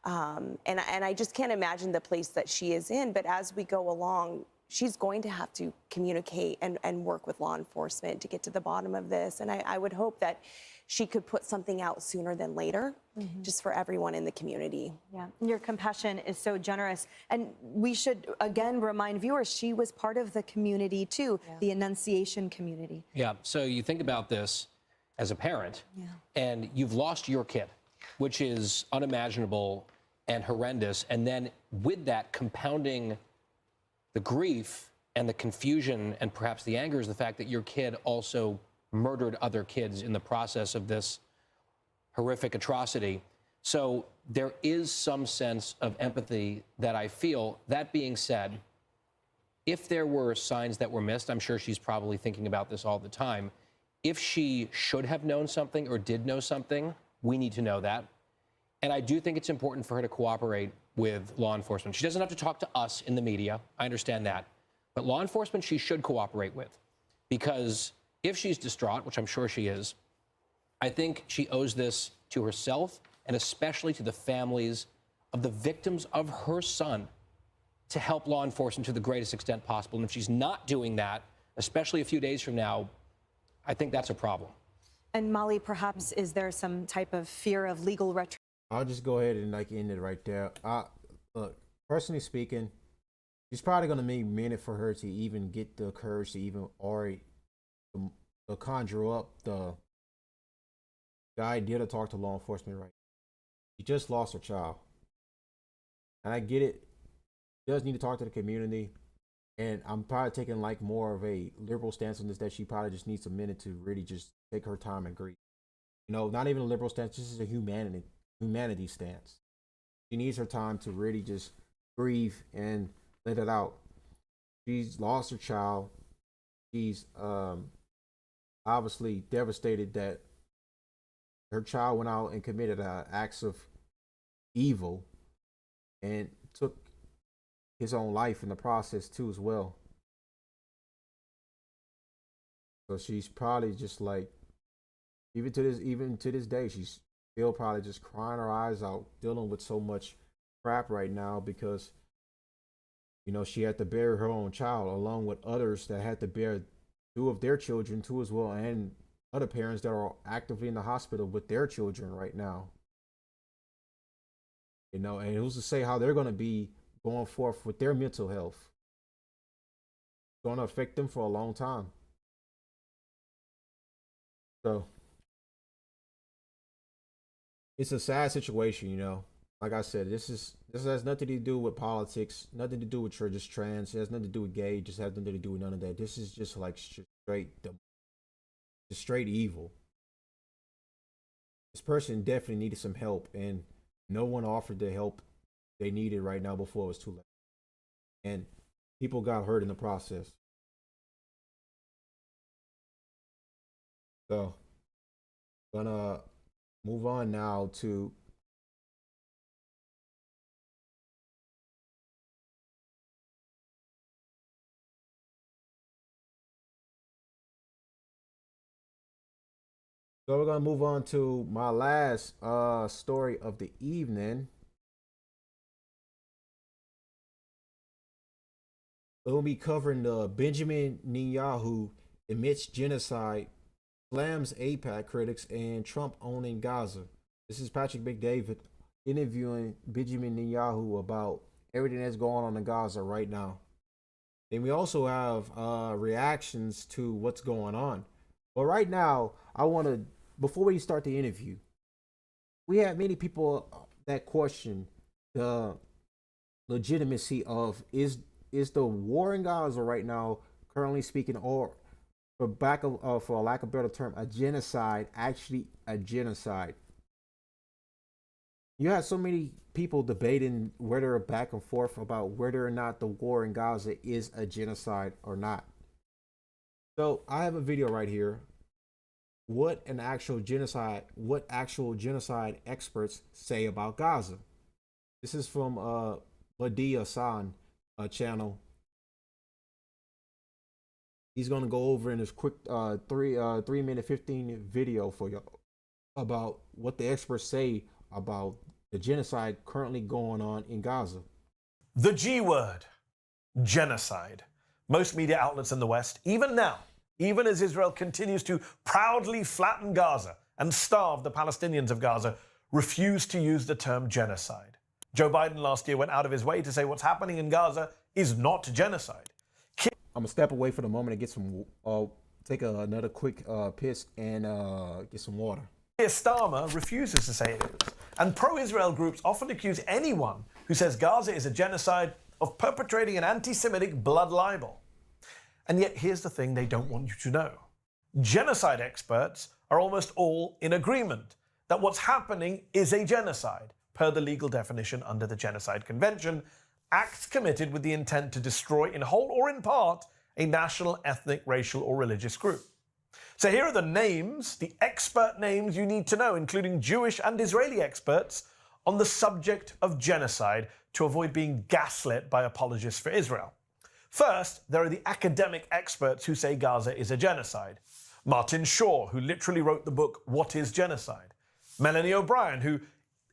And I just can't imagine the place that she is in. But as we go along, she's going to have to communicate and work with law enforcement to get to the bottom of this. And I would hope that she could put something out sooner than later, just for everyone in the community. Yeah, your compassion is so generous. And we should, again, remind viewers, she was part of the community too, the Annunciation community. Yeah, so you think about this as a parent, and you've lost your kid, which is unimaginable and horrendous. And then with that, compounding the grief and the confusion and perhaps the anger is the fact that your kid also murdered other kids in the process of this horrific atrocity. So there is some sense of empathy that I feel. That being said, if there were signs that were missed, I'm sure she's probably thinking about this all the time. If she should have known something or did know something, we need to know that. And I do think it's important for her to cooperate with law enforcement. She doesn't have to talk to us in the media. I understand that. But law enforcement, she should cooperate with, because if she's distraught, which I'm sure she is, I think she owes this to herself and especially to the families of the victims of her son to help law enforcement to the greatest extent possible. And if she's not doing that, especially a few days from now, I think that's a problem. And Molly, perhaps, is there some type of fear of legal retribution? I'll just go ahead and end it right there. Look, personally speaking, it's probably going to be a minute for her to even get the courage to even already to conjure up the idea to talk to law enforcement right now. She just lost her child. And I get it. She does need to talk to the community. And I'm probably taking like more of a liberal stance on this, that she probably just needs a minute to really just take her time and grieve. You know, not even a liberal stance, this is a humanity stance. She needs her time to really just grieve and let it out. She's lost her child. She's obviously devastated that her child went out and committed acts of evil and took his own life in the process too as well. So she's probably just like, even to this day, she's still probably just crying her eyes out, dealing with so much crap right now, because, you know, she had to bury her own child along with others that had to bear 2 of their children too as well, and other parents that are actively in the hospital with their children right now. You know, and who's to say how they're going to be going forth with their mental health. It's going to affect them for a long time. So it's a sad situation, you know. Like I said, this has nothing to do with politics, nothing to do with churches, trans. It has nothing to do with gay. Just has nothing to do with none of that. This is just like straight evil. This person definitely needed some help, and no one offered the help they needed right now before it was too late. And people got hurt in the process. So, gonna move on now to So we're gonna move on to my last story of the evening. We'll be covering the Benjamin Netanyahu admits genocide, slams AIPAC critics, and Trump owning Gaza. This is Patrick McDavid interviewing Benjamin Netanyahu about everything that's going on in Gaza right now. And we also have reactions to what's going on. But right now, I want to, before we start the interview, we have many people that question the legitimacy of is the war in Gaza right now, currently speaking, or for a lack of a better term, a genocide, actually a genocide. You have so many people debating whether back and forth about whether or not the war in Gaza is a genocide or not. So I have a video right here. What actual genocide experts say about Gaza. This is from Madi Hassan channel. He's going to go over in this quick 3 minute 15 video for you about what the experts say about the genocide currently going on in Gaza. The G word, genocide. Most media outlets in the West, even now, even as Israel continues to proudly flatten Gaza and starve the Palestinians of Gaza, refuse to use the term genocide. Joe Biden last year went out of his way to say what's happening in Gaza is not genocide. I'm gonna step away for the moment and get some, take another quick piss and get some water. Keir Starmer refuses to say it is, and pro-Israel groups often accuse anyone who says Gaza is a genocide of perpetrating an anti-Semitic blood libel. And yet here's the thing they don't want you to know. Genocide experts are almost all in agreement that what's happening is a genocide, per the legal definition under the Genocide Convention, acts committed with the intent to destroy in whole or in part a national, ethnic, racial or religious group. So here are the names, the expert names you need to know, including Jewish and Israeli experts, on the subject of genocide to avoid being gaslit by apologists for Israel. First, there are the academic experts who say Gaza is a genocide. Martin Shaw, who literally wrote the book, What is Genocide? Melanie O'Brien, who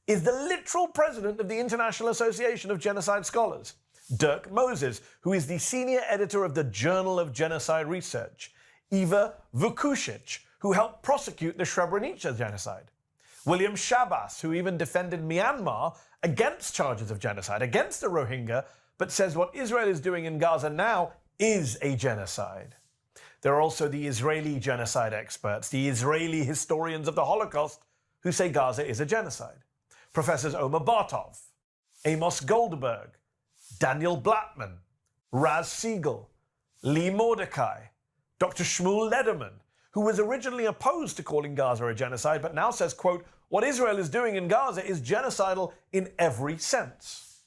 is the literal president of the International Association of Genocide Scholars. Dirk Moses, who is the senior editor of the Journal of Genocide Research. Eva Vukušić, who helped prosecute the Srebrenica genocide. William Shabas, who even defended Myanmar against charges of genocide, against the Rohingya, but says what Israel is doing in Gaza now is a genocide. There are also the Israeli genocide experts, the Israeli historians of the Holocaust, who say Gaza is a genocide. Professors Omer Bartov, Amos Goldberg, Daniel Blattman, Raz Siegel, Lee Mordecai, Dr. Shmuel Lederman, who was originally opposed to calling Gaza a genocide, but now says, quote, what Israel is doing in Gaza is genocidal in every sense.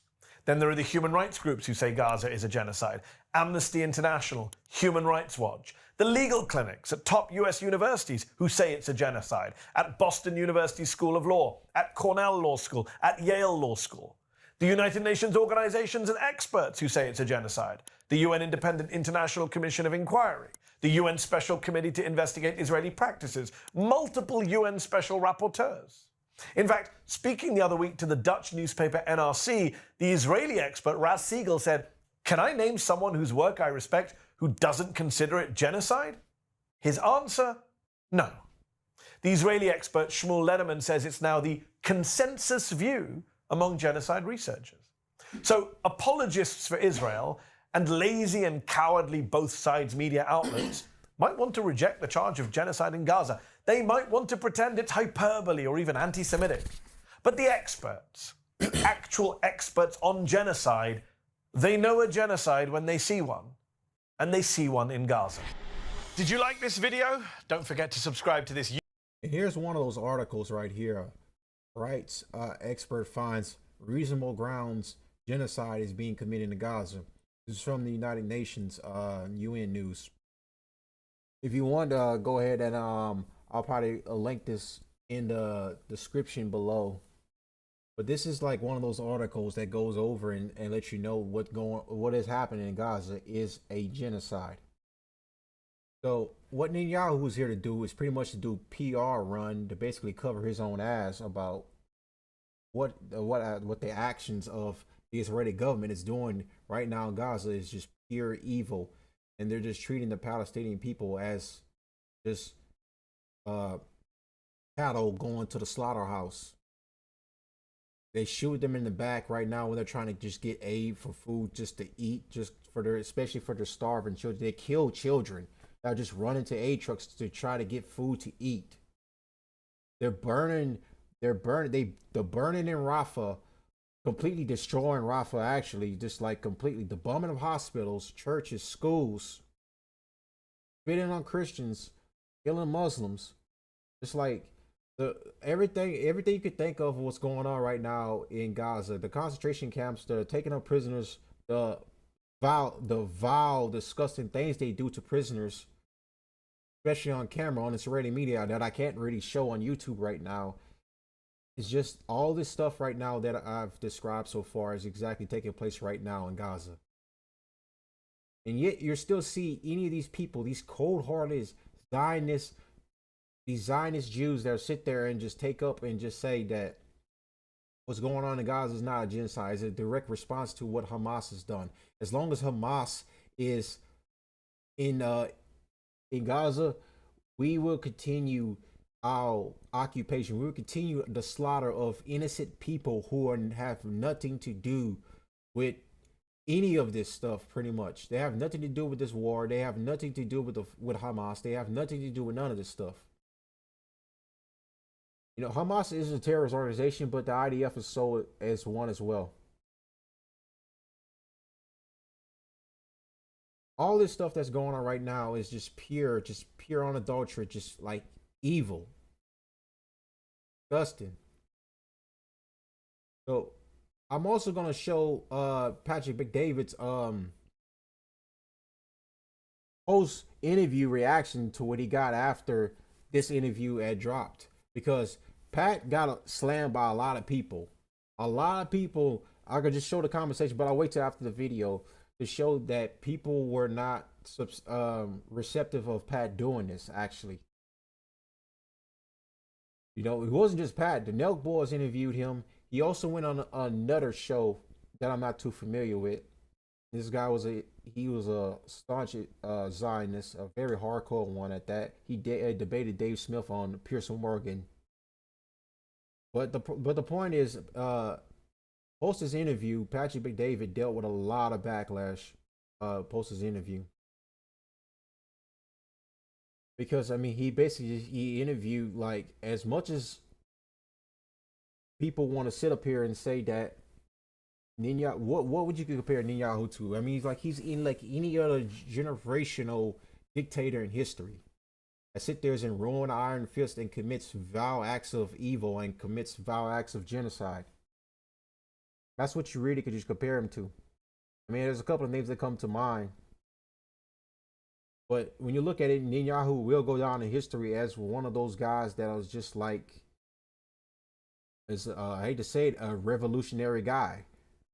Then there are the human rights groups who say Gaza is a genocide. Amnesty International, Human Rights Watch, the legal clinics at top US universities who say it's a genocide, at Boston University School of Law, at Cornell Law School, at Yale Law School. The United Nations organizations and experts who say it's a genocide, the UN Independent International Commission of Inquiry, the UN Special Committee to investigate Israeli practices, multiple UN special rapporteurs. In fact, speaking the other week to the Dutch newspaper NRC, the Israeli expert Raz Siegel said, can I name someone whose work I respect who doesn't consider it genocide? His answer, no. The Israeli expert Shmuel Lederman says it's now the consensus view among genocide researchers. So apologists for Israel and lazy and cowardly both sides media outlets might want to reject the charge of genocide in Gaza. They might want to pretend it's hyperbole or even anti-Semitic. But the experts, the actual experts on genocide, they know a genocide when they see one. And they see one in Gaza. Did you like this video? Don't forget to subscribe to this. And here's one of those articles right here. Rights expert finds reasonable grounds genocide is being committed in Gaza. This is from the United Nations UN News. If you want to go ahead and I'll probably link this in the description below. But this is like one of those articles that goes over and lets you know what is happening in Gaza is a genocide. So what Netanyahu was here to do is pretty much to do PR run to basically cover his own ass about what the actions of the Israeli government is doing right now in Gaza is just pure evil, and they're just treating the Palestinian people as just cattle going to the slaughterhouse. They shoot them in the back right now when they're trying to just get aid for food, just to eat, just for their, especially for their starving children. They kill children that are just running to aid trucks to try to get food to eat. The burning in Rafah, completely destroying Rafah, actually, just like completely. The bombing of hospitals, churches, schools, spitting on Christians, killing Muslims, just like everything you could think of what's going on right now in Gaza. The concentration camps, the taking up prisoners, the vile, disgusting things they do to prisoners, especially on camera, on Israeli media, that I can't really show on YouTube right now. It's just all this stuff right now that I've described so far is exactly taking place right now in Gaza. And yet you're still see any of these people, these cold-hearted Zionists, these Zionist Jews that sit there and just take up and just say that what's going on in Gaza is not a genocide. It's a direct response to what Hamas has done. As long as Hamas is in Gaza, we will continue our occupation. We will continue the slaughter of innocent people who have nothing to do with any of this stuff. Pretty much, they have nothing to do with this war. They have nothing to do with Hamas. They have nothing to do with none of this stuff. You know, Hamas is a terrorist organization, but the IDF is so as one as well. All this stuff that's going on right now is just pure unadulterated, just like evil, disgusting. So I'm also gonna show Patrick McDavid's post interview reaction to what he got after this interview had dropped, because Pat got slammed by a lot of people. A lot of people. I could just show the conversation, but I'll wait till after the video to show that people were not receptive of Pat doing this. Actually, you know, it wasn't just Pat. The Nelk Boys interviewed him. He also went on another show that I'm not too familiar with. This guy was a staunch Zionist, a very hardcore one at that. He debated Dave Smith on Pearson Morgan. But the point is, post this interview, Patrick McDavid dealt with a lot of backlash. Post his interview, because I mean, he interviewed, like, as much as people want to sit up here and say that Netanyahu, what would you compare Netanyahu to? I mean, he's in like any other generational dictator in history that sit there and ruin iron fist and commits vile acts of evil and commits vile acts of genocide. That's what you really could just compare him to. I mean, there's a couple of names that come to mind, but when you look at it, Netanyahu will go down in history as one of those guys that was just like, I hate to say it, a revolutionary guy.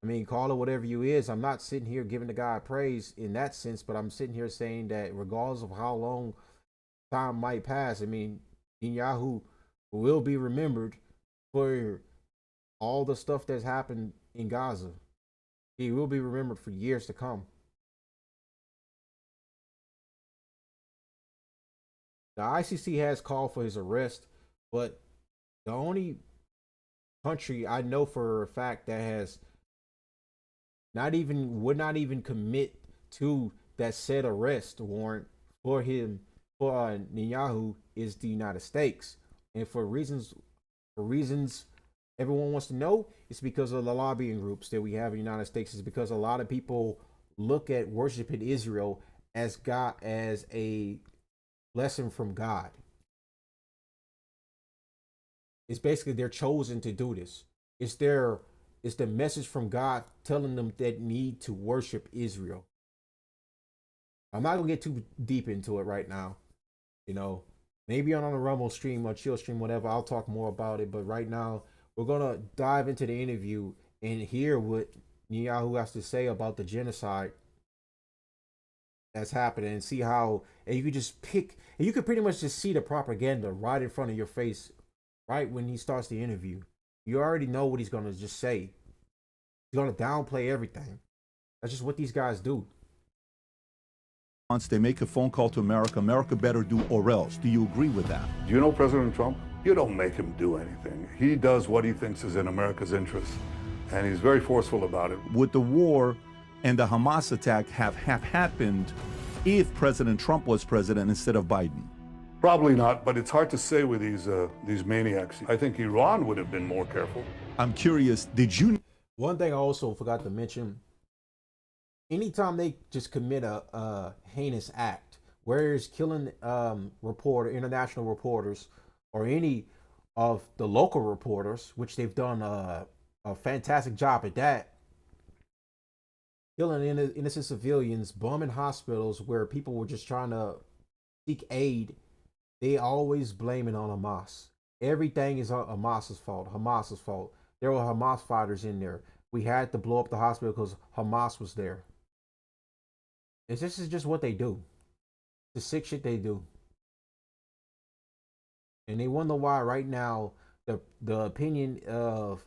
I mean, call it whatever you is. I'm not sitting here giving the guy praise in that sense, but I'm sitting here saying that regardless of how long time might pass, I mean, Netanyahu will be remembered for all the stuff that's happened in Gaza. He will be remembered for years to come. The ICC has called for his arrest, but the only country I know for a fact that has would not even commit to that said arrest warrant for him, for Netanyahu, is the United States. And for reasons everyone wants to know, it's because of the lobbying groups that we have in the United States. It's because a lot of people look at worshiping Israel as God, as a blessing from God. It's basically they're chosen to do this. It's the message from God telling them that need to worship Israel. I'm not gonna get too deep into it right now. You know, maybe on a Rumble stream or Chill stream, whatever, I'll talk more about it. But right now, we're gonna dive into the interview and hear what Netanyahu has to say about the genocide that's happening, and see how, and you could just pick, and you could pretty much just see the propaganda right in front of your face, right when he starts the interview. You already know what he's gonna just say. He's gonna downplay everything. That's just what these guys do. Once they make a phone call to America, America better do or else. Do you agree with that? Do you know President Trump? You don't make him do anything. He does what he thinks is in America's interest, and he's very forceful about it. Would the war and the Hamas attack have happened if President Trump was president instead of Biden? Probably not, but it's hard to say with these maniacs. I think Iran would have been more careful. I'm curious, did you... One thing I also forgot to mention, anytime they just commit a heinous act, whether it's killing international reporters, or any of the local reporters, which they've done a fantastic job at that, killing innocent civilians, bombing hospitals where people were just trying to seek aid, they always blame it on Hamas. Everything is Hamas's fault. Hamas's fault. There were Hamas fighters in there. We had to blow up the hospital because Hamas was there. This is just what they do. The sick shit they do. And they wonder why right now the opinion of,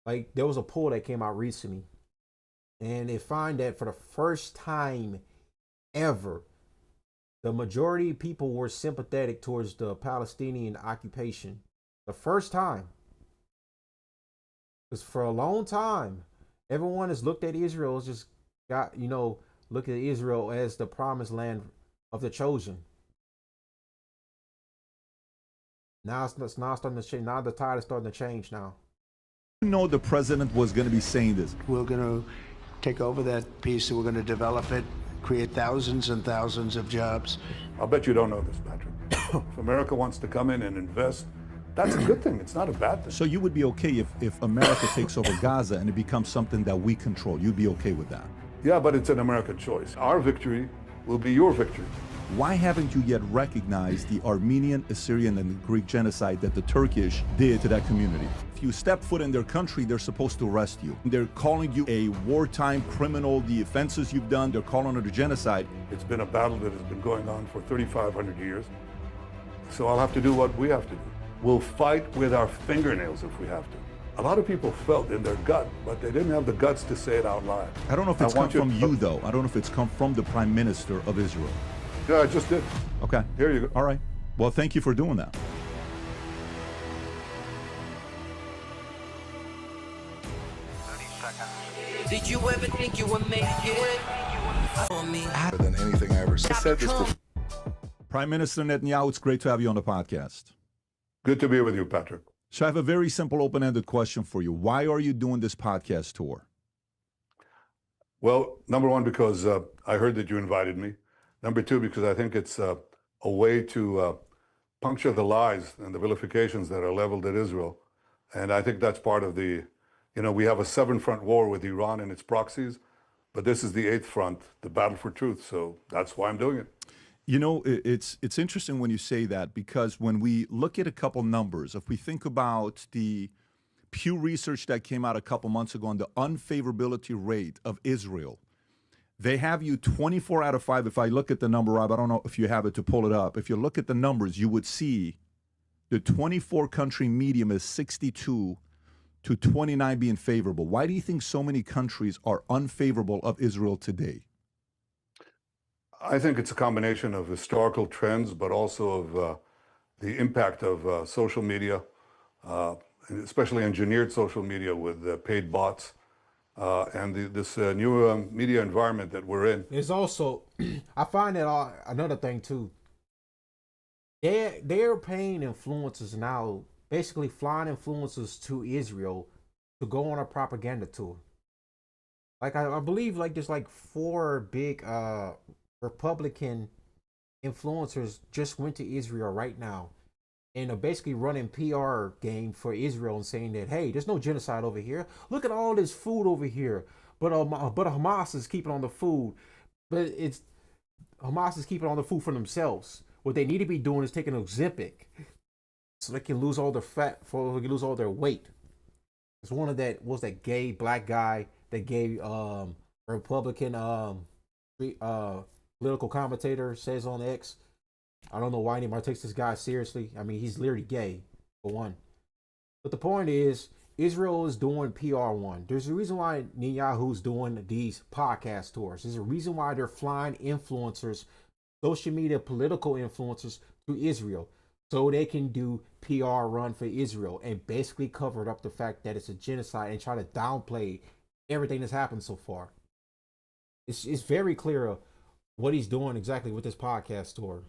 like, there was a poll that came out recently, and they find that for the first time ever, the majority of people were sympathetic towards the Palestinian occupation. The first time. Because for a long time, everyone has looked at Israel as just look at Israel as the promised land of the chosen. Now it's now starting to change. Now the tide is starting to change now. You know the president was going to be saying this. We're going to take over that piece and we're going to develop it, create thousands and thousands of jobs. I'll bet you don't know this, Patrick. If America wants to come in and invest, that's a good thing. It's not a bad thing. So you would be okay if America takes over Gaza and it becomes something that we control. You'd be okay with that? Yeah, but it's an American choice. Our victory will be your victory. Why haven't you yet recognized the Armenian, Assyrian, and Greek genocide that the Turkish did to that community? If you step foot in their country, they're supposed to arrest you. They're calling you a wartime criminal, the offenses you've done, they're calling it a genocide. It's been a battle that has been going on for 3,500 years. So I'll have to do what we have to do. We'll fight with our fingernails if we have to. A lot of people felt in their gut, but they didn't have the guts to say it out loud. I don't know if it's come from you, though. I don't know if it's come from the Prime Minister of Israel. Yeah, I just did. Okay. Here you go. All right. Well, thank you for doing that. Did you ever think you would make it? Than anything I ever said. Prime Minister Netanyahu, it's great to have you on the podcast. Good to be with you, Patrick. So I have a very simple, open-ended question for you. Why are you doing this podcast tour? Well, number one, because I heard that you invited me. Number two, because I think it's a way to puncture the lies and the vilifications that are leveled at Israel. And I think that's part of the, we have a 7-front war with Iran and its proxies, but this is the 8th front, the battle for truth. So that's why I'm doing it. It's interesting when you say that, because when we look at a couple numbers, if we think about the Pew Research that came out a couple months ago on the unfavorability rate of Israel, they have you 24 out of 5. If I look at the number, Rob, I don't know if you have it to pull it up. If you look at the numbers, you would see the 24-country median is 62 to 29 being favorable. Why do you think so many countries are unfavorable of Israel today? I think it's a combination of historical trends, but also of the impact of social media, especially engineered social media with paid bots. and this new media environment that we're in. There's also, I find that another thing too. They're paying influencers now, basically flying influencers to Israel to go on a propaganda tour. Like I believe like there's like 4 big Republican influencers just went to Israel right now and are basically running PR game for Israel and saying that, hey, there's no genocide over here. Look at all this food over here. But Hamas is keeping on the food. But Hamas is keeping on the food for themselves. What they need to be doing is taking Ozempic so they can lose all their fat, so they can lose all their weight. It's one of that was that gay black guy that gave Republican political commentator says on X. I don't know why anybody takes this guy seriously. I mean, he's literally gay, for one. But the point is, Israel is doing PR1. There's a reason why Netanyahu's doing these podcast tours. There's a reason why they're flying influencers, social media political influencers to Israel so they can do PR run for Israel and basically cover up the fact that it's a genocide and try to downplay everything that's happened so far. It's very clear what he's doing exactly with this podcast tour.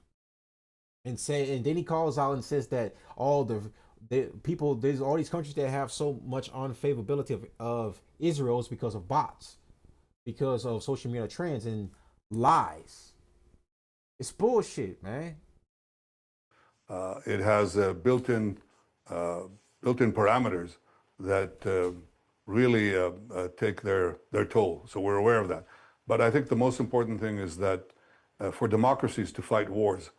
And then he calls out and says that all the people, there's all these countries that have so much unfavorability of Israel is because of bots, because of social media trends and lies. It's bullshit, man. It has built-in parameters that really take their toll. So we're aware of that. But I think the most important thing is that for democracies to fight wars,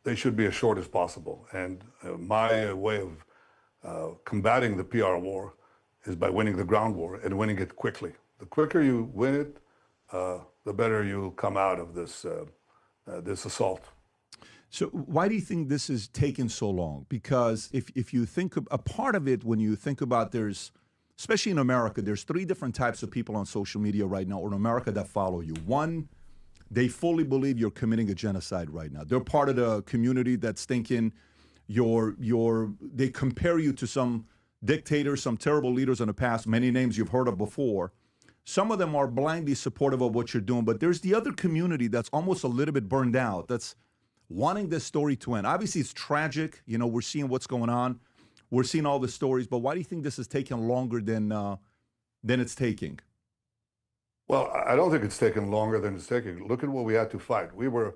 they should be as short as possible. And my way of combating the PR war is by winning the ground war and winning it quickly. The quicker you win it, the better you'll come out of this assault. So why do you think this is taking so long? Because if you think of a part of it, when you think about especially in America, there's 3 different types of people on social media right now or in America that follow you. One, they fully believe you're committing a genocide right now. They're part of the community that's thinking they compare you to some dictators, some terrible leaders in the past, many names you've heard of before. Some of them are blindly supportive of what you're doing, but there's the other community that's almost a little bit burned out, that's wanting this story to end. Obviously, it's tragic. You know, we're seeing what's going on. We're seeing all the stories, but why do you think this is taking longer than it's taking? Well, I don't think it's taken longer than it's taking. Look at what we had to fight. We were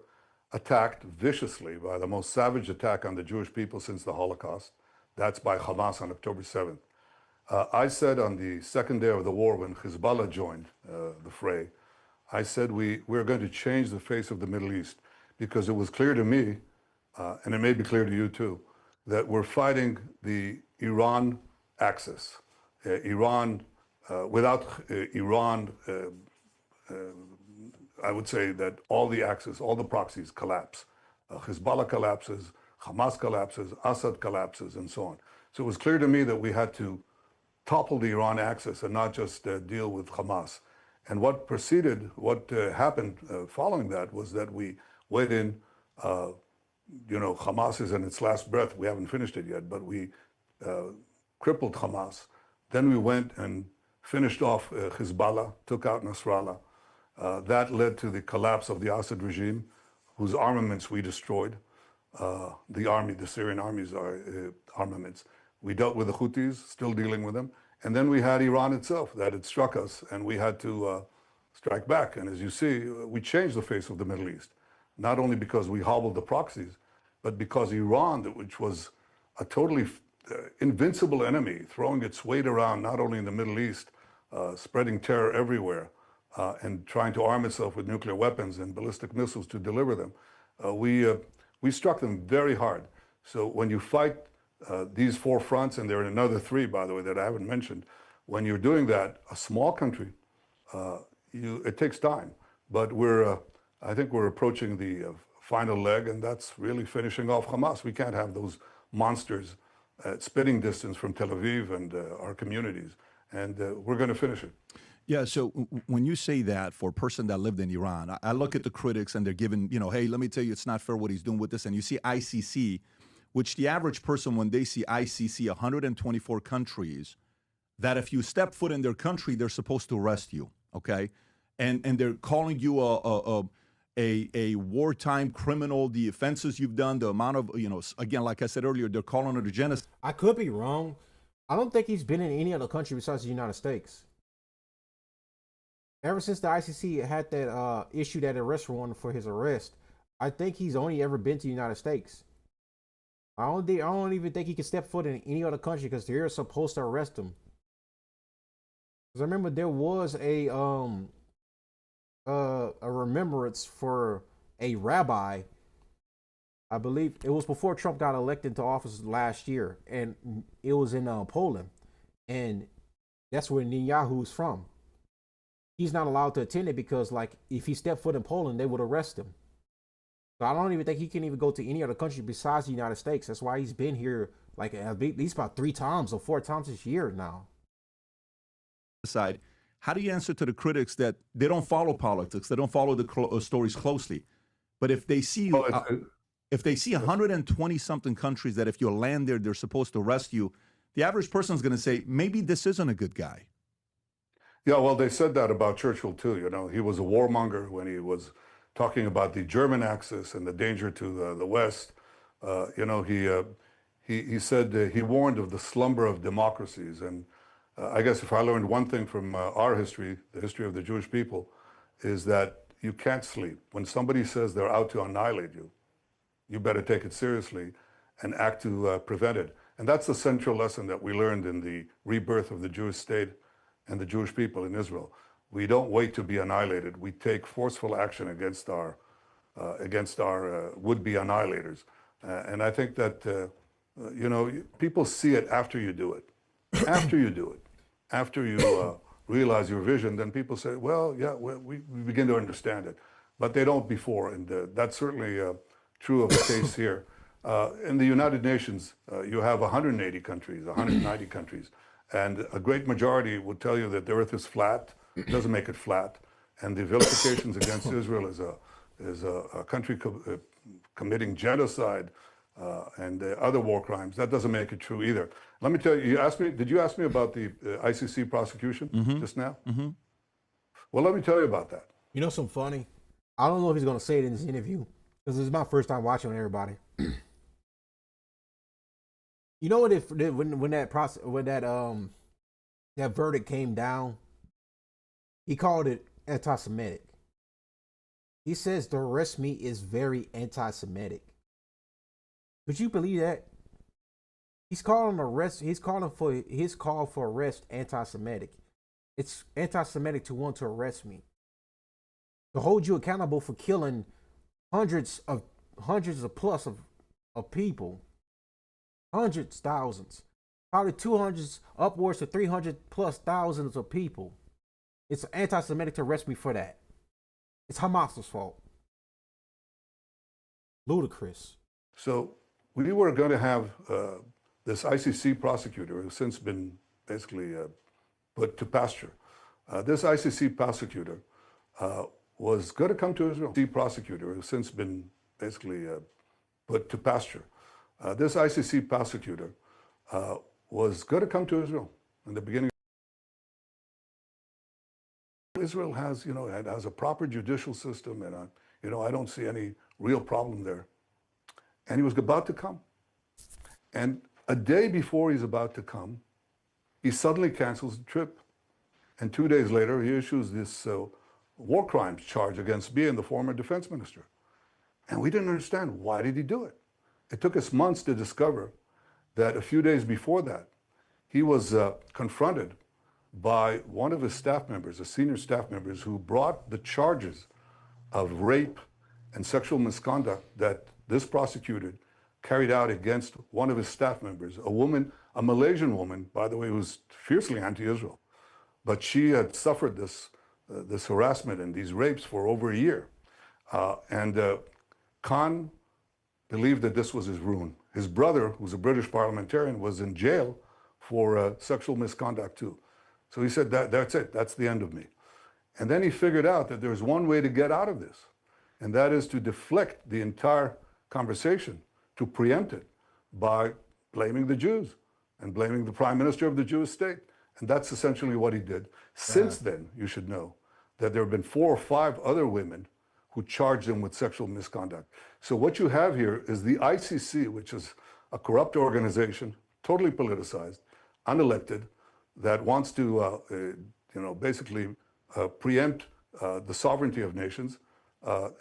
attacked viciously by the most savage attack on the Jewish people since the Holocaust. That's by Hamas on October 7th. I said on the second day of the war when Hezbollah joined the fray, I said we're going to change the face of the Middle East because it was clear to me, and it may be clear to you too, that we're fighting the Iran axis. Without Iran, I would say that all the axes, all the proxies collapse. Hezbollah collapses, Hamas collapses, Assad collapses, and so on. So it was clear to me that we had to topple the Iran axis and not just deal with Hamas. And what happened following that was that we went in, Hamas is in its last breath. We haven't finished it yet, but we crippled Hamas. Then we went and finished off Hezbollah, took out Nasrallah. That led to the collapse of the Assad regime, whose armaments we destroyed. The Syrian army's armaments. We dealt with the Houthis, still dealing with them. And then we had Iran itself that had struck us, and we had to strike back. And as you see, we changed the face of the Middle East, not only because we hobbled the proxies, but because Iran, which was a totally invincible enemy, throwing its weight around not only in the Middle East, spreading terror everywhere, and trying to arm itself with nuclear weapons and ballistic missiles to deliver them, we struck them very hard. So when you fight these 4 fronts, and there are another 3, by the way, that I haven't mentioned, when you're doing that, a small country, it takes time. But I think we're approaching the final leg, and that's really finishing off Hamas. We can't have those monsters at spitting distance from Tel Aviv and our communities, and we're going to finish it. Yeah, so when you say that for a person that lived in Iran, I look at the critics and they're giving, hey, let me tell you, it's not fair what he's doing with this. And you see ICC, which the average person, when they see ICC, 124 countries, that if you step foot in their country, they're supposed to arrest you, okay? And they're calling you a wartime criminal, the offenses you've done, the amount of, again, like I said earlier, they're calling it a genocide. I could be wrong. I don't think he's been in any other country besides the United States. Ever since the ICC had that issued that arrest warrant for his arrest, I think he's only ever been to the United States. I don't even think he can step foot in any other country because they're supposed to arrest him. Because I remember there was a remembrance for a rabbi. I believe it was before Trump got elected to office last year, and it was in Poland, and that's where Netanyahu is from. He's not allowed to attend it because, like, if he stepped foot in Poland, they would arrest him. So I don't even think he can even go to any other country besides the United States. That's why he's been here like at least about 3 times or 4 times this year now. How do you answer to the critics that they don't follow politics, they don't follow the stories closely, but if they see if they see 120 something countries that if you land there, they're supposed to arrest you, the average person is going to say, maybe this isn't a good guy. Yeah, well, they said that about Churchill too. He was a warmonger when he was talking about the German Axis and the danger to the West. He said he warned of the slumber of democracies. And I guess if I learned one thing from our history, the history of the Jewish people, is that you can't sleep. When somebody says they're out to annihilate you, you better take it seriously and act to prevent it. And that's the central lesson that we learned in the rebirth of the Jewish state and the Jewish people in Israel. We don't wait to be annihilated. We take forceful action against our would-be annihilators. And I think that, people see it after you do it. After you do it. After you realize your vision, then people say, well, yeah, we begin to understand it. But they don't before, and that's certainly true of the case here. In the United Nations, you have 180 countries, 190 countries, and a great majority would tell you that the earth is flat. It doesn't make it flat. And the vilifications against Israel is a country committing genocide and other war crimes. That doesn't make it true either. Let me tell you, did you ask me about the ICC prosecution just now? Mm-hmm. Well, let me tell you about that. You know something funny? I don't know if he's going to say it in this interview because this is my first time watching everybody. You know what? When that verdict came down, he called it anti-Semitic. He says the arrest me is very anti-Semitic. Would you believe that? He's calling for his call for arrest anti-Semitic. It's anti-Semitic to want to arrest me, to hold you accountable for killing hundreds of plus of people. Hundreds, thousands, probably 200s, upwards to 300 plus thousands of people. It's anti-Semitic to arrest me for that. It's Hamas's fault. Ludicrous. So we were going to have this ICC prosecutor who's since been basically put to pasture. This ICC prosecutor was going to come to Israel. The prosecutor who's since been basically put to pasture. This ICC prosecutor was going to come to Israel in the beginning. Israel has, it has a proper judicial system, and I don't see any real problem there. And he was about to come. And a day before he's about to come, he suddenly cancels the trip. And 2 days later, he issues this war crimes charge against me and the former defense minister. And we didn't understand, why did he do it? It took us months to discover that a few days before that, he was confronted by one of his staff members, a senior staff members, who brought the charges of rape and sexual misconduct that this prosecutor carried out against one of his staff members, a woman, a Malaysian woman, by the way, who's fiercely anti-Israel. But she had suffered this harassment and these rapes for over a year. Khan believed that this was his ruin. His brother, who's a British parliamentarian, was in jail for sexual misconduct too. So he said, that's it, that's the end of me. And then he figured out that there's one way to get out of this, and that is to deflect the entire conversation, to preempt it by blaming the Jews and blaming the prime minister of the Jewish state And that's essentially what he did. Since then, you should know that there have been 4 or 5 other women who charged him with sexual misconduct. So what you have here is the ICC, which is a corrupt organization, totally politicized, unelected, that wants to, basically preempt the sovereignty of nations.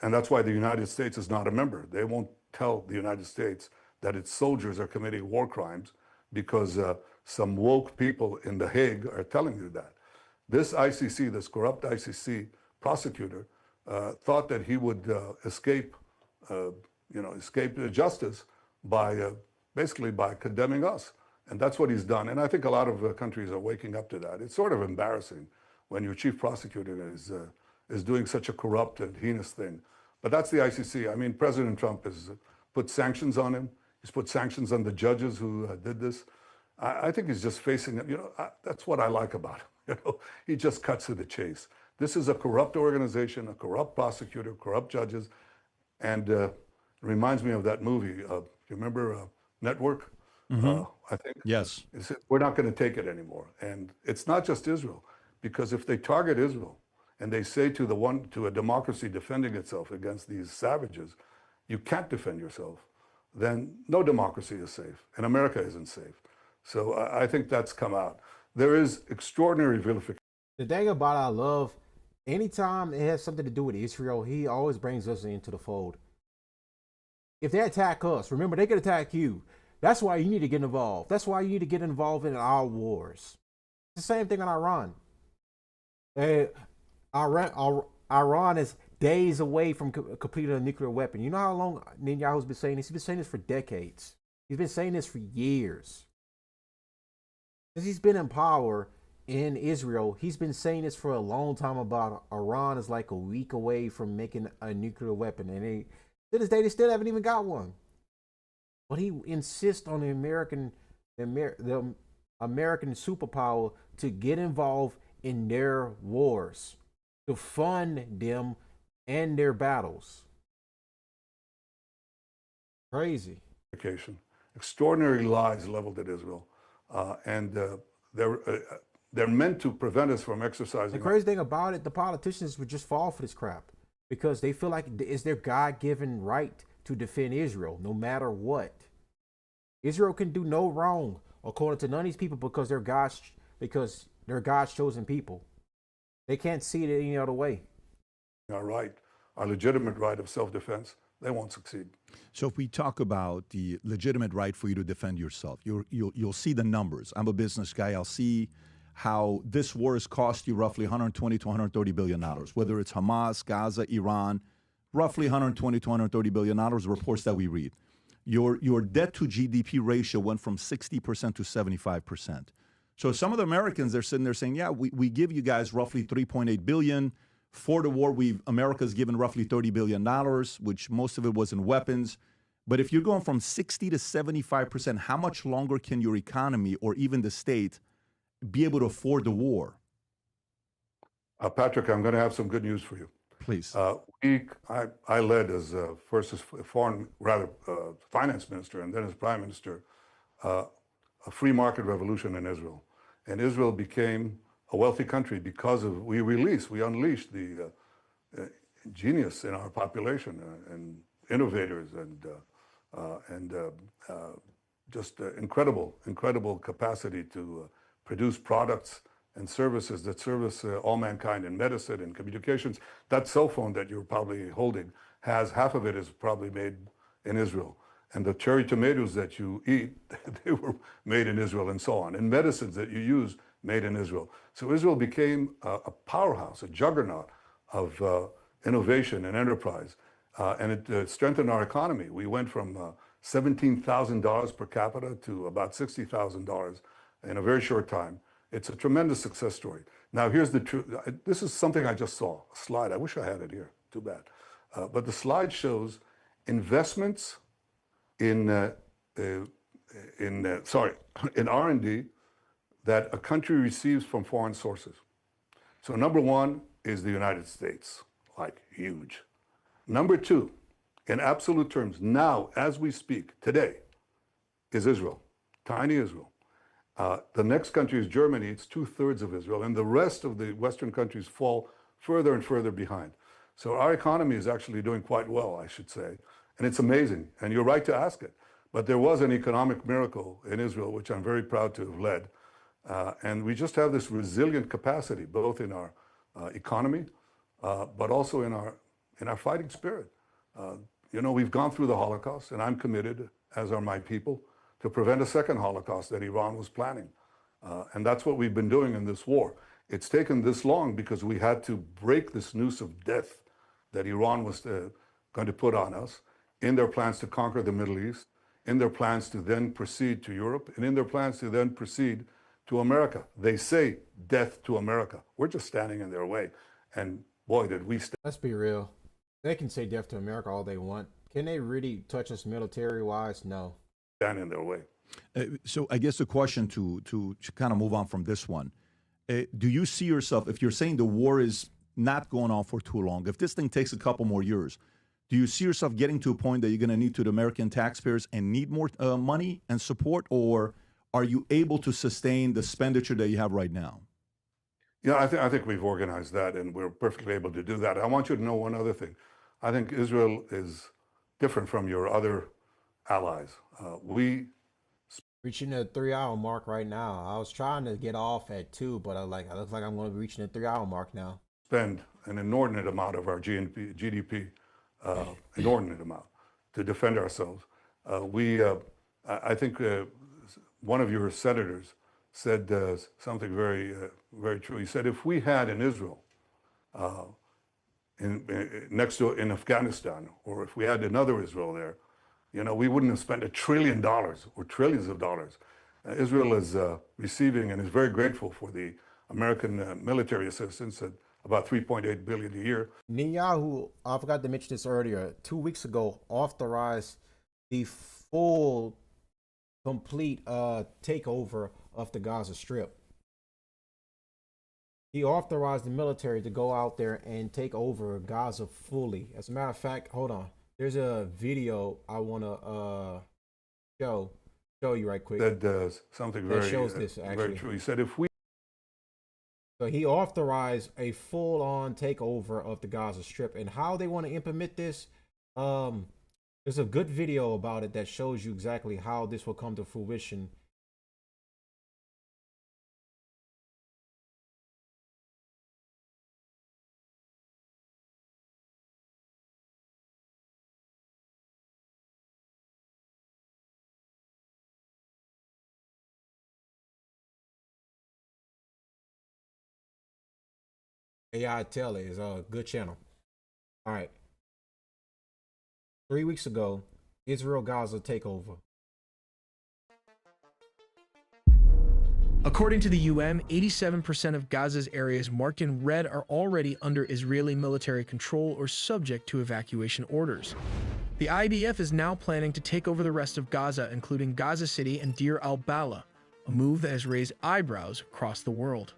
And that's why the United States is not a member. They won't tell the United States that its soldiers are committing war crimes because some woke people in The Hague are telling you that. This ICC, this corrupt ICC prosecutor, thought that he would escape justice by basically by condemning us. And that's what he's done. And I think a lot of countries are waking up to that. It's sort of embarrassing when your chief prosecutor is doing such a corrupt and heinous thing. But that's the ICC. I mean, President Trump has put sanctions on him. He's put sanctions on the judges who did this. I think he's just facing, that's what I like about him. He just cuts to the chase. This is a corrupt organization, a corrupt prosecutor, corrupt judges, and it reminds me of that movie. You remember Network? I think. Yes. We're not going to take it anymore. And it's not just Israel, because if they target Israel and they say to a democracy defending itself against these savages, you can't defend yourself, then no democracy is safe, and America isn't safe. So I think that's come out. There is extraordinary vilification. The thing about I love, anytime it has something to do with Israel, he always brings us into the fold. If they attack us, remember, they could attack you. That's why you need to get involved. That's why you need to get involved in our wars. It's the same thing in Iran. Iran is days away from completing a nuclear weapon. You know how long Netanyahu's been saying this? He's been saying this for decades. He's been saying this for years. Since he's been in power in Israel, he's been saying this for a long time about Iran is like a week away from making a nuclear weapon. And to this day, they still haven't even got one. But he insists on the American superpower to get involved in their wars, to fund them and their battles. Crazy. Extraordinary lies leveled at Israel. They're meant to prevent us from exercising. The crazy thing about it, the politicians would just fall for this crap because they feel like it's their God-given right to defend Israel, no matter what. Israel can do no wrong, according to none of these people, because they're God's chosen people. They can't see it any other way. Our legitimate right of self-defense, they won't succeed. So if we talk about the legitimate right for you to defend yourself, you'll see the numbers. I'm a business guy. I'll see how this war has cost you roughly $120 to $130 billion, whether it's Hamas, Gaza, Iran, roughly $120 to $130 billion, reports that we read. Your debt to GDP ratio went from 60% to 75%. So some of the Americans, they're sitting there saying, yeah, we give you guys roughly $3.8 billion. For the war, America's given roughly $30 billion, which most of it was in weapons. But if you're going from 60 to 75%, how much longer can your economy or even the state be able to afford the war? Patrick, I'm going to have some good news for you. Please. I led first as finance minister and then as prime minister, a free market revolution in Israel. And Israel became a wealthy country because we unleashed the genius in our population and innovators and just incredible capacity to produce products and services that service all mankind in medicine and communications. That cell phone that you're probably holding half of it is probably made in Israel. And the cherry tomatoes that you eat, they were made in Israel and so on. And medicines that you use, made in Israel. So Israel became a powerhouse, a juggernaut of innovation and enterprise. And it strengthened our economy. We went from $17,000 per capita to about $60,000 in a very short time. It's a tremendous success story. Now, here's the truth. This is something I just saw, a slide. I wish I had it here. Too bad. But the slide shows investments in R&D that a country receives from foreign sources. So number one is the United States, like huge. Number two, in absolute terms, now as we speak, today, is Israel, tiny Israel. The next country is Germany. It's 2/3 of Israel, and the rest of the Western countries fall further and further behind. So our economy is actually doing quite well, I should say, and it's amazing. And you're right to ask it. But there was an economic miracle in Israel, which I'm very proud to have led. And we just have this resilient capacity, both in our economy, but also in our fighting spirit. You know, we've gone through the Holocaust, and I'm committed, as are my people, to prevent a second Holocaust that Iran was planning. And that's what we've been doing in this war. It's taken this long because we had to break this noose of death that Iran was going to put on us in their plans to conquer the Middle East, in their plans to then proceed to Europe, and in their plans to then proceed to America. They say death to America. We're just standing in their way. And boy, did we stand. Let's be real. They can say death to America all they want. Can they really touch us military-wise? No. Stand in their way. So I guess the question to kind of move on from this one, do you see yourself, if you're saying the war is not going on for too long, if this thing takes a couple more years, do you see yourself getting to a point that you're going to need to the American taxpayers and need more money and support, or are you able to sustain the expenditure that you have right now? Yeah, I think we've organized that, and we're perfectly able to do that. I want you to know one other thing. I think Israel is different from your other allies. We reaching the 3-hour mark right now. I was trying to get off at 2, but I look like I'm going to be reaching the 3-hour mark now. Spend an inordinate amount of our GDP, inordinate amount, to defend ourselves. I think one of your senators said something very, very true. He said, if we had in Israel, next to in Afghanistan, or if we had another Israel there, you know, we wouldn't have spent $1 trillion or trillions of dollars. Israel is receiving and is very grateful for the American military assistance at about $3.8 billion a year. Netanyahu, I forgot to mention this earlier, 2 weeks ago, authorized the full, complete takeover of the Gaza Strip. He authorized the military to go out there and take over Gaza fully. As a matter of fact, hold on. There's a video I want to show you right quick. That does something very, that shows this, very true. He said, if we... So he authorized a full-on takeover of the Gaza Strip. And how they want to implement this, there's a good video about it that shows you exactly how this will come to fruition. AI Tele is a good channel. All right. 3 weeks ago, Israel Gaza takeover. According to the UN, 87% of Gaza's areas marked in red are already under Israeli military control or subject to evacuation orders. The IDF is now planning to take over the rest of Gaza, including Gaza City and Deir al-Balah, a move that has raised eyebrows across the world.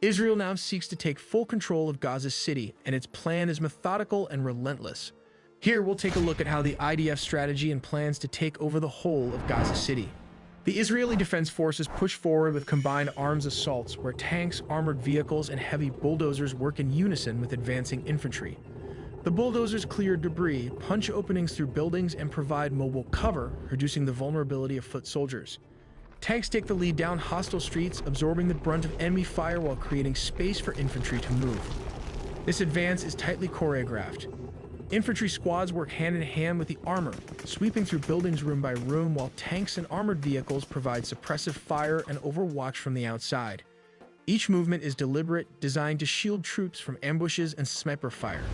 Israel now seeks to take full control of Gaza City, and its plan is methodical and relentless. Here we'll take a look at how the IDF strategy and plans to take over the whole of Gaza City. The Israeli Defense Forces push forward with combined arms assaults, where tanks, armored vehicles, and heavy bulldozers work in unison with advancing infantry. The bulldozers clear debris, punch openings through buildings, and provide mobile cover, reducing the vulnerability of foot soldiers. Tanks take the lead down hostile streets, absorbing the brunt of enemy fire while creating space for infantry to move. This advance is tightly choreographed. Infantry squads work hand in hand with the armor, sweeping through buildings room by room, while tanks and armored vehicles provide suppressive fire and overwatch from the outside. Each movement is deliberate, designed to shield troops from ambushes and sniper fire.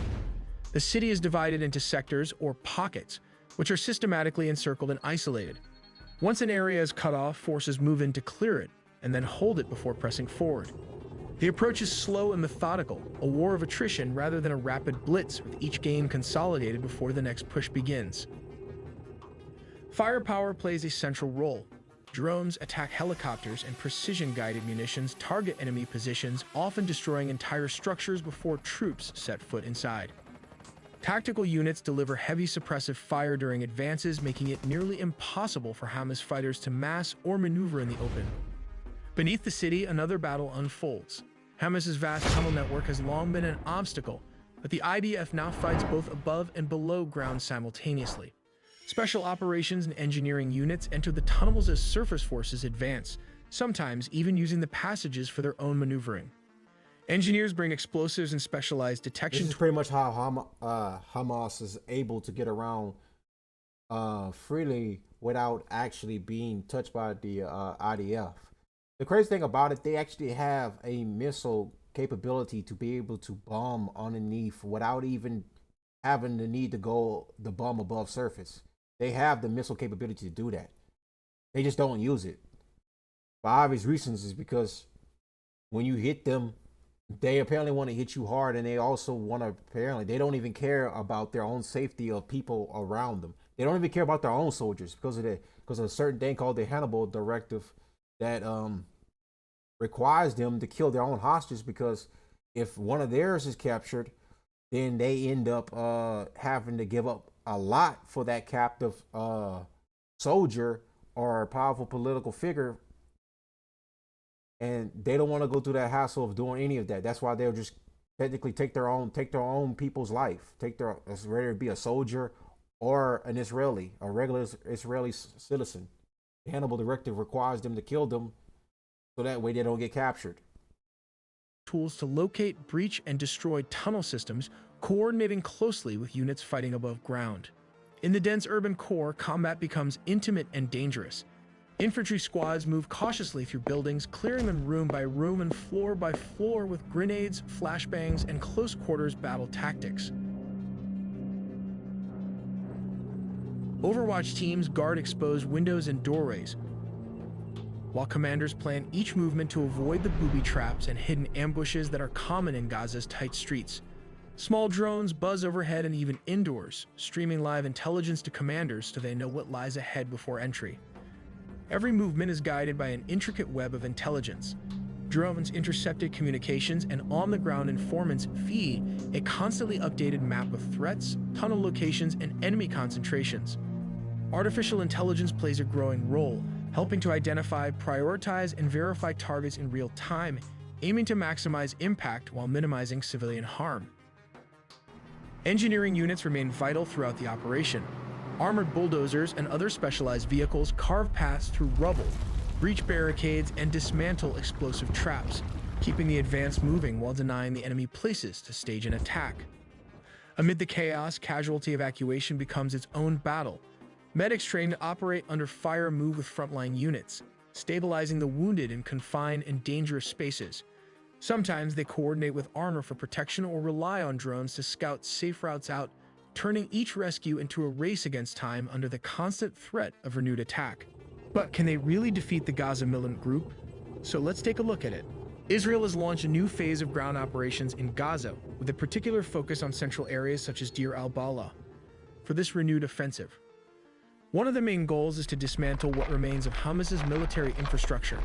The city is divided into sectors, or pockets, which are systematically encircled and isolated. Once an area is cut off, forces move in to clear it, and then hold it before pressing forward. The approach is slow and methodical, a war of attrition rather than a rapid blitz, with each game consolidated before the next push begins. Firepower plays a central role. Drones attack helicopters, and precision-guided munitions target enemy positions, often destroying entire structures before troops set foot inside. Tactical units deliver heavy suppressive fire during advances, making it nearly impossible for Hamas fighters to mass or maneuver in the open. Beneath the city, another battle unfolds. Hamas's vast tunnel network has long been an obstacle, but the IDF now fights both above and below ground simultaneously. Special operations and engineering units enter the tunnels as surface forces advance, sometimes even using the passages for their own maneuvering. Engineers bring explosives and specialized detection. This is pretty much how Hamas is able to get around freely without actually being touched by the IDF. The crazy thing about it, they actually have a missile capability to be able to bomb underneath without even having the need to go the bomb above surface. They have the missile capability to do that. They just don't use it. For obvious reasons, is because when you hit them, they apparently want to hit you hard, and they also want to, apparently, they don't even care about their own safety of people around them. They don't even care about their own soldiers because of a certain thing called the Hannibal Directive that requires them to kill their own hostages, because if one of theirs is captured, then they end up having to give up a lot for that captive soldier or a powerful political figure, and they don't want to go through that hassle of doing any of that. That's why they'll just technically take their own people's life, whether it be a soldier or an Israeli, a regular Israeli citizen. The Hannibal Directive requires them to kill them so that way they don't get captured. Tools to locate, breach, and destroy tunnel systems, coordinating closely with units fighting above ground. In the dense urban core, combat becomes intimate and dangerous. Infantry squads move cautiously through buildings, clearing them room by room and floor by floor with grenades, flashbangs, and close quarters battle tactics. Overwatch teams guard exposed windows and doorways, while commanders plan each movement to avoid the booby traps and hidden ambushes that are common in Gaza's tight streets. Small drones buzz overhead and even indoors, streaming live intelligence to commanders so they know what lies ahead before entry. Every movement is guided by an intricate web of intelligence. Drones, intercepted communications, and on-the-ground informants feed a constantly updated map of threats, tunnel locations, and enemy concentrations. Artificial intelligence plays a growing role, helping to identify, prioritize, and verify targets in real time, aiming to maximize impact while minimizing civilian harm. Engineering units remain vital throughout the operation. Armored bulldozers and other specialized vehicles carve paths through rubble, breach barricades, and dismantle explosive traps, keeping the advance moving while denying the enemy places to stage an attack. Amid the chaos, casualty evacuation becomes its own battle. Medics trained to operate under fire move with frontline units, stabilizing the wounded in confined and dangerous spaces. Sometimes they coordinate with armor for protection or rely on drones to scout safe routes out, turning each rescue into a race against time under the constant threat of renewed attack. But can they really defeat the Gaza militant group? So let's take a look at it. Israel has launched a new phase of ground operations in Gaza, with a particular focus on central areas such as Deir al-Balah. For this renewed offensive, one of the main goals is to dismantle what remains of Hamas's military infrastructure.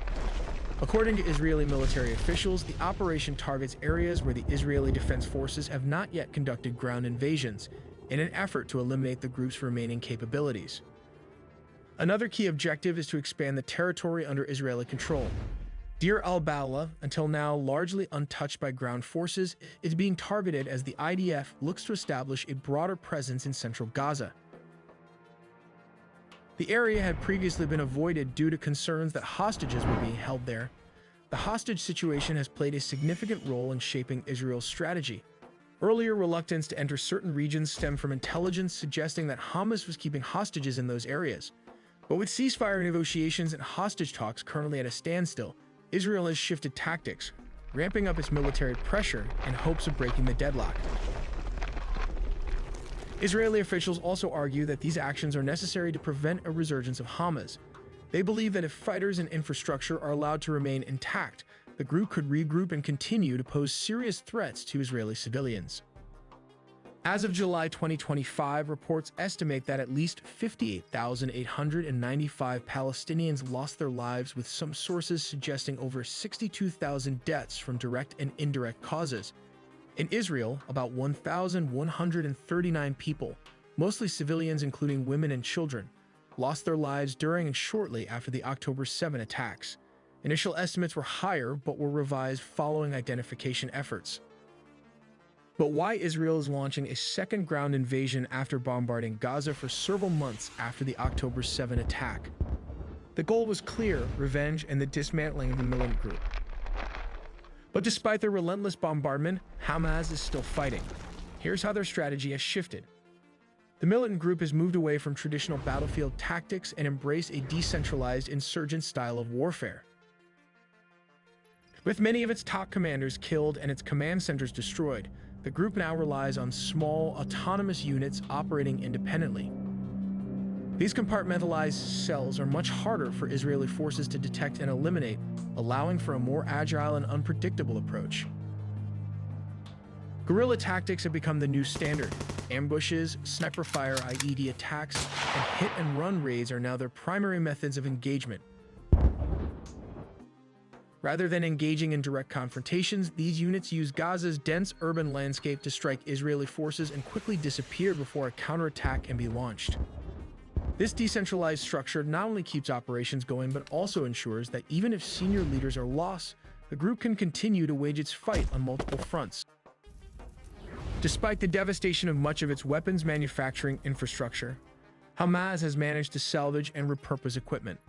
According to Israeli military officials, the operation targets areas where the Israeli Defense Forces have not yet conducted ground invasions, in an effort to eliminate the group's remaining capabilities. Another key objective is to expand the territory under Israeli control. Deir al-Balah, until now largely untouched by ground forces, is being targeted as the IDF looks to establish a broader presence in central Gaza. The area had previously been avoided due to concerns that hostages were being held there. The hostage situation has played a significant role in shaping Israel's strategy. Earlier reluctance to enter certain regions stemmed from intelligence suggesting that Hamas was keeping hostages in those areas. But with ceasefire negotiations and hostage talks currently at a standstill, Israel has shifted tactics, ramping up its military pressure in hopes of breaking the deadlock. Israeli officials also argue that these actions are necessary to prevent a resurgence of Hamas. They believe that if fighters and infrastructure are allowed to remain intact, the group could regroup and continue to pose serious threats to Israeli civilians. As of July 2025, reports estimate that at least 58,895 Palestinians lost their lives, with some sources suggesting over 62,000 deaths from direct and indirect causes. In Israel, about 1,139 people, mostly civilians including women and children, lost their lives during and shortly after the October 7 attacks. Initial estimates were higher, but were revised following identification efforts. But why Israel is launching a second ground invasion after bombarding Gaza for several months after the October 7 attack? The goal was clear: revenge and the dismantling of the militant group. But despite their relentless bombardment, Hamas is still fighting. Here's how their strategy has shifted. The militant group has moved away from traditional battlefield tactics and embraced a decentralized insurgent style of warfare. With many of its top commanders killed and its command centers destroyed, the group now relies on small, autonomous units operating independently. These compartmentalized cells are much harder for Israeli forces to detect and eliminate, allowing for a more agile and unpredictable approach. Guerrilla tactics have become the new standard. Ambushes, sniper fire, IED attacks, and hit-and-run raids are now their primary methods of engagement. Rather than engaging in direct confrontations, these units use Gaza's dense urban landscape to strike Israeli forces and quickly disappear before a counterattack can be launched. This decentralized structure not only keeps operations going, but also ensures that even if senior leaders are lost, the group can continue to wage its fight on multiple fronts. Despite the devastation of much of its weapons manufacturing infrastructure, Hamas has managed to salvage and repurpose equipment.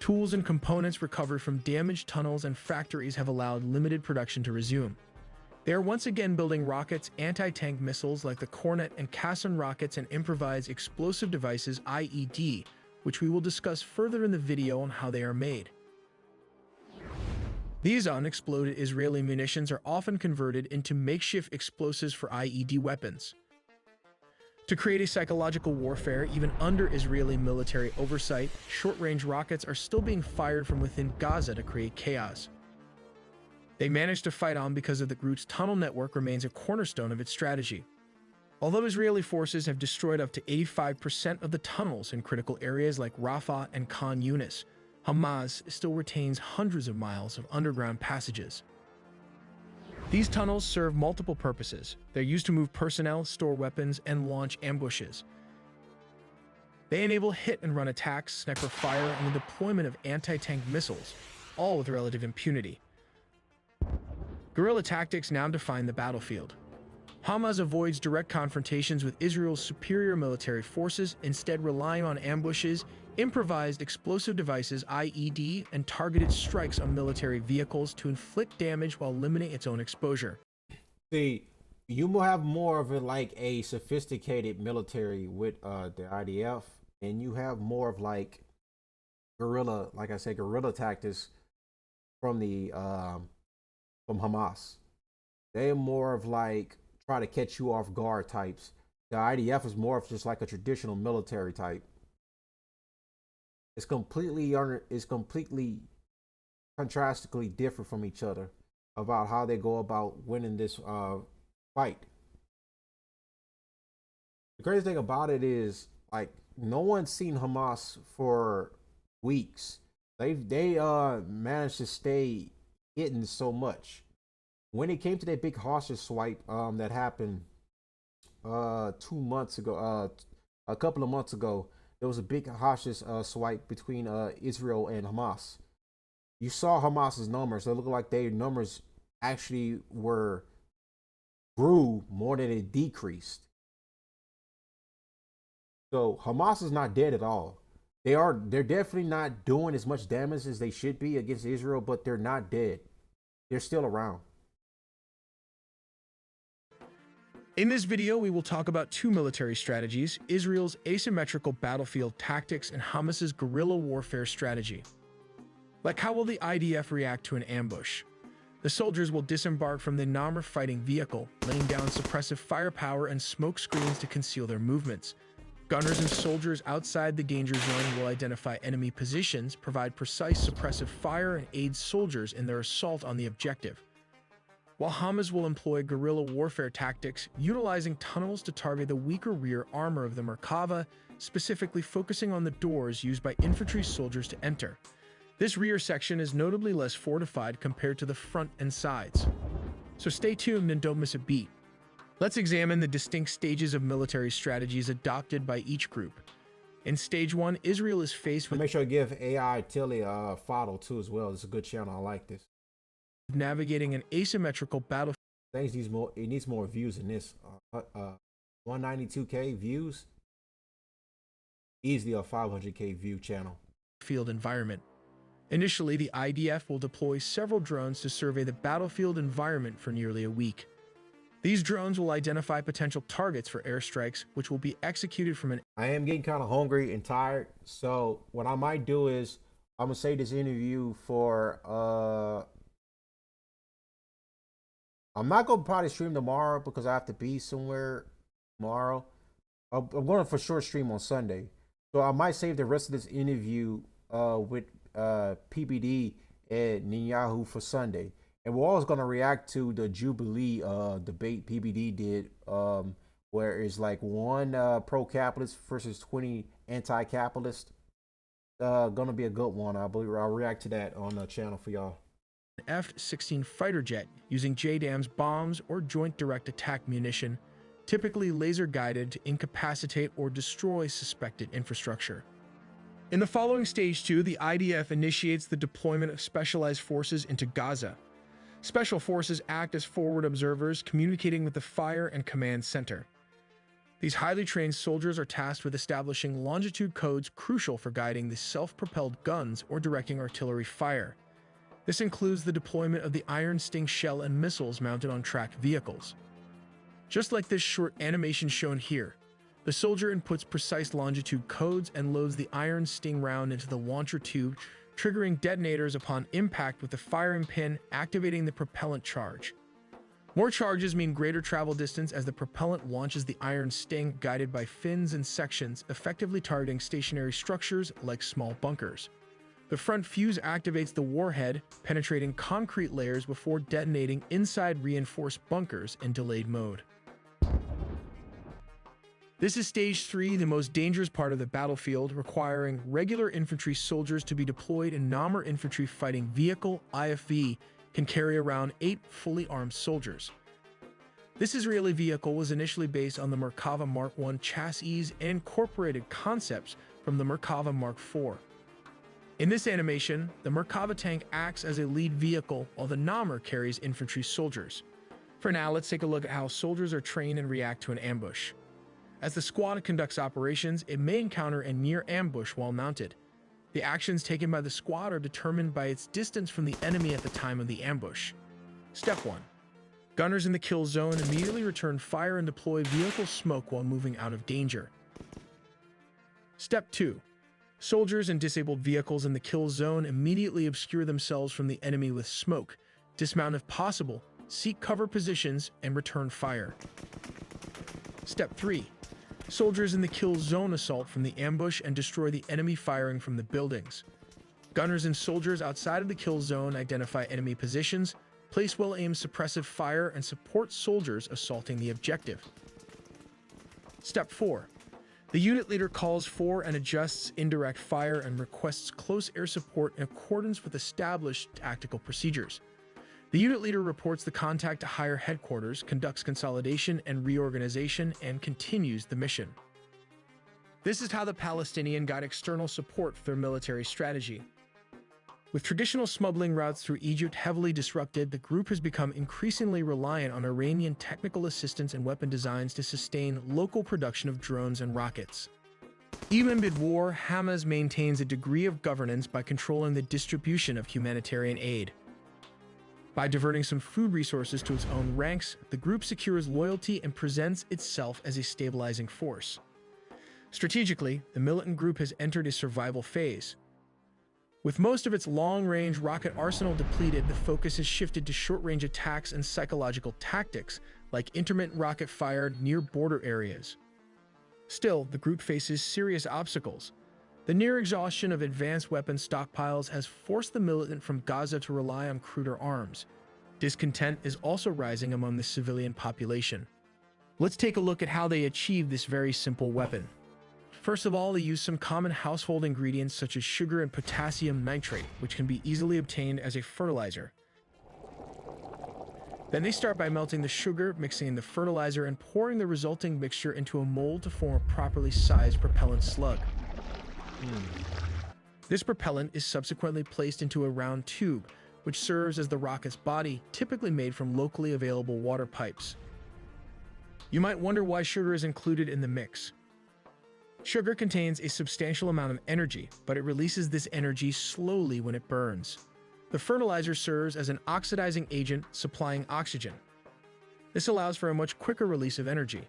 Tools and components recovered from damaged tunnels and factories have allowed limited production to resume. They are once again building rockets, anti-tank missiles like the Kornet and Kassan rockets, and improvised explosive devices IED, which we will discuss further in the video on how they are made. These unexploded Israeli munitions are often converted into makeshift explosives for IED weapons. To create a psychological warfare, even under Israeli military oversight, short-range rockets are still being fired from within Gaza to create chaos. They managed to fight on because of the group's tunnel network remains a cornerstone of its strategy. Although Israeli forces have destroyed up to 85% of the tunnels in critical areas like Rafah and Khan Yunis, Hamas still retains hundreds of miles of underground passages. These tunnels serve multiple purposes. They're used to move personnel, store weapons, and launch ambushes. They enable hit-and-run attacks, sniper fire, and the deployment of anti-tank missiles, all with relative impunity. Guerrilla tactics now define the battlefield. Hamas avoids direct confrontations with Israel's superior military forces, instead relying on ambushes, improvised explosive devices IED, and targeted strikes on military vehicles to inflict damage while limiting its own exposure. See, you will have more of a sophisticated military with the IDF, and you have more of guerrilla, like I said, guerrilla tactics from the from Hamas. They're more of try to catch you off guard types. The IDF is more of just like a traditional military type. It's completely contrastically different from each other about how they go about winning this fight. The crazy thing about it is no one's seen Hamas for weeks. They managed to stay hidden so much. When it came to that big hostage swipe that happened 2 months ago, a couple of months ago, there was a big hostage swipe between Israel and Hamas. You saw Hamas's numbers. They looked like their numbers actually grew more than it decreased. So Hamas is not dead at all. They're definitely not doing as much damage as they should be against Israel, but they're not dead. They're still around. In this video, we will talk about two military strategies: Israel's asymmetrical battlefield tactics and Hamas's guerrilla warfare strategy. How will the IDF react to an ambush? The soldiers will disembark from the Namr fighting vehicle, laying down suppressive firepower and smoke screens to conceal their movements. Gunners and soldiers outside the danger zone will identify enemy positions, provide precise suppressive fire, and aid soldiers in their assault on the objective. While Hamas will employ guerrilla warfare tactics, utilizing tunnels to target the weaker rear armor of the Merkava, specifically focusing on the doors used by infantry soldiers to enter. This rear section is notably less fortified compared to the front and sides. So stay tuned and don't miss a beat. Let's examine the distinct stages of military strategies adopted by each group. In stage 1, Israel is faced with make sure I give AI Tilly a follow too as well. It's a good channel. I like this. Navigating an asymmetrical battlefield. Things needs more. It needs more views than this. 192K views. Easily a 500K view channel. Field environment. Initially, the IDF will deploy several drones to survey the battlefield environment for nearly a week. These drones will identify potential targets for airstrikes, which will be executed from an... I am getting kind of hungry and tired, so what I might do is I'm gonna save this interview for I'm not gonna probably stream tomorrow because I have to be somewhere tomorrow. I'm going for short stream on Sunday, so I might save the rest of this interview with PBD and Netanyahu for Sunday. And we're always going to react to the Jubilee debate PBD did, where it's like one pro-capitalist versus 20 anti-capitalist. Going to be a good one. I believe I'll react to that on the channel for y'all. F-16 fighter jet using JDAM's bombs or joint direct attack munition, typically laser guided to incapacitate or destroy suspected infrastructure. In the following stage 2, the IDF initiates the deployment of specialized forces into Gaza. Special forces act as forward observers, communicating with the fire and command center. These highly trained soldiers are tasked with establishing longitude codes crucial for guiding the self-propelled guns or directing artillery fire. This includes the deployment of the Iron Sting shell and missiles mounted on tracked vehicles. Just like this short animation shown here, the soldier inputs precise longitude codes and loads the Iron Sting round into the launcher tube, triggering detonators upon impact with the firing pin, activating the propellant charge. More charges mean greater travel distance as the propellant launches the Iron Sting, guided by fins and sections, effectively targeting stationary structures like small bunkers. The front fuse activates the warhead, penetrating concrete layers before detonating inside reinforced bunkers in delayed mode. This is stage 3, the most dangerous part of the battlefield, requiring regular infantry soldiers to be deployed in Namur infantry fighting vehicle. IFV can carry around 8 fully armed soldiers. This Israeli vehicle was initially based on the Merkava Mark I chassis and incorporated concepts from the Merkava Mark IV. In this animation, the Merkava tank acts as a lead vehicle while the Namur carries infantry soldiers. For now, let's take a look at how soldiers are trained and react to an ambush. As the squad conducts operations, it may encounter a near ambush while mounted. The actions taken by the squad are determined by its distance from the enemy at the time of the ambush. Step 1. Gunners in the kill zone immediately return fire and deploy vehicle smoke while moving out of danger. Step 2. Soldiers and disabled vehicles in the kill zone immediately obscure themselves from the enemy with smoke, dismount if possible, seek cover positions, and return fire. Step 3. Soldiers in the kill zone assault from the ambush and destroy the enemy firing from the buildings. Gunners and soldiers outside of the kill zone identify enemy positions, place well-aimed suppressive fire, and support soldiers assaulting the objective. Step 4. The unit leader calls for and adjusts indirect fire and requests close air support in accordance with established tactical procedures. The unit leader reports the contact to higher headquarters, conducts consolidation and reorganization, and continues the mission. This is how the Palestinians got external support for their military strategy. With traditional smuggling routes through Egypt heavily disrupted, the group has become increasingly reliant on Iranian technical assistance and weapon designs to sustain local production of drones and rockets. Even amid war, Hamas maintains a degree of governance by controlling the distribution of humanitarian aid. By diverting some food resources to its own ranks, the group secures loyalty and presents itself as a stabilizing force. Strategically, the militant group has entered a survival phase. With most of its long-range rocket arsenal depleted, the focus has shifted to short-range attacks and psychological tactics, like intermittent rocket fire near border areas. Still, the group faces serious obstacles. The near exhaustion of advanced weapon stockpiles has forced the militant from Gaza to rely on cruder arms. Discontent is also rising among the civilian population. Let's take a look at how they achieve this very simple weapon. First of all, they use some common household ingredients such as sugar and potassium nitrate, which can be easily obtained as a fertilizer. Then they start by melting the sugar, mixing in the fertilizer, and pouring the resulting mixture into a mold to form a properly sized propellant slug. This propellant is subsequently placed into a round tube, which serves as the rocket's body, typically made from locally available water pipes. You might wonder why sugar is included in the mix. Sugar contains a substantial amount of energy, but it releases this energy slowly when it burns. The fertilizer serves as an oxidizing agent supplying oxygen. This allows for a much quicker release of energy.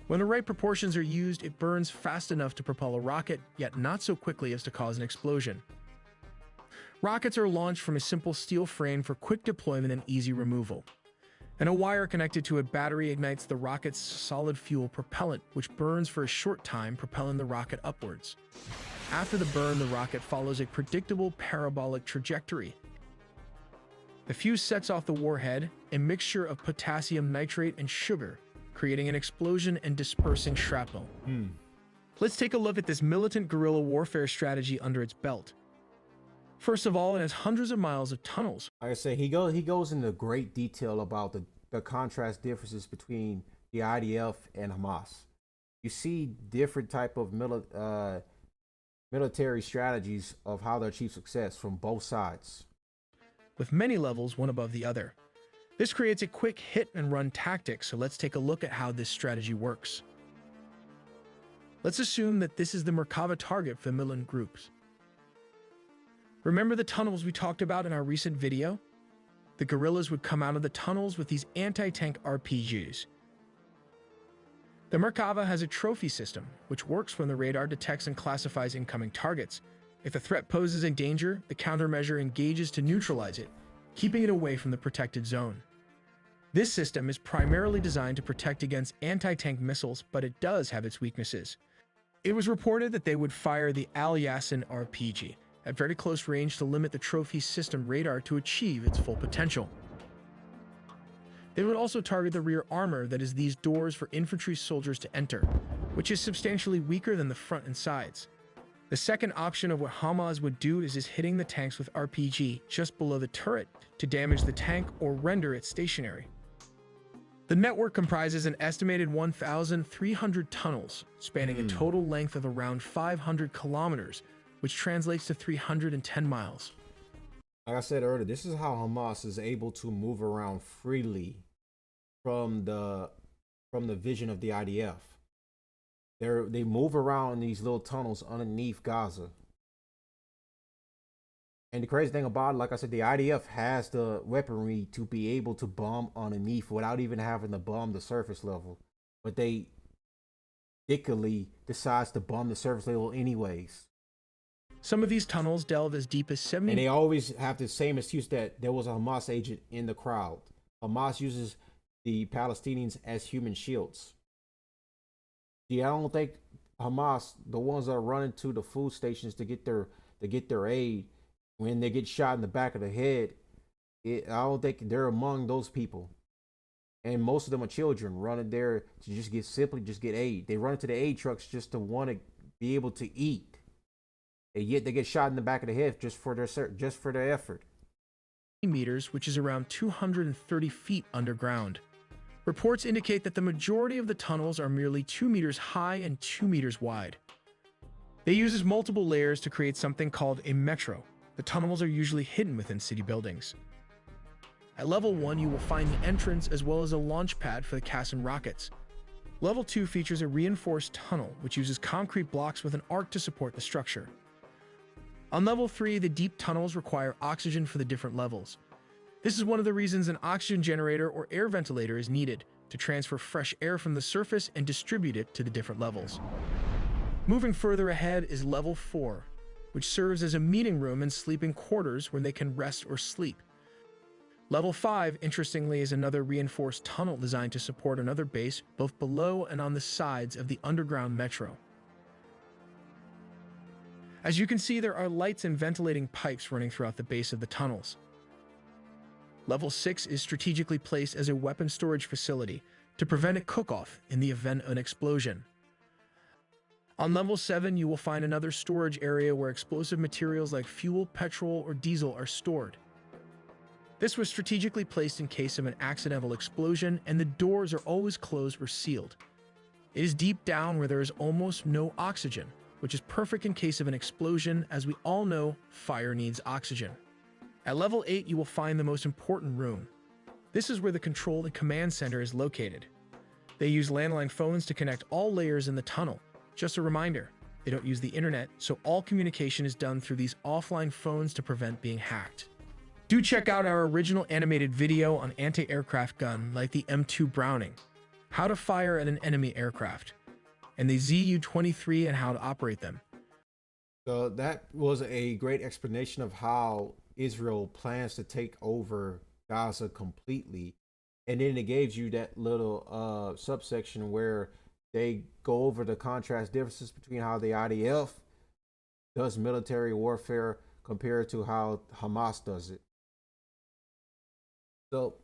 When the right proportions are used, it burns fast enough to propel a rocket, yet not so quickly as to cause an explosion. Rockets are launched from a simple steel frame for quick deployment and easy removal. And a wire connected to a battery ignites the rocket's solid fuel propellant, which burns for a short time, propelling the rocket upwards. After the burn, the rocket follows a predictable parabolic trajectory. The fuse sets off the warhead, a mixture of potassium nitrate and sugar, creating an explosion and dispersing shrapnel. Let's take a look at this militant guerrilla warfare strategy under its belt. First of all, it has hundreds of miles of tunnels. Like I say, he goes into great detail about the contrast differences between the IDF and Hamas. You see different type of military strategies of how to achieve success from both sides, with many levels one above the other. This creates a quick hit-and-run tactic, so let's take a look at how this strategy works. Let's assume that this is the Merkava target for the militant groups. Remember the tunnels we talked about in our recent video? The guerrillas would come out of the tunnels with these anti-tank RPGs. The Merkava has a trophy system, which works when the radar detects and classifies incoming targets. If a threat poses a danger, the countermeasure engages to neutralize it, keeping it away from the protected zone. This system is primarily designed to protect against anti-tank missiles, but it does have its weaknesses. It was reported that they would fire the Al Yassin RPG at very close range to limit the trophy system radar to achieve its full potential. They would also target the rear armor, that is these doors for infantry soldiers to enter, which is substantially weaker than the front and sides. The second option of what Hamas would do is hitting the tanks with RPG just below the turret to damage the tank or render it stationary. The network comprises an estimated 1,300 tunnels, spanning a total length of around 500 kilometers, which translates to 310 miles. Like I said earlier, this is how Hamas is able to move around freely from the vision of the IDF. They move around in these little tunnels underneath Gaza. And the crazy thing about it, like I said, the IDF has the weaponry to be able to bomb underneath without even having to bomb the surface level. But they ridiculously decides to bomb the surface level anyways. Some of these tunnels delve as deep as 70. And they always have the same excuse that there was a Hamas agent in the crowd. Hamas uses the Palestinians as human shields. Yeah, I don't think Hamas, the ones that are running to the food stations to get their aid, when they get shot in the back of the head, I don't think they're among those people. And most of them are children running there to simply get aid. They run into the aid trucks just to want to be able to eat. And yet they get shot in the back of the head just for their effort. Meters, which is around 230 feet underground. Reports indicate that the majority of the tunnels are merely 2 meters high and 2 meters wide. They use multiple layers to create something called a metro. The tunnels are usually hidden within city buildings. At level 1, you will find the entrance as well as a launch pad for the Kassan rockets. Level 2 features a reinforced tunnel, which uses concrete blocks with an arc to support the structure. On level 3, the deep tunnels require oxygen for the different levels. This is one of the reasons an oxygen generator or air ventilator is needed to transfer fresh air from the surface and distribute it to the different levels. Moving further ahead is level 4, which serves as a meeting room and sleeping quarters where they can rest or sleep. Level 5, interestingly, is another reinforced tunnel designed to support another base both below and on the sides of the underground metro. As you can see, there are lights and ventilating pipes running throughout the base of the tunnels. Level 6 is strategically placed as a weapon storage facility to prevent a cook-off in the event of an explosion. On level 7, you will find another storage area where explosive materials like fuel, petrol, or diesel are stored. This was strategically placed in case of an accidental explosion, and the doors are always closed or sealed. It is deep down where there is almost no oxygen, which is perfect in case of an explosion, as we all know fire needs oxygen. At level 8, you will find the most important room. This is where the control and command center is located. They use landline phones to connect all layers in the tunnel. Just a reminder, they don't use the internet, so all communication is done through these offline phones to prevent being hacked. Do check out our original animated video on anti-aircraft gun like the M2 Browning, how to fire at an enemy aircraft, and the ZU-23 and how to operate them. So that was a great explanation of how Israel plans to take over Gaza completely. And then it gives you that little subsection where they go over the contrast differences between how the IDF does military warfare compared to how Hamas does it. So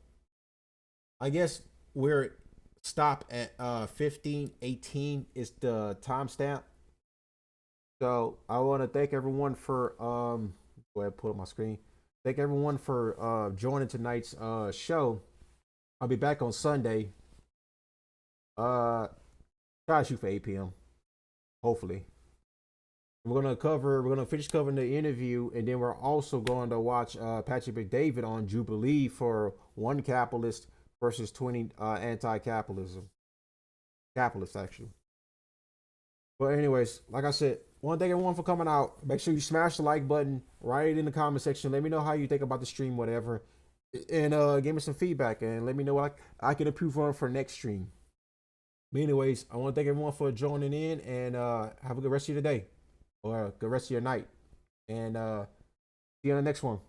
I guess we're stop at 15:18 is the timestamp. So I want to thank everyone for go ahead and pull up my screen. Thank everyone for joining tonight's show. I'll be back on Sunday. Try to shoot for 8 p.m. Hopefully. We're gonna finish covering the interview, and then we're also going to watch Patrick McDavid on Jubilee for one capitalist versus 20 anti-capitalism. Capitalists, actually. But anyways, like I said, I want to thank everyone for coming out. Make sure you smash the like button, write it in the comment section. Let me know how you think about the stream, whatever. And give me some feedback and let me know what I can improve on for next stream. But anyways, I want to thank everyone for joining in, and have a good rest of your day or a good rest of your night. And see you on the next one.